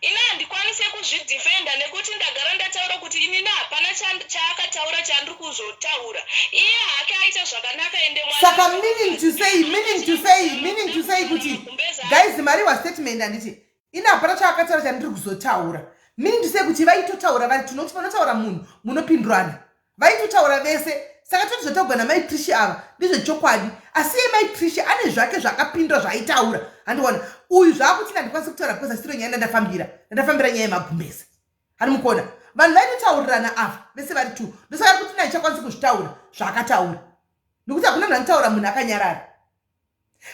ina handikwanise kuzvidhifenda nekuti ndagara ndataura kuti inini hapana chaakataura chandiri kuzotaura iye hake aita zvakanaka ende saka meaning to say kuti guys mari wastatement handiti ina hapana chaakataura chandiri kuzotaura meaning to say kuti vaitotaura vari tinoti panotaura munhu munopindurana vaitotaura vese saka totizotogona maitrishi ava ndizvechokwadi asi ye maitrishi ane zvake zvakapindwa zvaaitaura handiona uyu zvaakuti ndandikwanisa kutaura because asitiro nyaya ndandafambira nyaya yemagumbezi hanimukona vanhu vaitotaurirana ava vese vari two ndosaka kuti ndaichakwanisa kuzvitaura zvaakataura nokuti hakuna munhu anotaura munhu akanyarara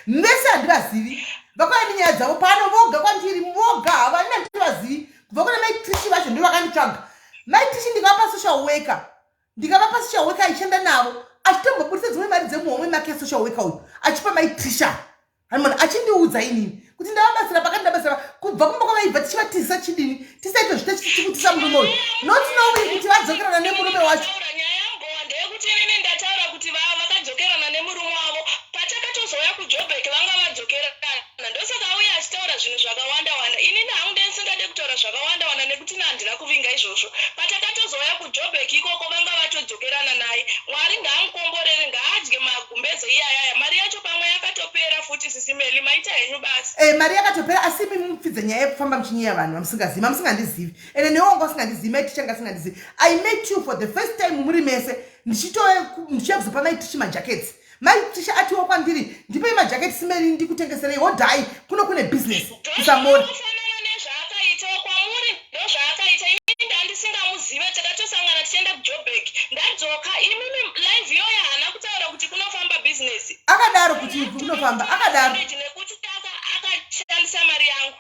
vese handivazivi vakauya nenyaya dzavo pano voga kwandiri voga havani handitivazivi kubva kuna maitrishi vacho ndo vakanditsvaga maitrishi ndikavapa social worker aishanda navo achitombobudisa dzimwe mari dzemuhomwe make social worker uyu achipa maitrisha hanimona achindiudza inini kuti ndavabatsira pakati ndabatsira kubva kumboko vaibva tichivatizisa chidini tisaito zvita chichikutisa murume uyu not knowing kuti vadzokerana nemurume wacho ndeyekuti inini ndataura kuti vakadzokerana nemurume wavo patakatozouya kujobek vanga vadzokerana ndosaka auya achitaura zvinhu zvakawanda-wanda inini hangu ndensingade kutaura zvakawanda-wanda nekuti handina kuvinga izvozvo patakatozouya kujobek ikoko vanga vatodzokerana naye mwari ngaamukomborere ngaadye magumbeze iyayaya mari yacho pamwe yakatopera futi sisimeli maita henyu basi mari yakatopera asi imi mupfidze nyaya yekufamba muchinyeya vanhu vamusingazivi mamusingandizivi ende newongo asingandizivi maitichanga asingandizivi I met you for the first time muri mese ndichiya kuzopa maitichi majaketi maitichi atiwo kwandiri ndipe majaketi simeli ndikutengeserei hodhai kuno kune business kusamori ndandisingmuzive takatosangana tichienda kujobek ndadzoka imimi live iyoyo haana kutaura kuti kunofamba bhizinesi akadaro kuti kunofamba akadaro nekuti akashandisa mari yangu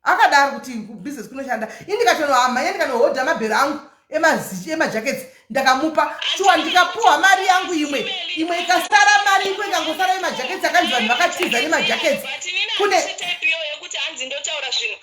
akadaro kuti business kunoshanda indikatonohama yandikanohodha mabhero angu emajaketi ndakamupa shuwa ndikapuwa mari yangu imwe ikasara mari ikwe ikangosara yemajaketi akanzi vanhu vakatiza nemajaketi kune yekuti hanzi ndotaura zvinhu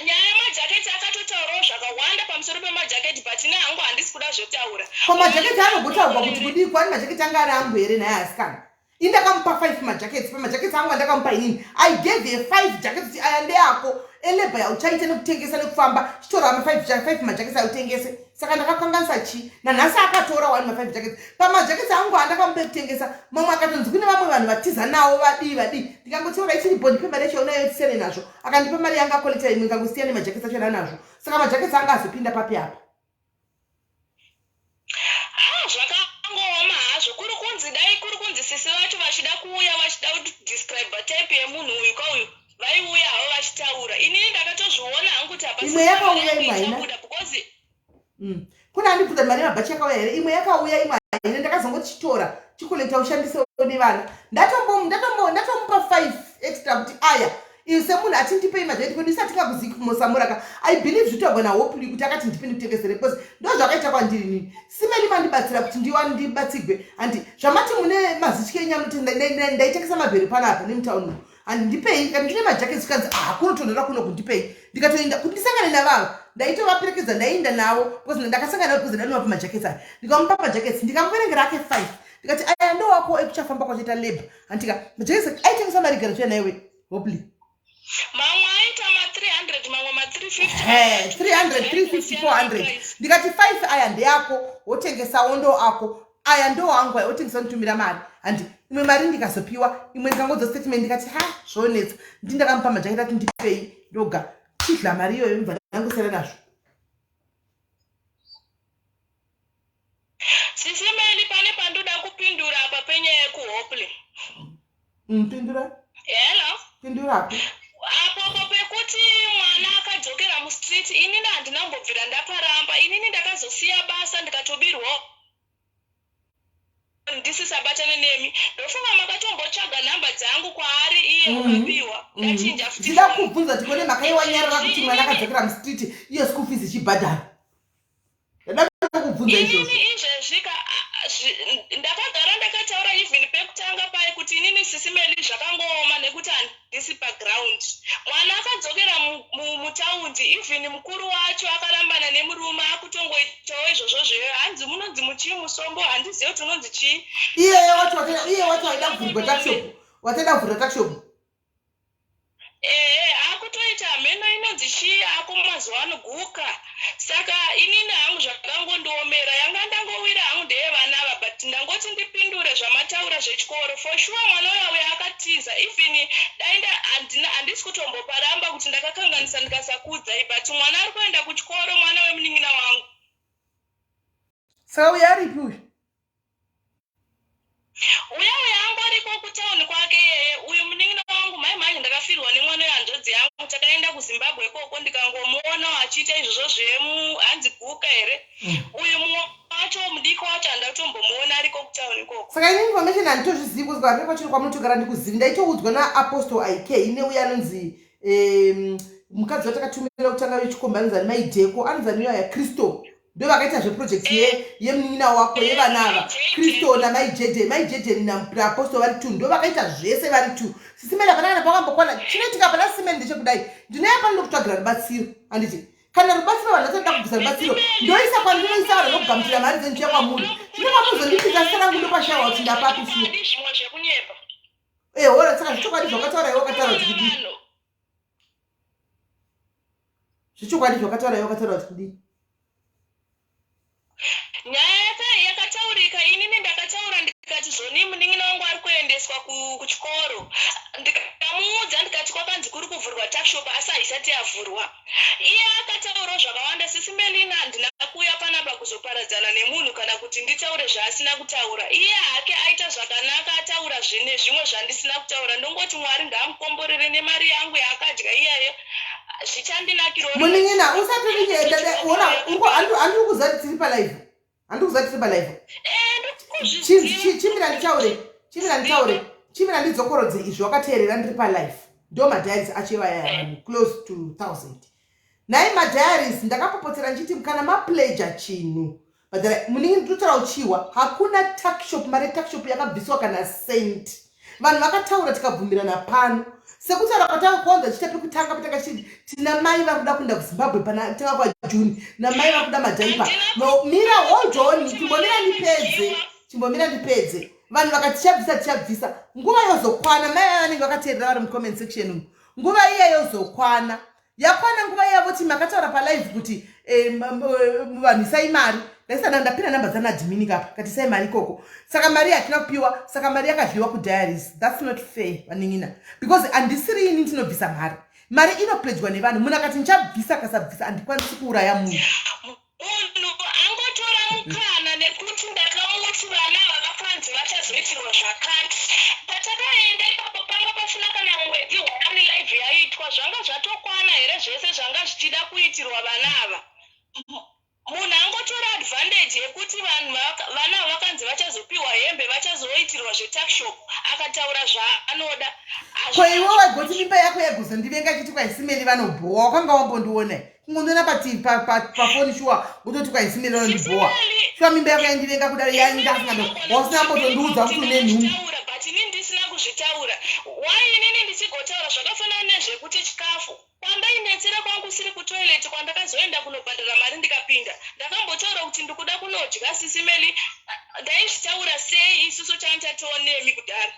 nyaya yemajaketi akatotaurawo zvakawanda pamusoro pemajaketi but ine hangu handisi kuda zvotaura pamajaketi anogotaurwa kuti kudii kwani majaketi anga ari angu here naye asikana indakamupa 5 majaketi pamajaketi angu andakamupa inini I gave ye 5 jaketi aya ndeyako elebha yauchaita nekutengesa nekufamba chitora 5 majaketi autengese saka ndakakanganisa chi nanhasi akatora 1 ma5 jaketi pamajaketi angu andakamupe kutengesa mamwe akatonzi kune vamwe vanhu vatiza nawo vadii ndikangoteura ichiripo ndipe mari yacho unayo tisene nazvo akandipa mari yanga akolekta imwe ngangosiya nemajaketi acho nanazvo saka majaketi anga azopinda papi apa zvakangoma hazvo kuri kunzi sisi vacho vachida kuuya vachida kudescribe type yemunhu uyu kauyu vaiuya havo vachitaura inini ndakatozviona hangu kuti imwe yakauya imwe haina because kuna andibvudza mari mabhachi yakauya here imwe yakauya imwe haina ndakazongochitora chikolekta ushandise nevana ndatomupa 5 extra kuti aya iwe semunhu atindipei majaketi kwedu isati kakuzi kumosamuraka I believe zvitogona hopefully kuti akati ndipini kutengesere because ndo zvakaita kwandiri nini simeli mandibatsira kuti ndibatsirwe handi zvamati mune mazitya enyamuti ndaitengesa mabheri panapa nemutauni handipei kana ndine majaketi kanzi kunotonhora kuno kundipei ndikatoenda kundisangana navavo ndaitovaperekedza ndaenda navo because ndakasangana navo because ndanovapo majaketi aya ndikamupa majaketi ndikamuverengera ake 5 ndikati aya ndo wako ekuchafamba kwachoita labor andika majaketi aitengesa mari gara chiya naiwe hopefully mamwe aita ma300 mamwe ma350 300 350 400 ndikati 5 aya ndeyako wotengesawo ndo ako aya ndo wangu aya wotengesa nditumira mari handi imwe mari ndikazopiwa imwe ndikangodza statement ndikati zvonetsa ndindakamupa majaketi ati ndipei ndoga chidla mari iyoyo mibva ndangosera nazvo SIS MELLY pane pandoda kupindura apa penyaya yekuhopley pindura hello pindurapi apo pekuti mwana akadzokera mustreet inini handinambobvira ndaparamba inini ndakazosiya basa ndikatobirwa ndisisabatane nemi ndofunga makatombotsvaga nhamba dzangu kwaari iye ukapiwa ndachinja futi ndida kubvunza tikone makaiwanyarara kuti mwana akadzokera mustreet iyo school fees ichibhadhara ndada kubvunza izvozvo izvezvika ndakagara ndakataura even pekutanga pai kuti inini SIS MELLY zvakangooma nekuti handisi paground mwana akadzokera mutaundi even mukuru wacho akarambana nemurume akutongoitawo izvozvo zveyo hanzi munonzi muchii musombo handizivi kuti unonzi chii iye wacho waida kuvhurwa takshop wataida kuvhura takshop akutoita mheno inonzi chii ako mazuva anoguka saka inini hangu zvakangondiomera yanga ndangowira hangu ndeyevanava but ndangoti ndipindure zvamataura zvechikoro for sure mwana uyo akatiza even dainda handisi kutomboparamba kuti ndakakanganisa ndikasakudzai but mwana ari kuenda kuchikoro mwana wemunin'ina wangu saka uyo aripi uyu uya angoriko kutauni kwake yeye uyu munin'ina wangu mai manje ndakafirwa nemwana wehanzvadzi yangu takaenda kuzimbabwe ikoko ndikangomuona achiita izvozvo hanzi guka here uyu mumwe wacho mudiki wacho handatombomona ariko kutauni ikoko saka ini information handitozvizivi kuti kwape kwachiri kwamunotogara ndikuzivi ndaitoudzwa naapostle ik ine uya anonzi mukadzi watakatumira kutanga wechikomba anonzi ani maidheko anonzi ani Nyaya kristo ndo vakaita zveproject yemunin'ina wako yevanava kristo namaijedeni naapostol vari 2 ndo vakaita zvese vari 2 SIS MELLY apanakana pakambokwana chinoitika pana SIS MELLY ndechekudai ndinaya pano nokutsvagira rubatsiro handiti kana rubatsiro vanhu vatoda kubvisa rubatsiro ndoisa kwandinoisa vanhu nokugamuchira mari dzenjiya kwamunhu zvinopamuzondipisa serangu ndopashawa kuti ndapapisio zvimwe zvekunyepa hora saka zvichokwadi zvakataura iwe wakataura kuti kudii zvichokwadi zvakataura iwe wakataura kuti kudii nyaya yakataurika inini ndakataura ndikati zvoni munin'ina wangu ari kuendeswa kuchikoro ndikamuudza ndikati kwakanzi kuri kuvhurwa takshop asi haisati yavhurwa iye akataurawo zvakawanda SIS MELLY ina handina kuuya panapa kuzoparadzana nemunhu kana kuti nditaure zvaasina kutaura iye hake aita zvakanaka ataura zvine zvimwe zvandisina kutaura ndongoti mwari ngaamukomborere nemari yangu yaakadya iyeyo zvichandinakirawo munin'ina usatiriona handiri kuzati tiri palive handikuzati tiri palive chimira ndidzokorodze izvi wakateerera ndiri palive ndo madiaries achivaya close to 1000 nai madiaries ndakapopotera nchiti kana mapleja chinhu badhara munin'ina ndinotaura uchiwa hakuna takshop mari takshop yakabviswa kana cent vanhu vakataura tikabvumirana pano sekutaura kwatanga kuonza chita pekutanga patanga chiti tina mai vari kuda kuenda kuzimbabwe tanga kwajuni namai vari kuda majaipa mira hold on chimbomira ndipedze vanhu vakati tichabvisa nguva yozokwana mai vanenge vakateerera vari mucomment section umu nguva iya yozokwana yakwana nguva iya voti makataura palive kuti vanhu isai mari ndaisana ndapinda namba dzanadhimini kapa kati isai mari ikoko saka mari hatina kupiwa saka mari yakadliwa kudiaries that's not fair vanin'ina because handisiri ini ndinobvisa mari inopledgwa nevanhu munhu akati ndichabvisa akasabvisa handikwanisi kuuraya munhu angotora mukana nekuti ndakamuti vana vakafanzi vachazoitirwa zvakati patakaenda ipapo panga pasina kana mwedzi hwani live yaitwa zvanga zvatokwana here zvese zvanga zvichida kuitirwa vana ava munhu angotora advantage yekuti vana vakanzi vachazopiwa hembe vachazoitirwa zvetakshop akataura zvaanoda ko iwe wagoti mimba yako yagozondivenga chiti kwaSIS MELLY vanobhowa wakanga wambondiona kungondiona pafoni shuwa utoti kwaSIS MELLY vanondibhowa shuwa mimba yako yandivenga kudaro yaindasinga wasina mbotondiudza kuti une nhumbu but inini ndisina kuzvitaura why inini ndichigoti toilet kwandakazoenda kunobhadhara mari ndikapinda ndakambotaura kuti ndikuda kunodya SIS MELLY ndaizvitaura sei isusu changa tonemi kudhara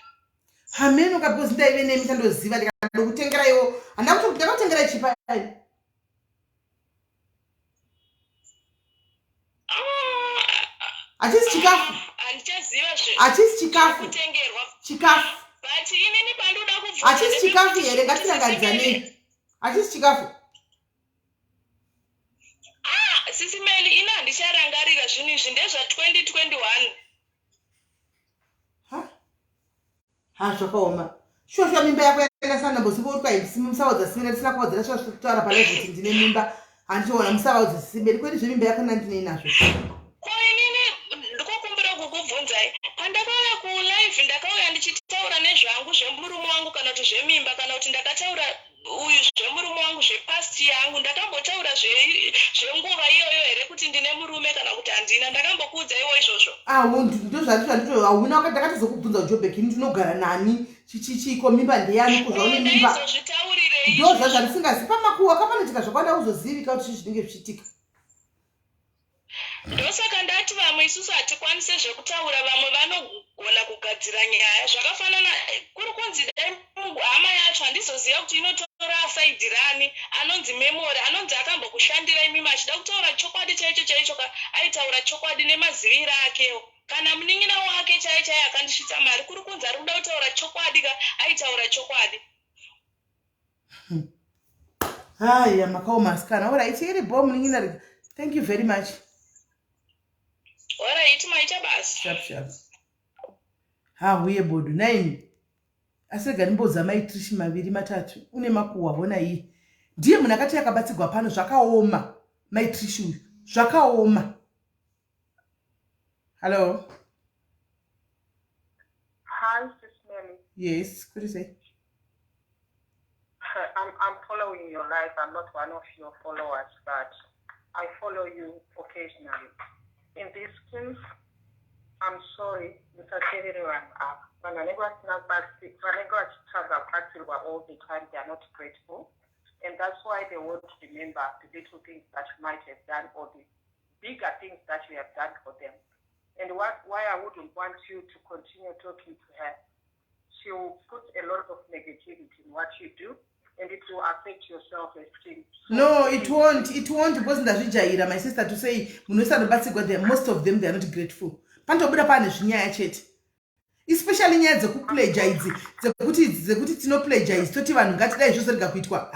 hameno because ndaive nemi tandoziva ndikada kutengera iwo ndakatengera chipa achisi chikafu achisi chikafu chikafu but inini pandoda kubvunza achisi chikafu here ngatiranganidzanei achisi chikafu SIS MELLY ina handicharangarira zvinhu izvi ndezva2021 zvakaoma shosha mimba yako yakasana mbosimusaudza simera tisina kuwadzira shosha pane kuti ndine mimba handichiona musaudza simeri kwedi zvemimba yako nandinei nazvo koinini ndikokumbira kukubvunzai pandakauya kulive ndakauya ndichitaura nezvangu zvemurume wangu kana kuti zvemimba kana kuti ndakataura uyu zvemurume wangu zvepasti yangu ndakambotaura zvenguva iyoyo here kuti ndine murume kana kuti handina ndakambokuudza iwo izvozvo ndozvandizvo hauna wakati ndakatozokubvunza ujobheki ndinogara nani chichiko mimba ndeyani kuzvaune mimba ndozvazvandisingazi pamakuwa kapanetika zvakawanda uzozivi kuti chii zvinenge zvichiitika ndosaka ndati vamwe isusu hatikwanise zvekutaura vamwe vanogona kugadzira nyaya zvakafanana kuri kunzi dai hama yacho handizoziva kuti inotora asaidhi rani anonzi memori anonzi akambokushandira imimi achida kutaura chokwadi chaicho aitaura chokwadi nemaziviro akewo kana munin'ina wake chaicho akandisvitsa mari kuri kunzi ari kuda kutaura chokwadi aitaura chokwadi haya makaoma asikana oright iri bo munin'ina thank you very much Alright, maita basi. Sharp. Uye bodu naimi. Asirega ndimboza maitrishi maviri matatu. Une makuwa bona iye. Ndiye munhu akati akabatsigwa pano zvakaoma. Maitrishi uyu. Zvakaoma. Hello. Hi, SIS MELLY. Yes, what do you say? I'm following your life. I'm not one of your followers, but I follow you occasionally. In this case, I'm sorry, everyone up. When I never all the time, they are not grateful. And that's why they won't remember the little things that you might have done or the bigger things that you have done for them. And why I wouldn't want you to continue talking to her, she will put a lot of negativity in what you do. And it will affect your self-esteem. No, it won't. It won't. Because ndazvijaira, my sister, to say, most of them, they are not grateful. Pantobuda pane zvinyaya chete. Especially nyaya dzekuplegize, dzekuti tinoplagize, toti vanhu ngatidai zvose rega kuitwa.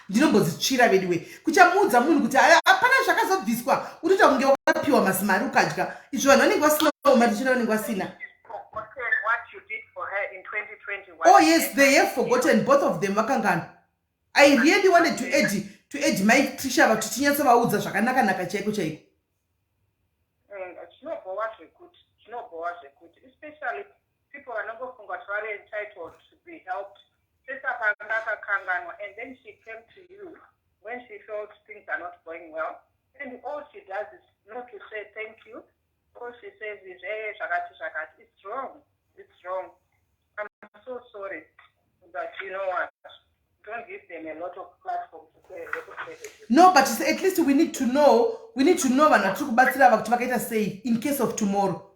Ndinombozvitsvira vediwe. Kuchamudza munhu kuti hapana zvakazobviswa, uriti kunge wakapiwa masimari ukadya. Izvo vanhu vanenge vasina mari chino vanenge vasina. What you did for her in 2021. Oh yes, they have forgotten, both of them vakangana. I really wanted to add my Trisha to chinyatsavaudza zvakanaka chaiko chaiko. Especially people are not very entitled to be helped. And then she came to you when she felt things are not going well. And all she does is not to say thank you. All she says is, hey, shakati. It's wrong. It's wrong. I'm so sorry. But you know what? Don't give them a lot of platform to say. No, but at least we need to know say in case of tomorrow.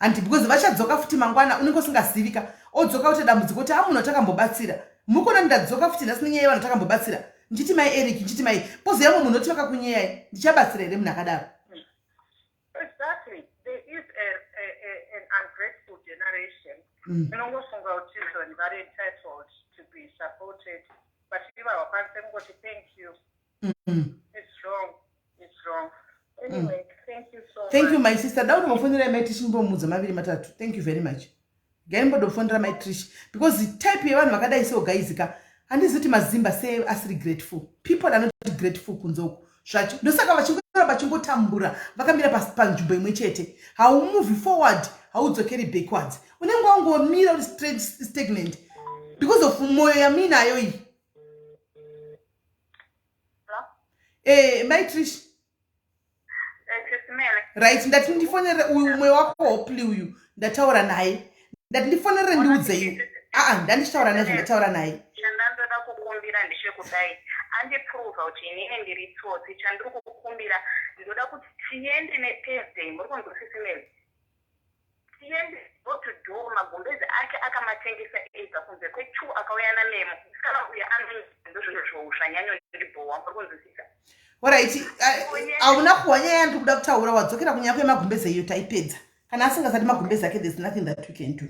And because vachadzoka futi mangwana unenge usingazivika odzoka kuti dambudziko kuti amunhu atakambobatsira mukona ndadzoka futi nhasi nenyaya yevanhu atakambobatsira ndichiti mai Eric ndichiti mai pozi yamo munhu otivaka kunyaya ndichabatsira here munhu akadaro. Exactly. There is an ungrateful generation. Unongofunga kuti vanhu vari entitled to be supported, but iva wakwanisa kungoti thank you. It's wrong. It's wrong. Anyway, thank you so much. Thank you, my sister. Dauri mafonera my Trish mbomudza maviri matatu. Thank you very much. Gari mbodofonera my Trish because the type yevanhu vakadai seogaizika handizoti mazimba say asiri grateful. People are not grateful kunzoku. Zvacho ndosaka vachingora vachingotambura vakamira panzvimbo imwe chete. Haumuvi forward, haudzokeri backwards. Unenge wangomira uri stagnant because of moyo yaminayo iyi. My Trish. Right, ndati ndifonere uyu umwe wako hopli uyu ndataura naye ndati ndifonere ndiudze iwe ndanditaura nazvo ndataura naye chandandoda kukumbira ndechekudai andiprova kuti inini ndiri tsotsi chandiri kukumbira ndoda kuti tiende nethursday muri kunzwisisa meli tiende door to door magumbezi ake akamatengesa ega kunze kwechu akauya namemo sikana uya ndozvizvo zvanyanyo ndibhowa muri kunzwisisa. Alright, hauna kuwanya ndikuda kutaura wadzokera kunyaya kwemagumbezi iyo taipedza kana asingasati magumbezi ake there's nothing that we can do.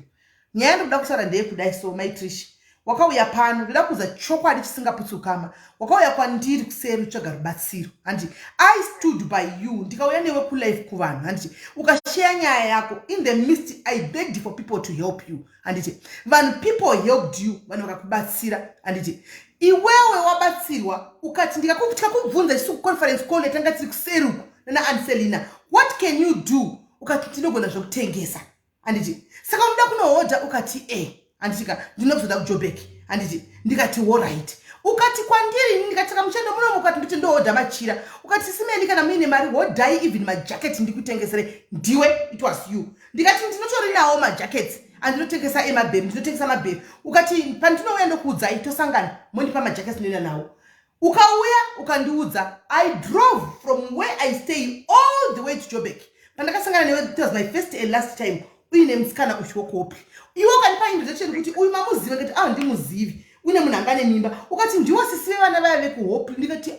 Nyaya ndikuda kutaura ndeyekudai so maitrish wakauya pano ndoda kuza chokwadi chisingaputsukama wakauya kwandiri kuseri utsvaga rubatsiro handi I stood by you ndikauya newe kulife kuvanhu handiti ukashare nyaya yako in the midst I begged for people to help you handiti vanhu people helped you vanhu vakakubatsira handiti iwewe wabatsirwa ukati ndikakubvunza isu conference call yatanga tiri kuseri uku nana Anselina what can you do ukati tinogona zvokutengesa handiti saka unoda kunohodha ukati andika ndinokuzoda kuJoburg anditi ndikati alright ukati kwandiri ndikataka mushando munomu ukati nditi ndohodha machira ukati simeni kana muine mari hodhai even majacket ndikutengesere ndiwe it was you ndikati ndinotori nawo majackets andinotengesa emabheri ndinotengesa mabheri ukati pandinouya ndokuudzai tosangana mondipa majackets ndinoenda nawo ukauya ukandiudza I drove from where I stay all the way to Joburg pandakasangana newe it was my first and last time uine musikana uchiwokopi iwe ukanipa invitation kuti uyu mamuzive ngati ndimuzivi une munhu angane mimba ukati ndiwo sisive vana vaya vekuhope ndikati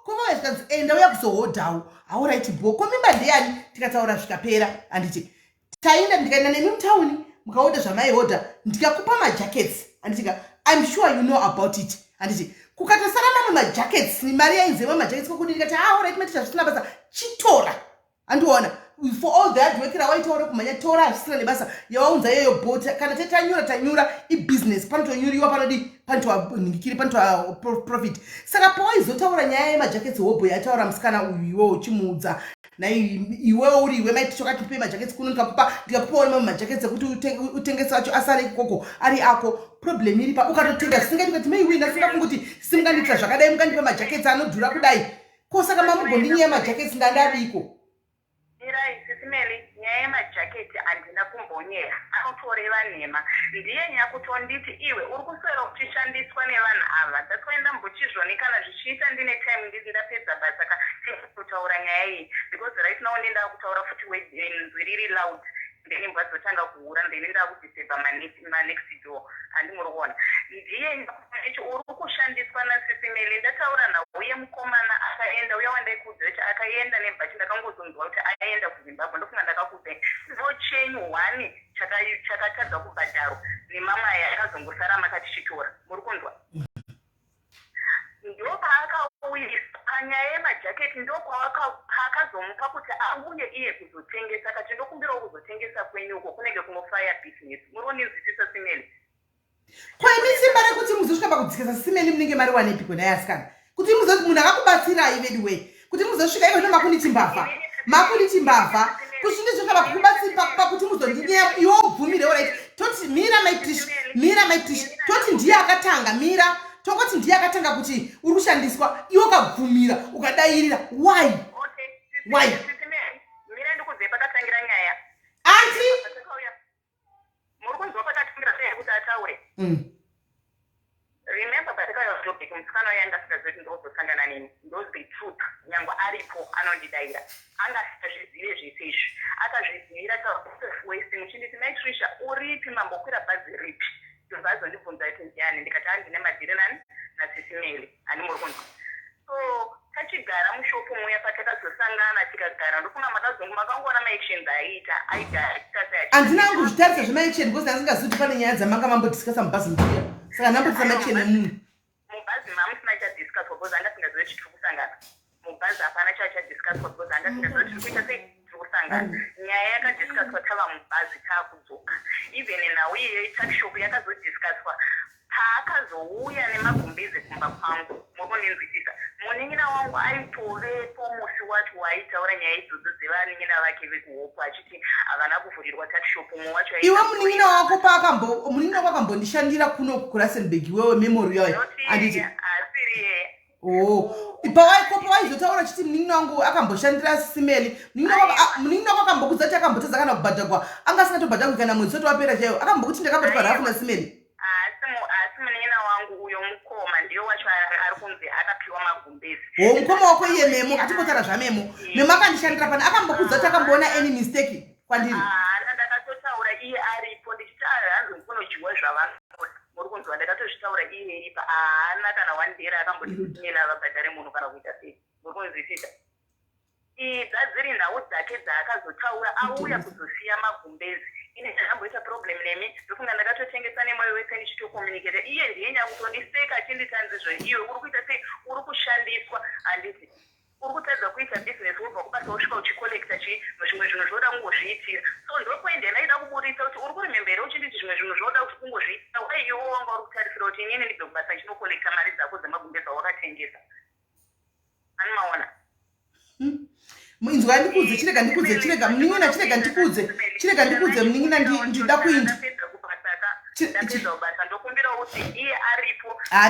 kova zikanzi enda uya kuzohodhawo alright bo ko mimba ndeyani tikataura zvikapera anditi taenda ndikaenda nemi mutauni mukahodha zvamaihodha ndikakupa majackets anditika I'm sure you know about it anditi kukatosara mamwe majackets mari yainzema majackets kokudi ndikati alright maticha zvisina basa chitora andiona for all that wekera waitaura kumanya tora asina nebasa yawaunza yeyo bota kana tanyura ibusiness panotonyuriwa panodi panotwanikiri panotwa profit saka pawaizotaura nyaya yemajackets hobo yataura musikana uyu iwe uchimuudza iwewe uri iwe maiti chakati pe majackets kuno ndikakupawo mamwe majackets ekuti utengese wacho asare ikoko ari ako problem iri pa ukatotenga singati kuti meiwina singakunguti simunganditsa zvakadai mukandipa majackets anodhura kudai kosaka mamugondinyeya majackets ndandadiko Sisimeli nyaya yemajaketi handina kumbonyera anotoreva nhema ndiye nyakutonditi iwe uri kuswera kuchishandiswa nevanhu ava ndatwaenda mbochizvonekana zvichiita ndine time ndapedza basa saka kutaura nyaya iyi because right now ndenda kutaura futi nzwi riri loud then mbadzotanga kuhura then ndakudiseba manext door handimuri kuona ndiye nyakuti uri kushandiswa nasisimeli ndataura nauye mukomana akaenda uya wandaikuudza kuti akaenda nebhachi ndakangozonzwa kuti aenda kuZimbabwe ndofunga ndakakudza no chain 1 chakatadza kubhadharwa nemamwe akazongosara makatichitora muri kunzwa ndopaakauyisa panyaya yemajaketi ndopaakazomupa kuti auye iye kuzotengesa kati ndokumbirawo kuzotengesa kwenyu uko kunenge kunofaya business muri kunzwisisa simeli kwaimisimba rekuti muzosvika pakudzikisa simeli munenge mari wanepi kona yasikana kuti munhu akakubatsirai veduwe kuti muzosvika iwe nomakuniti mbavha kusvindisvika pakuti muzondinyeya iwe ubvumire orit toti mira maitish toti ndiye akatanga mira tongoti ndiye akatanga kuti uri kushandiswa iwe ukabvumira ukadairira why mira ndikuzive pakatangira nyaya anti muri kunzwa pakatangira sei kuti ataure remember patakauya kuJoburg musikana uya ndasikazoti ndozosangana neni those the truth nyangwe aripo anondidaira angasazvizive zvese izvi akazvizivira tafuwese muchinditi maitrisha uripi mambokwira bhazi ripi ndozazondibvunza kuti ndiani ndikati handine madirelani nasisimeli handimuri kunzwa so tachigara mushopu muya patakazosangana tikagara ndofunga makangona maactions aiita handina kuzvitarisa zvemaactions because asingazivi kuti pane nyaya dzamanga mambodiscasa mubhazi mbuya saka ndambodisa maction emunhu mubhazi mamusina chadiscaswa because anga singazive kuti tiri kusangana mubhazi hapana chadiscaswa because anga singazive kuti tiri kuita sei tiri kusangana nyaya yakadiscaswa tava mubhazi taakudzoka even nhau iyoyo takshop yakazodiscaswa paakazouya nemagumbezi kumba kwangu mukunenzwisisa munin'ina wangu aitovepo musi wacho waitaura nyaya idzodzo dzevanin'ina vake vekuhope achiti havana kuvhurirwa takshop mumwe wacho iwe munin'ina wako akambondishandira kuno kuRustenburg iwewe memory yayo anditi asiri pawaizotaura chiti munin'ina wangu akamboshandira simeli munin'ina wako akambokudza kuti akambotadza kana kubhadharwa anga asingatobhadharwi kana mwedzi woti wapera chaiwo akambokuti ndakabotwa rafu nasimeli asi munin'ina wangu uyo mukoma ndiyo wacho ari kunzi akapiwa magumbezi. Mukoma wako iye Memo atipotaura zvaMemo. Memo akandishandira pana akambokudza kuti akamboona any mistake kwandiri. Ndakatotaura iye aripo ndichiti hanzi kunodyiwa zvavanoda. Muri kunzwa ndakatozvitaura iye iripa haana kana wandera akambodimira vabhadhare munhu kana kuita sei. Muri kunzwisisa. Dzadziri nhau dzake dzaakazotaura auya kuzosiya magumbezi. Ine ndakamboita problem nemi ndofunga ndakatotengesa nemwoyo wese ndichitokomuniketa iye ndiye nyakutondiseka achinditanzizve iwe uri kuita sei uri kushandiswa handiti uri kutadza kuita business wobva kubasa usvika uchikolekta zvimwe zvinhu zvoda kungozviitira so ndopoindi yandaida kuburisa kuti uri kurimembere uchinditi zvimwe zvinhu zvoda kuti kungozviitira uye iwe wanga uri kutarisira kuti inini ndibve kubasa ndinokolekta mari dzako dzemagumbezi awakatengesa animaona Inzwa ndikudze chirega ndikudze chirega mnin'ina chirega ndikudze mnin'ina ndida kuinda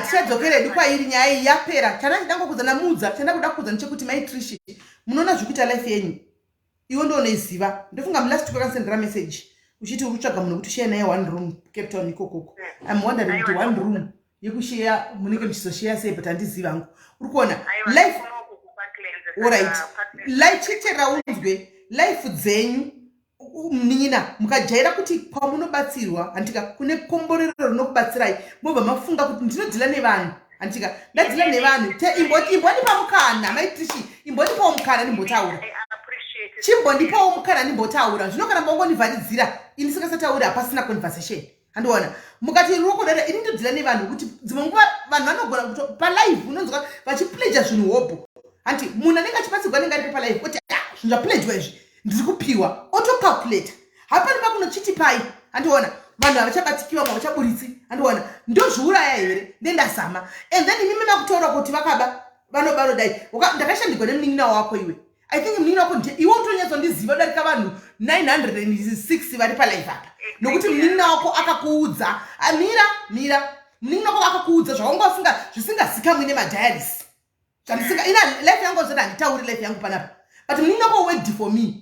tichadzokere kwairi nyaya iyi yapera chandangokuudza namudza chandakuda kuudza ndechekuti maitrishi munoona zvekuita life yenyu iwe ndoonoiziva ndofunga mulast kwakasendera message uchiti uri kutsvaga munhu kuti ushiya naye one room Cape Town ikokoko I'm wondering kuti one room yekushiya munenge muchizoshiya sei but handizivi hangu uri kuona life alright life chechera unzwe life dzenyu mnin'ina mukajaira kuti kwamunobatsirwa handika kune komborero rinokubatsirai mobva mafunga kuti ndinodhila nevanhu handika ndadhila nevanhu imbondipa mukana maitishi imbondipawo mukana ndimbotaura chimbondipawo mukana ndimbotaura zvino kana mbongondivharidzira ini singasatauri hapasina conversation handiona mukati ruokudada ini ndodhila nevanhu kuti dzimwe nguva vanhu vanogona kuti palive unonzwa vachipleja zvinhu hopo hanti munhu anenge achibatsirwa anenge aripo palive kuti zvinhu zvapledjwa izvi ndiri kupiwa autocalculate hapani pakunochiti pai handiona vanhu havachabatikiwa havachaburitsi handiona ndozviuraya here ndendazama and then imimi makutaura kuti vakaba vanobarodai ndakashandikwa nemunin'ina wako iwe I think munin'ina wako iwe utonyatsokundiziva darika vanhu 906 vari palive apa nokuti munin'ina wako akakuudza mira munin'ina wako akakuudza zvawanga wafunga zvisingazikamwi nemadhayaris ina life yangu zvoda handitauri life yangu panapa but munin'ina wako worked for me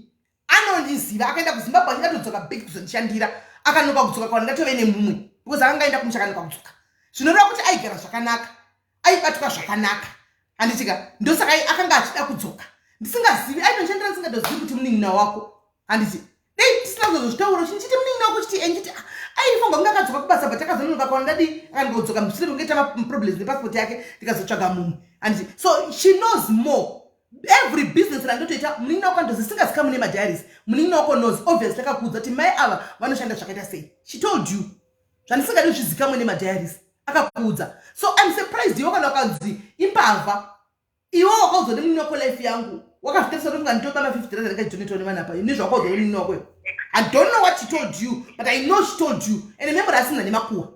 anondiziva akaenda kuZimbabwe achikatodzoka big kuzondishandira akanoka kudzoka kwandingatove nemumwe because akanga aenda kumusha akanoka kudzoka zvinoreva kuti aigara zvakanaka aibatwa zvakanaka handitika ndosaka akanga achida kudzoka ndisingazivi ainondishandira ndisingadozivi kuti munin'ina wako handiti dei tisina kuzozvitaura chinichiti munin'ina wako chiti enchiti aifunga kunge akadzoka kubasa but akazononoka kwandadi akandodzoka mushure kunge tama problems nepassport yake ndikazotsvaga mumwe handiti so she knows more every business randotoita munin'ina wako andozi singasikamu nemadiaries munin'ina wako knows obviously akakuudza kuti mai ava vanoshanda zvakaita sei she told you zvandisingadi zvizikamwe nemadiaries akakuudza so I'm surprised iwe kana wakanzi impavha iwe wakaudzwa nemunin'ina wako life yangu wakazvitarisa kuti ndinoba ma50 ndingaidonetwa nevanapa nezvawakaudzwa nemunin'ina wako I don't know what she told you but I know she told you and remember asina nemakuwa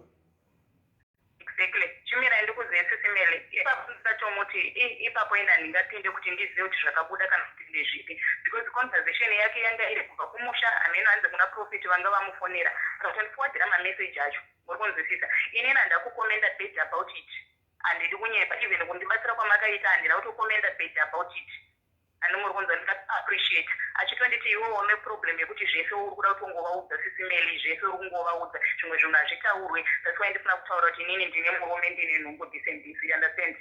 exactly chimira ndikuzesisi mele ipatomoti ipapo ina ndingapinde kuti ndizive kuti zvakabuda kana kuti ndezvipi because conversation yake yanga iri kubva kumusha amene anze kuna profit vanga vamufonera akatondiforwardira mamessage acho muri kunzwisisa inini handakukomenda bad about it handidi kunyepa even kundibatsira kwamakaita handina kutokomenda bad about it ani muri kunzwa ndinga-appreciate achitonditi iwe one problem yekuti zvese uri kuda kutongovaudza sisi meli zvese uri kungovaudza zvimwe zvinhu hazvitaurwe that's why ndifuna kutaura kuti inini ndine murume ndine nhungu disendisi understand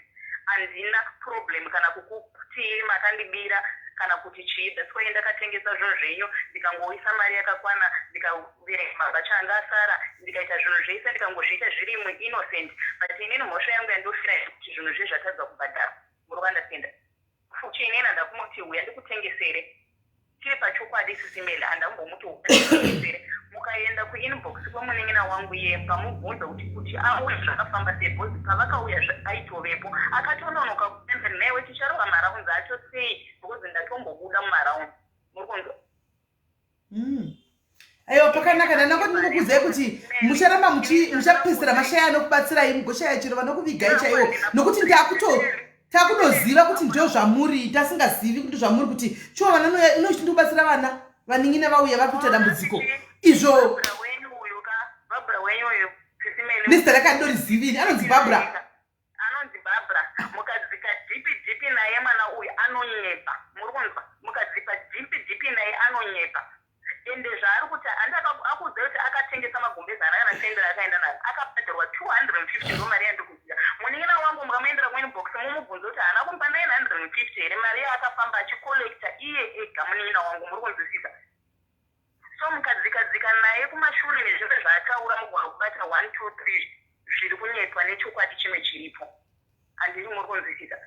handina problem kana kukuti makandibira kana kuti chii that's why ndakatengesa zvinhu zvenyu ndikangoisa mari yakakwana ndikaverenga mabhacha anga asara ndikaita zvinhu zvese ndikangozviita zvirimwe innocent but inini mhosva yangu yandofira kuti zvinhu zve zvatadza kubhadhara muri kuandastenda fuchinena ndakumuti uya ndikutengesere chiri pachokwadi sisimele handambomuti utengesere mukaenda kuinbox kwemunin'ina wangu iye pamubvunza kuti auya zvakafamba sebhozi pavakauya aitovepo akatononoka kuembe newe ticharova maraundi acho sei because ndatombobuda mumaraund muri kunzwa aiwa pakanaka ndanakoti ndikukudzai kuti mucharamba muchapesera mashaya anokubatsirai mugoshaya chiro vanokuvigai chaiwo nokuti takutoziva kuti ndo zvamuri tasingazivi kuti zvamuri kuti chiwa vana inochitobatsira vana vanin'ina vauya vakuita dambudziko izvo mr rakandorizivi anonzi Barbara mukadzika dhipi naye mwana uyu anonyepa muri kunzwa mukadzika dhipi naye anonyepa ende zvaari kuti akuudza kuti akatengesa magumbezi anakana tendera akaenda nayo akabhadharwa 250 ndomari chimwe chiripo handiri muri kunzwisisa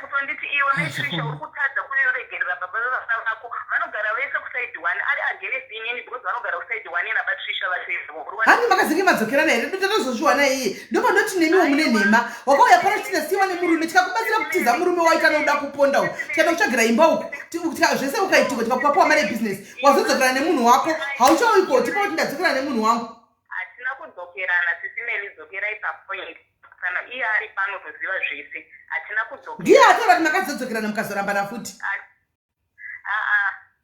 kutonditi iwe maitrisha uri kutadza kuregerera baba vako vanogara vese kusaidi 1 ari against inini because vanogara kusaidi 1 nabatrisha hani makazenge madzokerana here ndototozozviwana iye ndopandoti nemiwo mune nhema wakauya pano tichitasiyiwa nemurume tikakubatsira kutiza murume waita noda kuponda uku tikaenda kutsvagira imba uku zvese ukaitika tikakupapuwa mari ebhizinesi wazodzokera nemunhu wako hauchaiko tipa kuti ndadzokera nemunhu wangu hatina kudzokerana sisimeli dzokerai papoint kana iye ari pano toziva zvese hatina kudzokera ndiye ataura kuti makadzodzokerana mukazorambana futi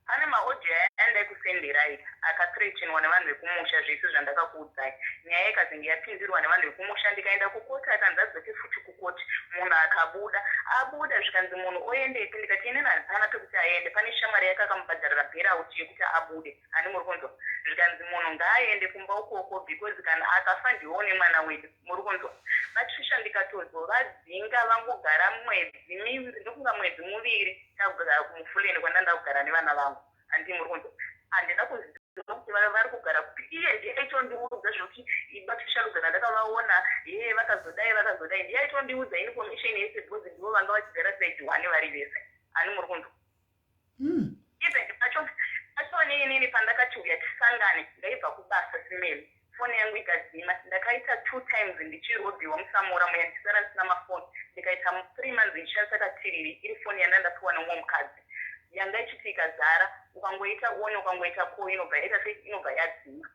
pane maodhi aenda ekusenderai akathreatenwa nevanhu vekumusha zvese zvandakakuudzai nyaya ikazenge yapindirwa nevanhu vekumusha ndikaenda kukoti akanzi adzoke futi kukoti munhu akabuda abuda zvikanzi munhu oendepi ndikati inini handipana pekuti aende pane shamwari yake akamubhadharira bherauti yekuti abude ani muri kunzwa zvikanzi munhu ngaaende kumba ukoko because kana akafa ndione mwana wedu muri kunzwa vatrisha ndikatozovadzinga vangogara mwedzi ndokunga mwedzi muviri tagara kumufuleni kwandanda kugara nevana vangu handi muri kunzwa handina kuziva kuti vari kugara kupi iye ndiye aitondiudza zvokuti vatrisha lugara ndakavaona ye vakazodai ndiye aitondiudza information yese because ndivo vanga vachigara saidi 1 vari vese hani muri kunzwa even pachone inini pandakatiuya tisangane ndaibva kubasa simeli foni yangu ikadzima ndakaita 2 times ndichirobhiwa musamura muya ndisara ndisina mafoni ndikaita 3 months ndichishandisa katiriri iri foni yandandapiwa nemumwe mukadzi yanga ichiti ikazara ukangoita one ukangoita ko inobva yaita sei inobva yadzima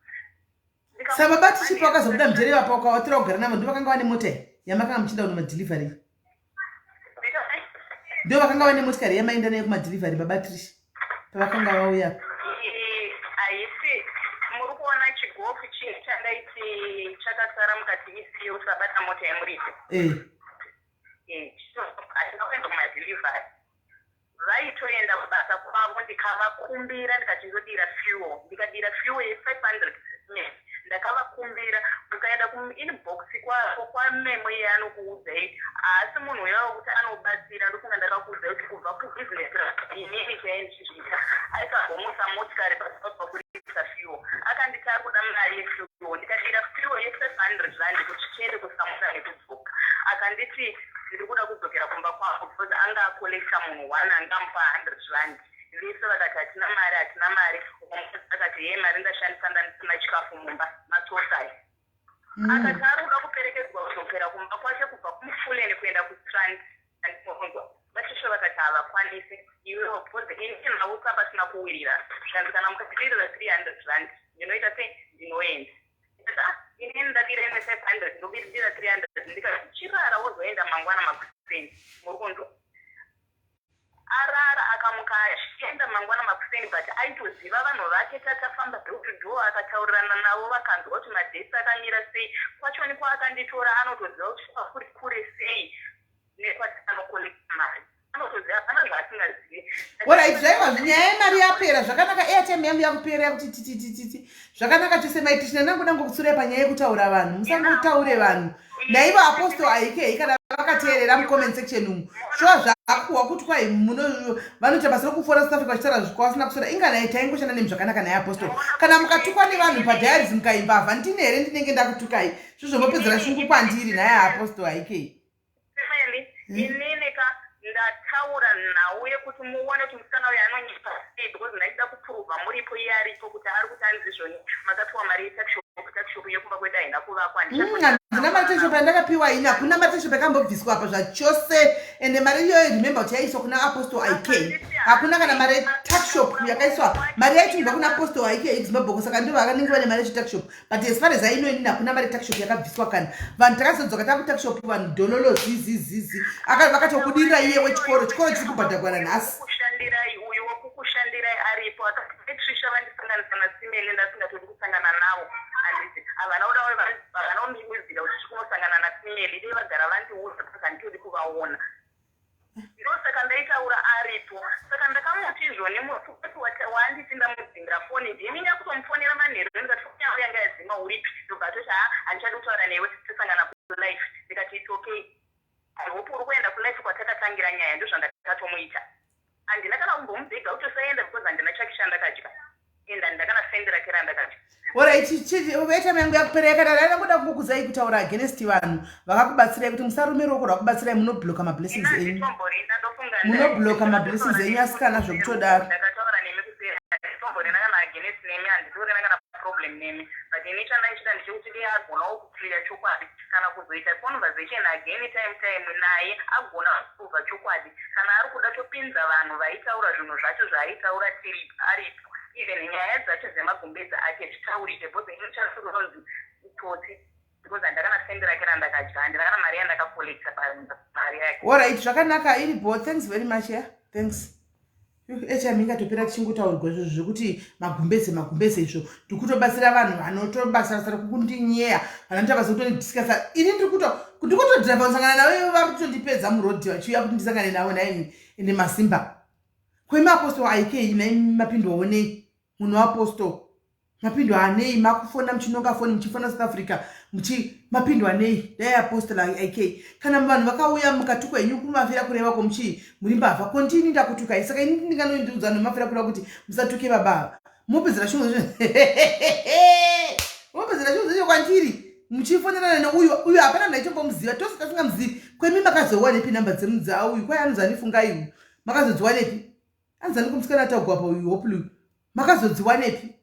sababa tichipa wakazobuda mujeri vapo ukawatira kugara navo ndo vakanga vane mota yamakanga muchienda kunomadhilivhari ndo vakanga vane motikari yamaenda nayo kumadhilivhari baba Trish pavakanga vauya haisi muri kuona chigofu chandaiti chakasara mukati isiyo sabata mota yemuripo hatina kuenda kumadhilivhari vaitoenda kubasa kwavo ndikavakumbira ndikachizodira fuel ndikadira fuel ye500 ndakavakumbira ukaenda kuinbox kwako kwamemo iye anokuudzai asi munhu uyavo kuti anobatsira ndokunga ndakakuudzai kuti kubva kubusiness inini chaindichiita aikagomusa motikari pasapa kurisa fuel akanditi ari kuda mari yefuel ndikadira fuel ye500 rand kuti tiende kusamusa nekudzoka akanditi ndiri kuda kudzokera kumba kwako because anga akolekta munhu 1 angamupa 100 rand vese vakati hatina mari akati ye mari ndashandisa ndandisina chikafu mumba matosai akati ari kuda kuperekedzwa kudzokera kumba kwake kubva kumufuleni kuenda kustrand vatrisha vakati havakwanisi iwewo because inini mausa pasina kuwirira zvikanzi kana mukatirira 300 rand ndinoita sei ndinoenda inini ndadira ine 500 ndobirira 300 ndikati chirara wozoenda mangwana makuseni muri kunzwa arara akamuka achienda mangwana makuseni but aitoziva vanhu vake tatafamba door to door akataurirana navo vakanzi kuti madhesi akamira sei kwachoni kwaakanditora anotoziva kuti kuri kure sei nekwati anokolekta mari anotoziva hapana zvaasingazivi orit zvaiva nyaya yemari yapera zvakanaka airtime yangu yakupera yakuti titititi zvakanaka chose maitishina nangoda ngokutsure panyaya yekutaura vanhu musangutaure vanhu naivo apostle aike kana vakateerera mucomment section umu shova zvakuwa kuti kwai vanoti basa rokufora south africa vachitaura zvikwavasina kusora inganai taingoshanda nemi zvakanaka naye apostle kana mukatukwa nevanhu padiaries mukaimbavha ndini here ndinenge ndakutukai zvozvomopedzera shungu kwandiri naye apostle aike inini ka ndataura nhau yekuti muone kuti musikana uyo anonyipa sei because ndaida kupuruvha muripo iye aripo kuti ari kuti andizvizvoni makapiwa mari yetakshop yekumba kwedu haina kuvakwa ndina mari takshop yandakapiwa ini hakuna mari takshop yakambobviswa apa zvachose ende mari iyoyo remember kuti yaiswa kuna apostle ik hakuna kana mari takshop yakaiswa mari yaitumibva kuna apostle ik idzimbabhoko saka ndivo vakanenge vane mari yetakshop but as far as aino inini hakuna mari takshop yakabviswa kana vanhu takazodzoka takutakshop vanhu dololo zizizizi vakatokudirira iye wechikoro chikoro chiri kubhadhagwana nhasi kushandirai uyo wokukushandirai aripo akatrisha vandisanganisa nasimeli ndasingatodi kusangana navo handiti havanaundiudzira kuti tikunosangana nasimeli dei vagara vandiudza saka nditodi kuvaona ndosaka ndaitaura aripo saka ndakamuti izvoni mufuti waanditi ndamudzingira foni ndini nyakutomufonera manheru ndikati foni yangu yanga yadzima uripi ndobvatoti handichadi kutaura newe tosangana kulife ndikati its okay hope uri kuenda kulife kwatakatangira nyaya ndozvandakatomuita handina kana kumbomubhega kuti usaenda because handina chakisha ndakadya enda ndakanasendera kera ndakadya orit wait yangu yakupereka dada ngoda kukuzai kutaura against vanhu vakakubatsirai kuti musarume ruoko rwakubatirai munobloka mablessings enyu munobloka mablessings enyu asikana zvekutodaro problem name but ini chanda ndikuti ndiagonawo kuclear chokwadi kana kuzoita conversation again time naye agona kuva chokwadi kana ari kuda topinza vanhu vaitaura zvinhu zvacho zvaitaura tiri aripo even nyaya dzacho dzemagumbezi ake zvitaurite bhozi ini chasurunzi itoti because ndakanasendera kera ndakadya ndakana mari yandakakolekta mari yake alright zvakanaka iripo thanks very much yeah thanks echaminga topera tichingotaurirwa izvo zvekuti magumbeze izvo ndikutobatsira vanhu vanotobasara kukundinyeya vanoita bazotondidiscasa ini ndikutodhirafa kusangana nawe vari kutondipedza murodhi vachiuya kuti ndisangane navo naimi ende masimba kwemaapostol aik nai mapindwa onei munhu waapostol mapindwa anei makufona muchinonga foni muchifona south africa mapindwa anei dai apostol aik kana vanhu vakauya mukatukwa inyu kumafira kureva komuchi muri mbavha kontini ndakutukai saka ini ndinganoindiudza nomafira kureva kuti musatuke baba mopedzera shungu zvacho kwandiri muchifonana neuyu hapana ndaitombomuziva tose tasingamuzivi kwemi makazowanepi namba dzemu dzauyu kwai anodzanifungai makazodziwanepi anzani kumusikana atagwapa uyu hopulu makazodziwanepi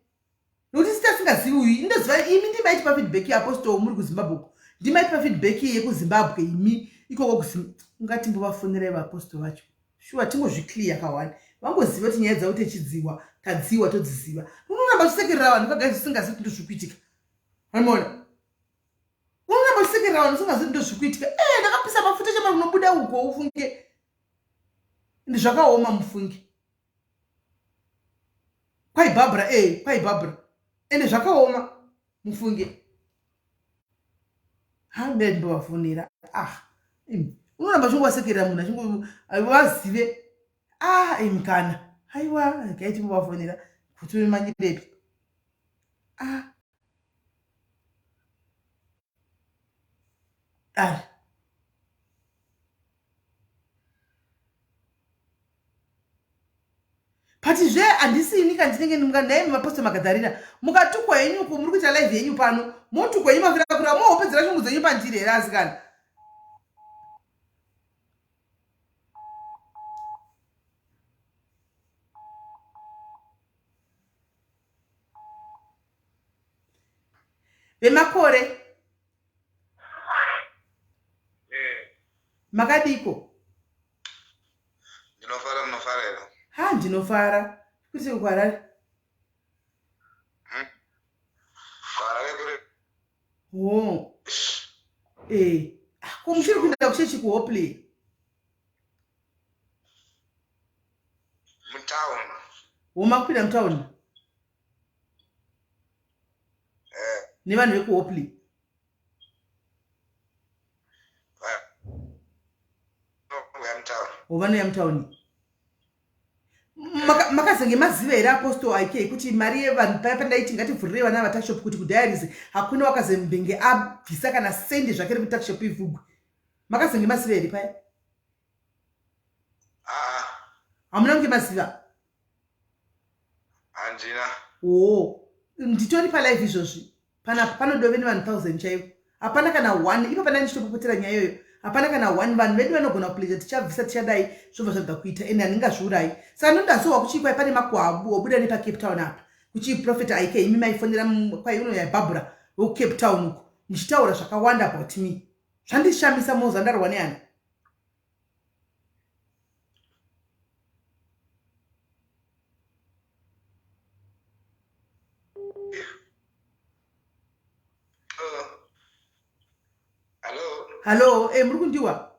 nokuti sitasingazivi uyu indoziva imi ndimaiti pafeedback yeapostol muri kuzimbabwe ndimaiti pafeedback yekuzimbabwe imi ikoko ungati mbovafonerai vaapostol vacho shuwa tingozviclear kawani vangoziva kuti nyaya dzavo techidziwa tadziwa todziziva unoramba uchisekerera vanhu vagazi usingazivi kuti ndozvikuitika aimona unoramba uchisekerera vanhu usingazivi kuti ndozvikuitika ndakapisa mafuta chama unobuda uko ufunge ende zvakaoma mufunge kwai bhabhara ende zvakaoma mufunge hambe ndinovafonera unoramba chingovasekerera munhu vazive mukana haiwa gaiti muvafonera kuti manyirepi ari patizve handisini kandinenge ndingai mumapostol makadharira mukatukwa yenyu ku muri kuita live yenyu pano motukwa yenyu mafira kura mohopedzera shungu dzenyu panjiri here asikana vemakore makadiko ndinofara kuti kwarari komuchiri kuenda kuchechi kuhopley makuinda mutauni nevanhu vekuhopley vanoya mutauni makazenge maziva here apostol aik kuti mari yevanhu paya pandaiti ngativhurire vana vatakshop kuti kudiaries hakuna wakazembenge abvisa kana sendi zvake ri kutakshop ivhugwe makazenge maziva here paya hamuna kunge maziva handina nditori palive izvozvi panodove nevanhu 1000 chaivo hapana kana 1 ipo pana ndichitopopotera nyaya iyoyo hapana kana 1 vanhu vedu vanogona kupleja tichabvisa tichadai zvobva zvabva kuita ende handingazviurayi saka ndondasowa kuchikwai pane makwabu obuda nepacape town apa kuchiprofeta ik imi maifonera kwai unoya bhabhura wekucape town uko muchitaura zvakawanda about me zvandishamisa mozandarwa neani Hello, muri kundiwa?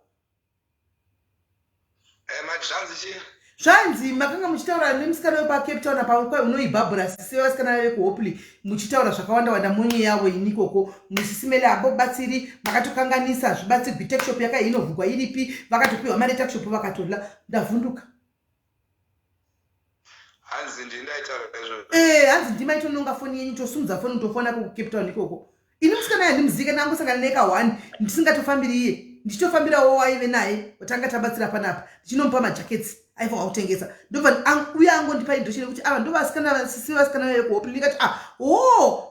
Zvanzi makanga muchitaura nemusikana wepacape town apa kwai unoibhabhura sisi vasikana vekuhopley muchitaura zvakawanda wanda munyu yawo inikoko SIS MELLY abobatsiri makatokanganisa zvibatsirwi takeshop yaka inovhugwa iripi vakatopiwa mari takeshop vakatola ndavhunduka hanzi ndindaitaura izvo hanzi ndimaitononga foni yenyu tosumudza foni utofona kucape town ikoko ini musikana yandimuzike nangosangana neka 1 ndisingatofambiri iye ndichitofambirawo waive naye watanga tabatsira panapa ndichinomupa majaketsi aiva kutengesa ndobva uya angondipa indochine kuti ava ndo vasikana vasisi vasikana vekuhope ndikati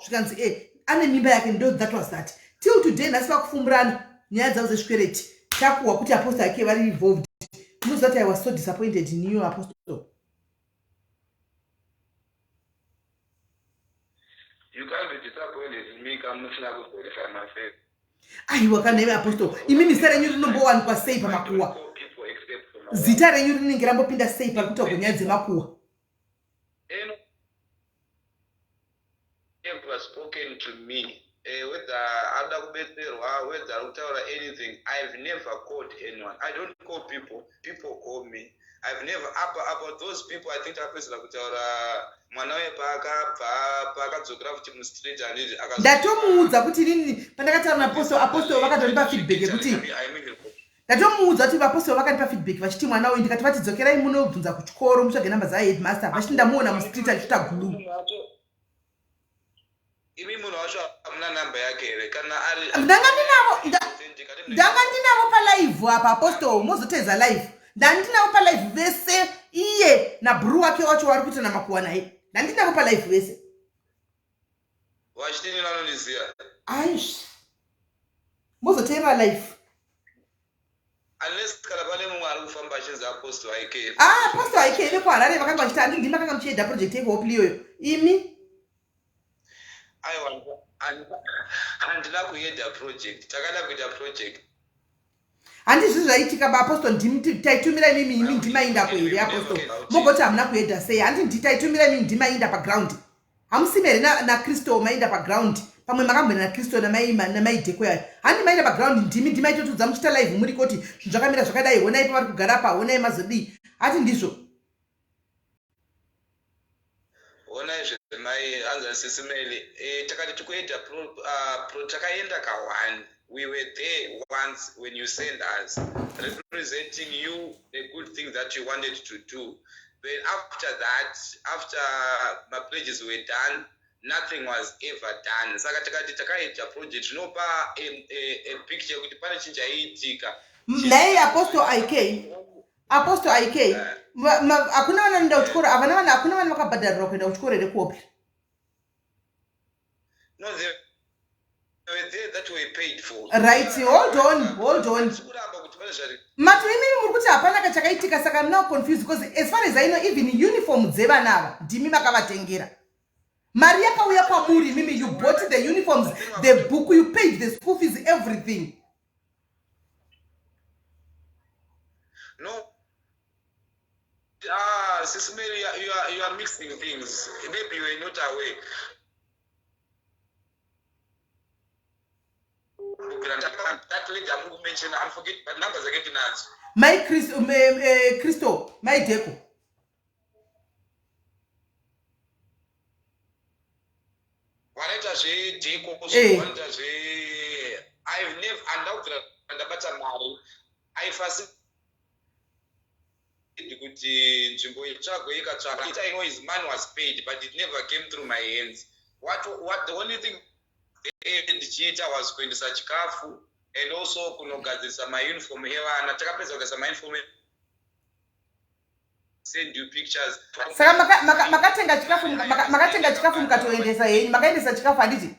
zvikanzi ane mimba yake ndo that was that till today nhasi vakufumburana nyaya dzavo dzezvikwereti takuwa kuti apostle ake vari involved. Knows that I was so disappointed in you, Apostle. You can't be disappointed in me. I'm not going to verify my faith. Aiwa kana iwe Apostle. Imimi zita renyu rinombowanikwa kwa sei pamakuwa. Zita renyu rinenge rambopinda sei pakuita kunyaya dzemakuwa. Have spoken to me. Whether Ada Kubeterwa, whether Utaura anything, I've never called anyone. I don't call people. People call me. I've never about those people. I think I was like Mwanawe paka dzokera kuti mu street and ndatomuudza kuti nini pandakataura naApostle vakatonipa feedback kuti ndatomuudza kuti vaApostle vakanipa feedback vachiti mwana uyu ndikati vatidzokerai munobvunza kuchikoro mutsvage namba dzaheadmaster vachiti ndamuona mu street achiita gulu. Imi munhu wacho amuna namba yake here kana ari ndanga ndinavo palive apa Apostle mozotedza live ndandinavo palive vese iye nabhuru wake wacho vari kuita namakuwa naye ndandinavo palive vese wachitini vanoniziva aish mozoteera live unless kana pane mumwe ari kufamba achinzi Apostle IK Apostle IK nekwaharare vakanga vachita handindimi akanga muchienda project yehope iyoyo imi handina kuenda project takada kuita project handizvi zvaitika baApostle taitumira imimi ndimainda here Apostle mogoti hamuna kuenda sei handindi taitumira imimi ndimainda paground hamusimere naKristo mainda paground pamwe makambona naKristo namaidheko yayo handi maina background ndimi ndimaitotudza muchita live muri koti zvinhu zvakamira zvakadai honai pavari kugara pa honai mazodii ati ndizvo honai zvezvemai anza SIS MELLY takati tikuenda takaenda ka1 we were there once when you sent us representing you a good thing that you wanted to do. But after that, after my pledges were done, nothing was ever done. Saka takati takaita project zvinopa a picture kuti pane chinhu chaiitika. Naye Apostle IK hakuna vana vanoenda kuchikoro hakuna vana vakabhadharirwa kuenda kuchikoro here kuopi. No, they were there that were paid for. Right, hold on. Matu imimi muri kuti hapana kachakaitika saka I'm now confused because as far as I know even uniform dzevana ava ndimi makavatengera. Mari yakauya kwamuri mimi, you bought the uniforms, the book, you paid the school fees, everything. No. SIS MELLY, you are mixing things. Maybe you were not aware. That lady I'm going to mention, I forget, but numbers are getting out. My Christo, my Deco. I've never understood. I first I know his man was paid, but it never came through my hands. What the only thing the cheater was going to such careful and also kunogadzisa my uniform here and atakapedza kugadzisa my uniform send you pictures. Saka makatenga chikafu mukatoendesa henyu makaendesa chikafu handiti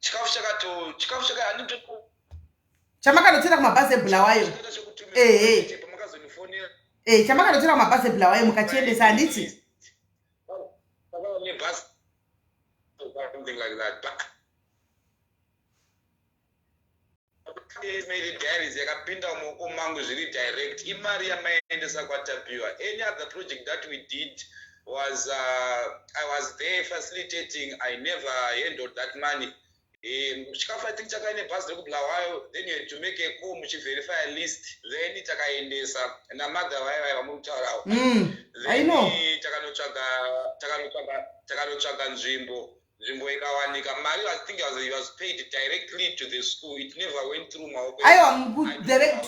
chikafu chakaandito chamakanotsera kumabhazi ebhulawayo chamakanotsera kumabhazi ebhulawayo mukachiendesa handiti something like that. But made it diaries yakapinda muoko mangu zviri direct imari yamaendesa kwatapiwa. Any other project that we did was I was there facilitating. I never handled that money. Chikafu I think chakaine bhazi rekubhulawayo, then you had to make a call muchiverify a list, then takaendesa namadha vaya vamutaurawo. I know. Takanotsvaga nzvimbo ikawanika mari. I think he was paid directly to the school. It never went through maoko. Aiwa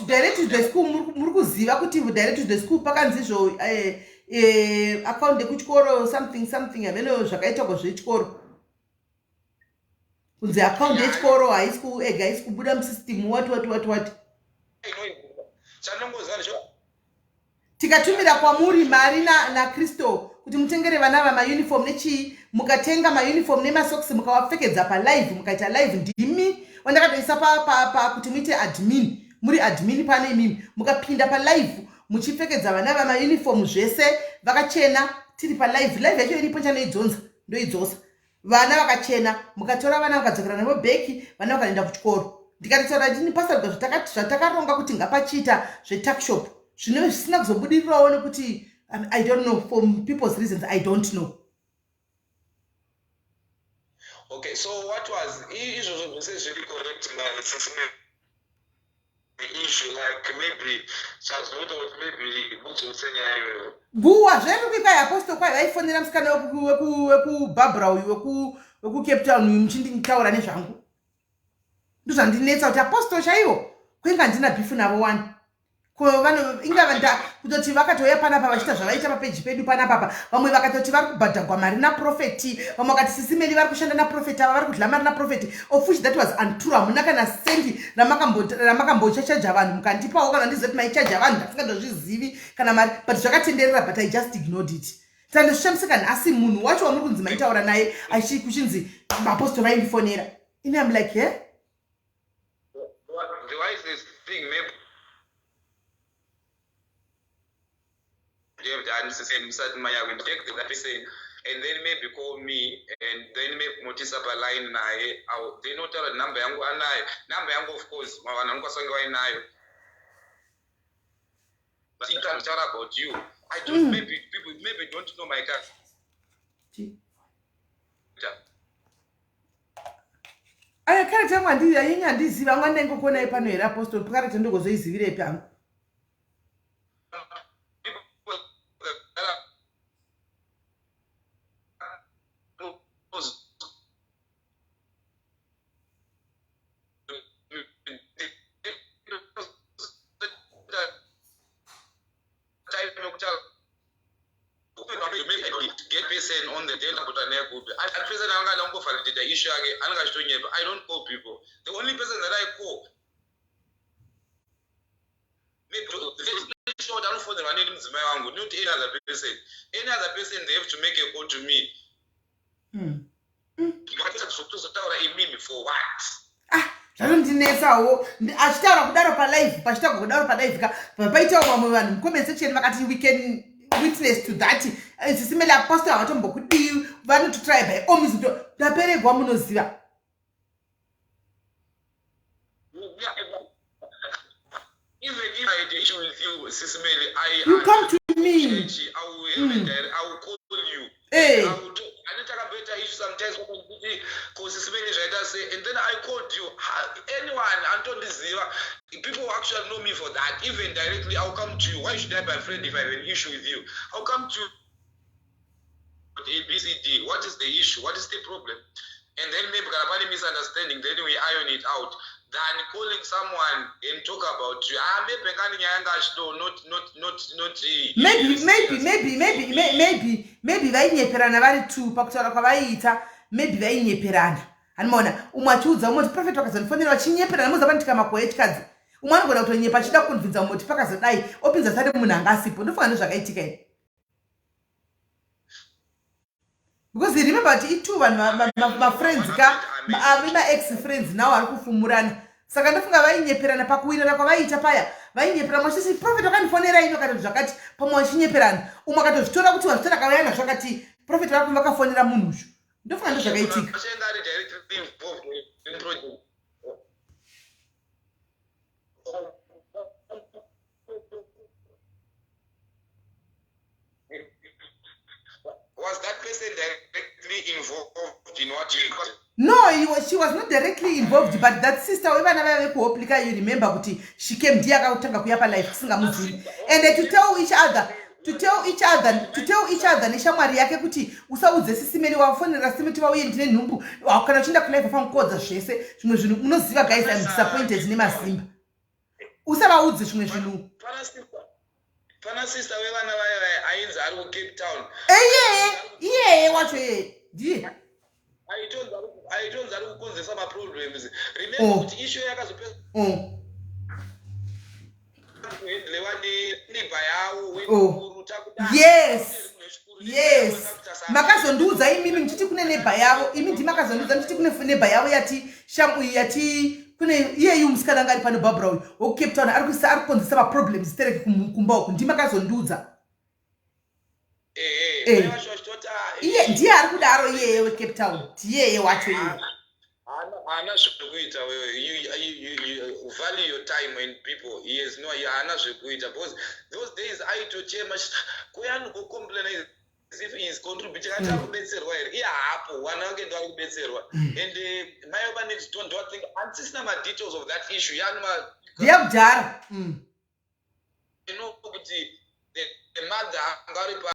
direct to the school muri kuziva kuti direct to the school pakanzi izvo account yekuchikoro something ameno zvakaita kwazvechikoro kunzi account yechikoro haisi kubuda musystem what tikatumira kwamuri mari naKristo kuti mutengere vana vamauniform nechii, mukatenga mauniform nemasocks mukavapfekedza palive, mukaita live, ndimi wandakatoisa kuti muite admin, muri admin pane imimi, mukapinda palive muchipfekedza vana vamauniform zvese vakachena, tiri palive, live yacho iripo chanoidzonza ndoidzosa, vana vakachena, mukatora vana vakadzokera navo bheki, vana vakaenda kuchikoro. Ndikataura ndini pasarwa zvatakaronga kuti ngapachiita zvetakshop zvinenge zvisina kuzobudirirawo nekuti I don't know, for people's reasons I don't know. Okay, so what was really correct the issue, like maybe guwa zvedu kwika apostle kwai vaifonera musikana wekubarbara uyu wekucape town uyu muchinditaura nezvangu ndozvandinetsa kuti apostle chaivo kwenga ndina bifu navo wani kutoti vakatouya panapa vachiita zvavaita papeji pedu panapapa, vamwe vakatoti vari kubhadhagwa mari naprofeti, vamwe vakati sisi meli vari kushanda naprofeti, ava vari kudla mari naprofeti, of which that was untrue. Hamuna kana sendi ramakambochachaja vanhu mukandipawo kana ndizoti maichaja vanhu ndasingandozvizivi kana mari, but zvakatenderera, but I just ignored it. Saka ndozvishamisika nhasi munhu wacho wamuri kunzi maitaura naye kuchinzi mapostori vaindifonera ini am like the wisest thing maybe and take the person and then maybe call me and then maybe notice up a line naye, they not tell number yangu anayo, number yangu of course wanangu wasonge wainayo, but it can tell about you. I don't maybe people maybe don't know my car. Aya kare tangu yandiziva ngwandengo kuona ipano here apostle pakare tendogozoizivira ipangu. Get person on the data but I present I don't for the issue again. I don't call people. The only person that I call maybe the show down for the running not any other person. Any other person they have to make a call to me. For what? Zvandinetsawo achitaura kudaro palive, pachitaura kudaro palive ka paitawo vamwe vanhu mucomment section vakati we can witness to that. SIS MELLY apostle havatombokudii vanototry by all means ndaperegwa munoziva. Even if I had an issue with you, SIS MELLY, you come to me. I will call you. Hey. I will do. I need to have better issue sometimes because SIS MELLY say, and then I called you. Anyone, Anton Ziva, people who actually know me for that, even directly, I'll come to you. Why should I be afraid if I have an issue with you? I'll come to you. ABCD, what is the issue? What is the problem? And then maybe a misunderstanding, then we iron it out. Than calling someone and talk about you. Maybe vainyeperana vari two pakutaura kwavaiita, maybe vainyeperana. Hanimona umwe achiudza umwe kuti prophet wakazonifonera vachinyeperana muza pandika makoye echikadzi. Umwe anogona kutonyepa achida kunvinza umwe kuti pakazodai opinza sare munhu anga asipo. Ndofunga ndozvakaitika ine. Because remember that it too my friends ka my ex friends now are kufumurana. Saka ndofunga vainyeperana pakuwirana kwavaiita paya. Vainyeperana mwachisi prophet wakandifonera ino kana zvakati pamwe vachinyeperana. Umwe akatozvitora kuti wazvitora kavayana zvakati prophet vakafonera munhu uyu. Ndofunga ndozvakaitika. Was that person directly involved in what you got? No, she was not directly involved, but that sister, you remember, she came here life, and to tell each other, neshamwari yake kuti usaudze SIS MELLY wafonera simiti vauye ndine nhumbu kana uchinda kulive famukodza zvese zvimwe zvinhu unoziva guys I'm disappointed nemasimba usavaudze zvimwe zvinhu. Pana sister wevana vaya ainzi ari kuCape Town. Iye wacho ye ndiye aitonzi ari kukonzesa maproblems. Remember kuti issue yakazopesa kuhendlewa neighbor yawo Oh. Yes. Makazondiudza imimi ndichiti kune neighbor yavo. Imi ndimakazondiudza ndichiti kune neighbor yavo yati shangu yati kune iyeyu musikana ngari pano Barbara uyu wokuCape Town ari kukonzesa maproblems tereki kumba uku. Ndimakazondiudza. Iye ndiye ari kudaro iyeye weCape Town. Ndiyeye wacho iye. Hana zvekuita you value your time and people. Yes, no, hana zvekuita because those days aitochema koyani kucomplain as if he is contributing ati akubetserwa here. Iye hapo wana wake ndo ari kubetserwa. And my over next don't think antisina ma details of that issue. Yani ma Ndiyakujara. You know kuti the mother ngari pa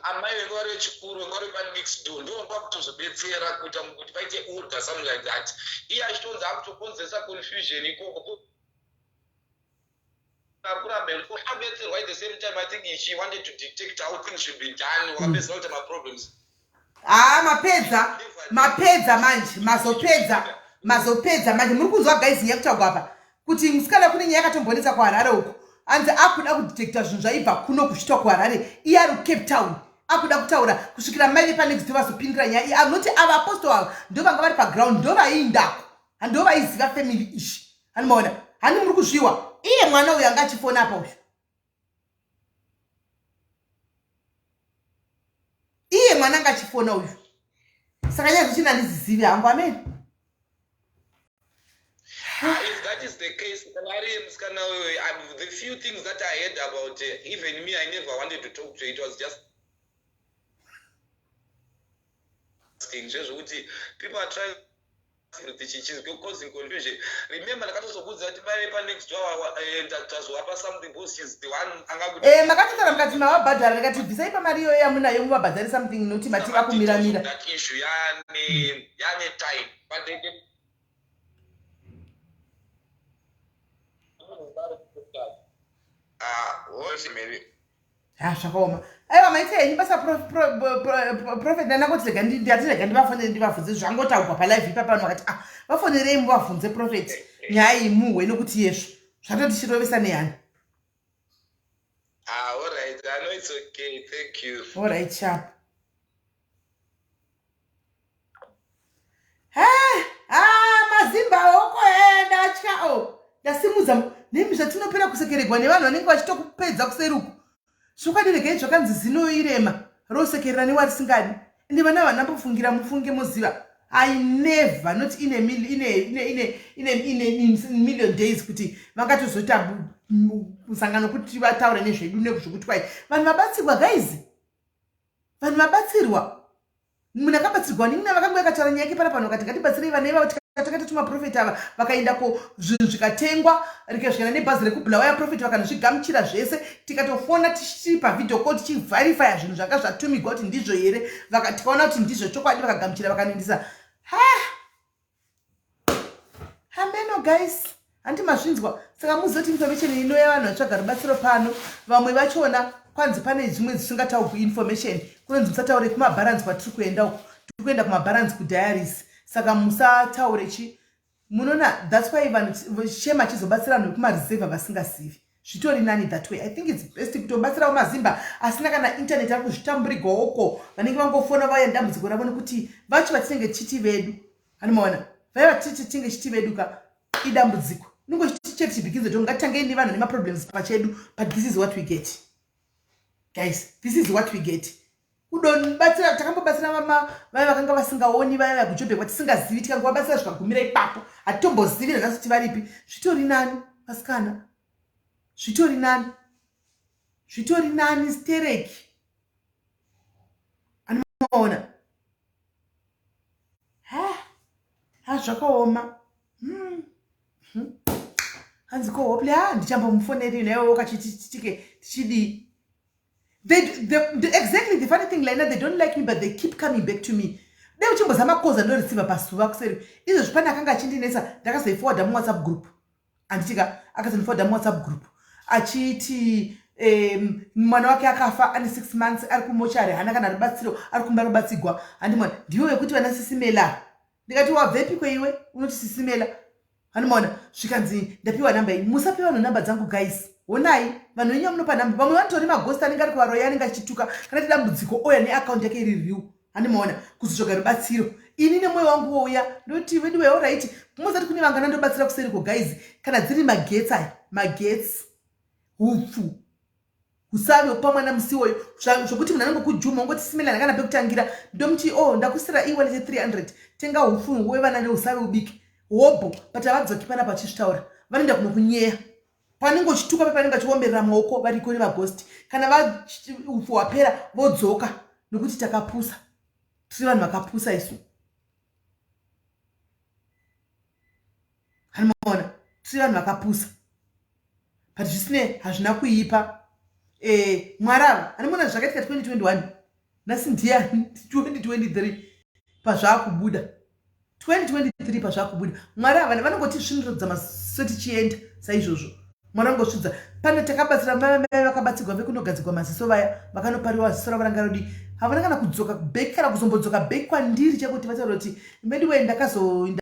amai ngari chikuru ngari pa next door ndo ngakutozobetsera kuita kuti paite order something like that. Iye achitonza akutokonzesa confusion ikoko. At the same time, I think she wanted to detect how things should be done. Wakapedza my problems. Mapedza manje mazopedza manje muri kuzwa guys yakutaurwa apa kuti musikana kune nyaya yakatombonetsa kuHarare uko anzi akuda kudetecta zvinhu zvaibva kuno kuchitwa kuHarare iye ari kuCape Town akuda kutaura kusvikira mai panext vazopindira nyaya anoti ava apostle ava ndo vanga vari paground ndo vaindako ndo vaiziva family ishi anomaona hani muri kuzviwa iye mwana uyu anga achifona apa uyu iye mwana anga achifona uyu saka nyaya zvichina ndizizivi hangu amen. If that is the case, the few things that I heard about even me, I never wanted to talk to it. It was just people are trying to causing confusion. Remember, the next door something she's the one. Makatotara mukati mavabhadhara rekati bvisai pamariyo yamunayo muvabhadhari something noti matika kumiramira. That issue yani time, but they zvakaoma aiwa maite henyu basa prophet nanakoti ndatirega ndivafonere ndivabvunze zvangotaurwa palive ipapano vakati vafonerei muvabvunze prophet nyaya imuhwe nokuti yezvo zvatotichirovesa nehani. All right, I know it's okay. Thank you. All right, sharp. Mazimba okoenda chao. Ndasimudza nemi zvatinopera kusekeregwa nevanhu vanenge vachitokupedza kuseruku. Zvokadiregei zvakanzi zinoirema rosekerera newarisingadi. Ende vana vanambofungira mufunge muziva. I never not in a million days kuti vakatozoita musangano kuti vataure nezvedu nekuzvokuti kwai vanhu vabatsirwa guys. Vanhu vabatsirwa. Munhu akabatsirwa nini vakanga vakataura nyaya pano pano kati ngatibatsirei vana ivavo takati tuma prophet ava vakaenda ko zvinhu zvikatengwa rikasvikana nebhazi rekubhulawaya prophet vakanozvigamuchira zvese tikatofona tichiri pavidhio call tichiverifya zvinhu zvanga zvatumigwa kuti ndizvo here tikaona kuti ndizvo chokwadi vakagamuchira vakanoendesa hameno guys handi mazvinzwa saka muzoti information ino yavanhu vatsvaga rubatsiro pano vamwe vachona kwanzi pane zvimwe zvisingataurwi information kunonzi musataure kumabharansi kwatiri kuenda uku tiri kuenda kumabharansi kudiaries saka musataure chi munona that's why vanhu shema chizobatsira vanhu vekumareserva vasingazivi zvitori nani that way. I think it's best kutobatsirawo mazimba asina kana internet ari kuzvitamburigwa oko vanenge vangofona vauya ndambudziko ravo nekuti vacho vatinenge chiti vedu anomaona vaya vatinenge chiti vedu ka idambudziko nungo chiti chibhikinze to ngatangei nevanhu nemaproblems pachedu but this is what we get guys, this is what we get. Kudonbatsira takambobatsira mama vaya vakanga vasingaoni vaya vakuJobhekwa tisingazivi tikangovabatsira zvikagumira ipapo hatombozivi nanhasi varipi zvitori nani vasikana zvitori nani stereki anoona zvakaoma hanzi kohople ndichambomufoneri naye wakachitike tichidii. Exactly the funny thing like that, they don't like me but they keep coming back to me. Deo chimbozama koza ndo receive pasuva kuseri. Izvo zvipana akanga achindinesa ndakazoiforward mu WhatsApp group. Anditika akazoniforward mu WhatsApp group. Achiti mwana wake akafa ane 6 months ari kumochari hana kana rubatsiro ari kumba rubatsigwa. Andimwana ndiwe wekuti vana SIS MELLY. Ndikati wabvepi kweiwe unoti SIS MELLY. Hanomaona zvikanzi ndapiwa namba iyi. Musape vanhu namba dzangu guys. Honai vanhu venyu munopa namba. Vamwe vanotori maghost anenge ari kuvaroya anenge achiituka kana dambudziko oya neaccount yake iri real. Hanomaona kuzotsvaga rubatsiro. Ini nemwoyo wangu wouya ndoti wedu all right. Muzati kune vangana ndobatsira kuseri ko guys. Kana dziri magetsi aya, magetsi hupfu. Usave upamwe na musiwoyo zvokuti munhu anenge kujuma ungoti simela ndakana pekutangira ndomuti ndakusira iwalete 300 tenga hupfu wevana neusave ubiki hobo but havadzoki panapa vachizvitaura vanoenda kunokunyeya panenge uchituka papanenge achiomberera maoko variko nevaghosti kana upfu hwapera vodzoka nokuti takapusa tiri vanhu vakapusa isu. Hanomaona tiri vanhu vakapusa but zvisine hazvina kuipa. Mwarava anoona zvakaita 2021 nhasi ndiani 2023 pazvakubuda 2023 pazvakubuda mwarava vanongoti svinirudza maso tichienda saizvozvo mwana ngosvidza pane takabatsira mai vakabatsirwa vekunogadzirwa maziso vaya vakanopariwa ziso ravo ranga rodi havana kana kudzoka beki kana kuzombodzoka beki kwandiri chekuti vataura kuti mediwe ndakazoenda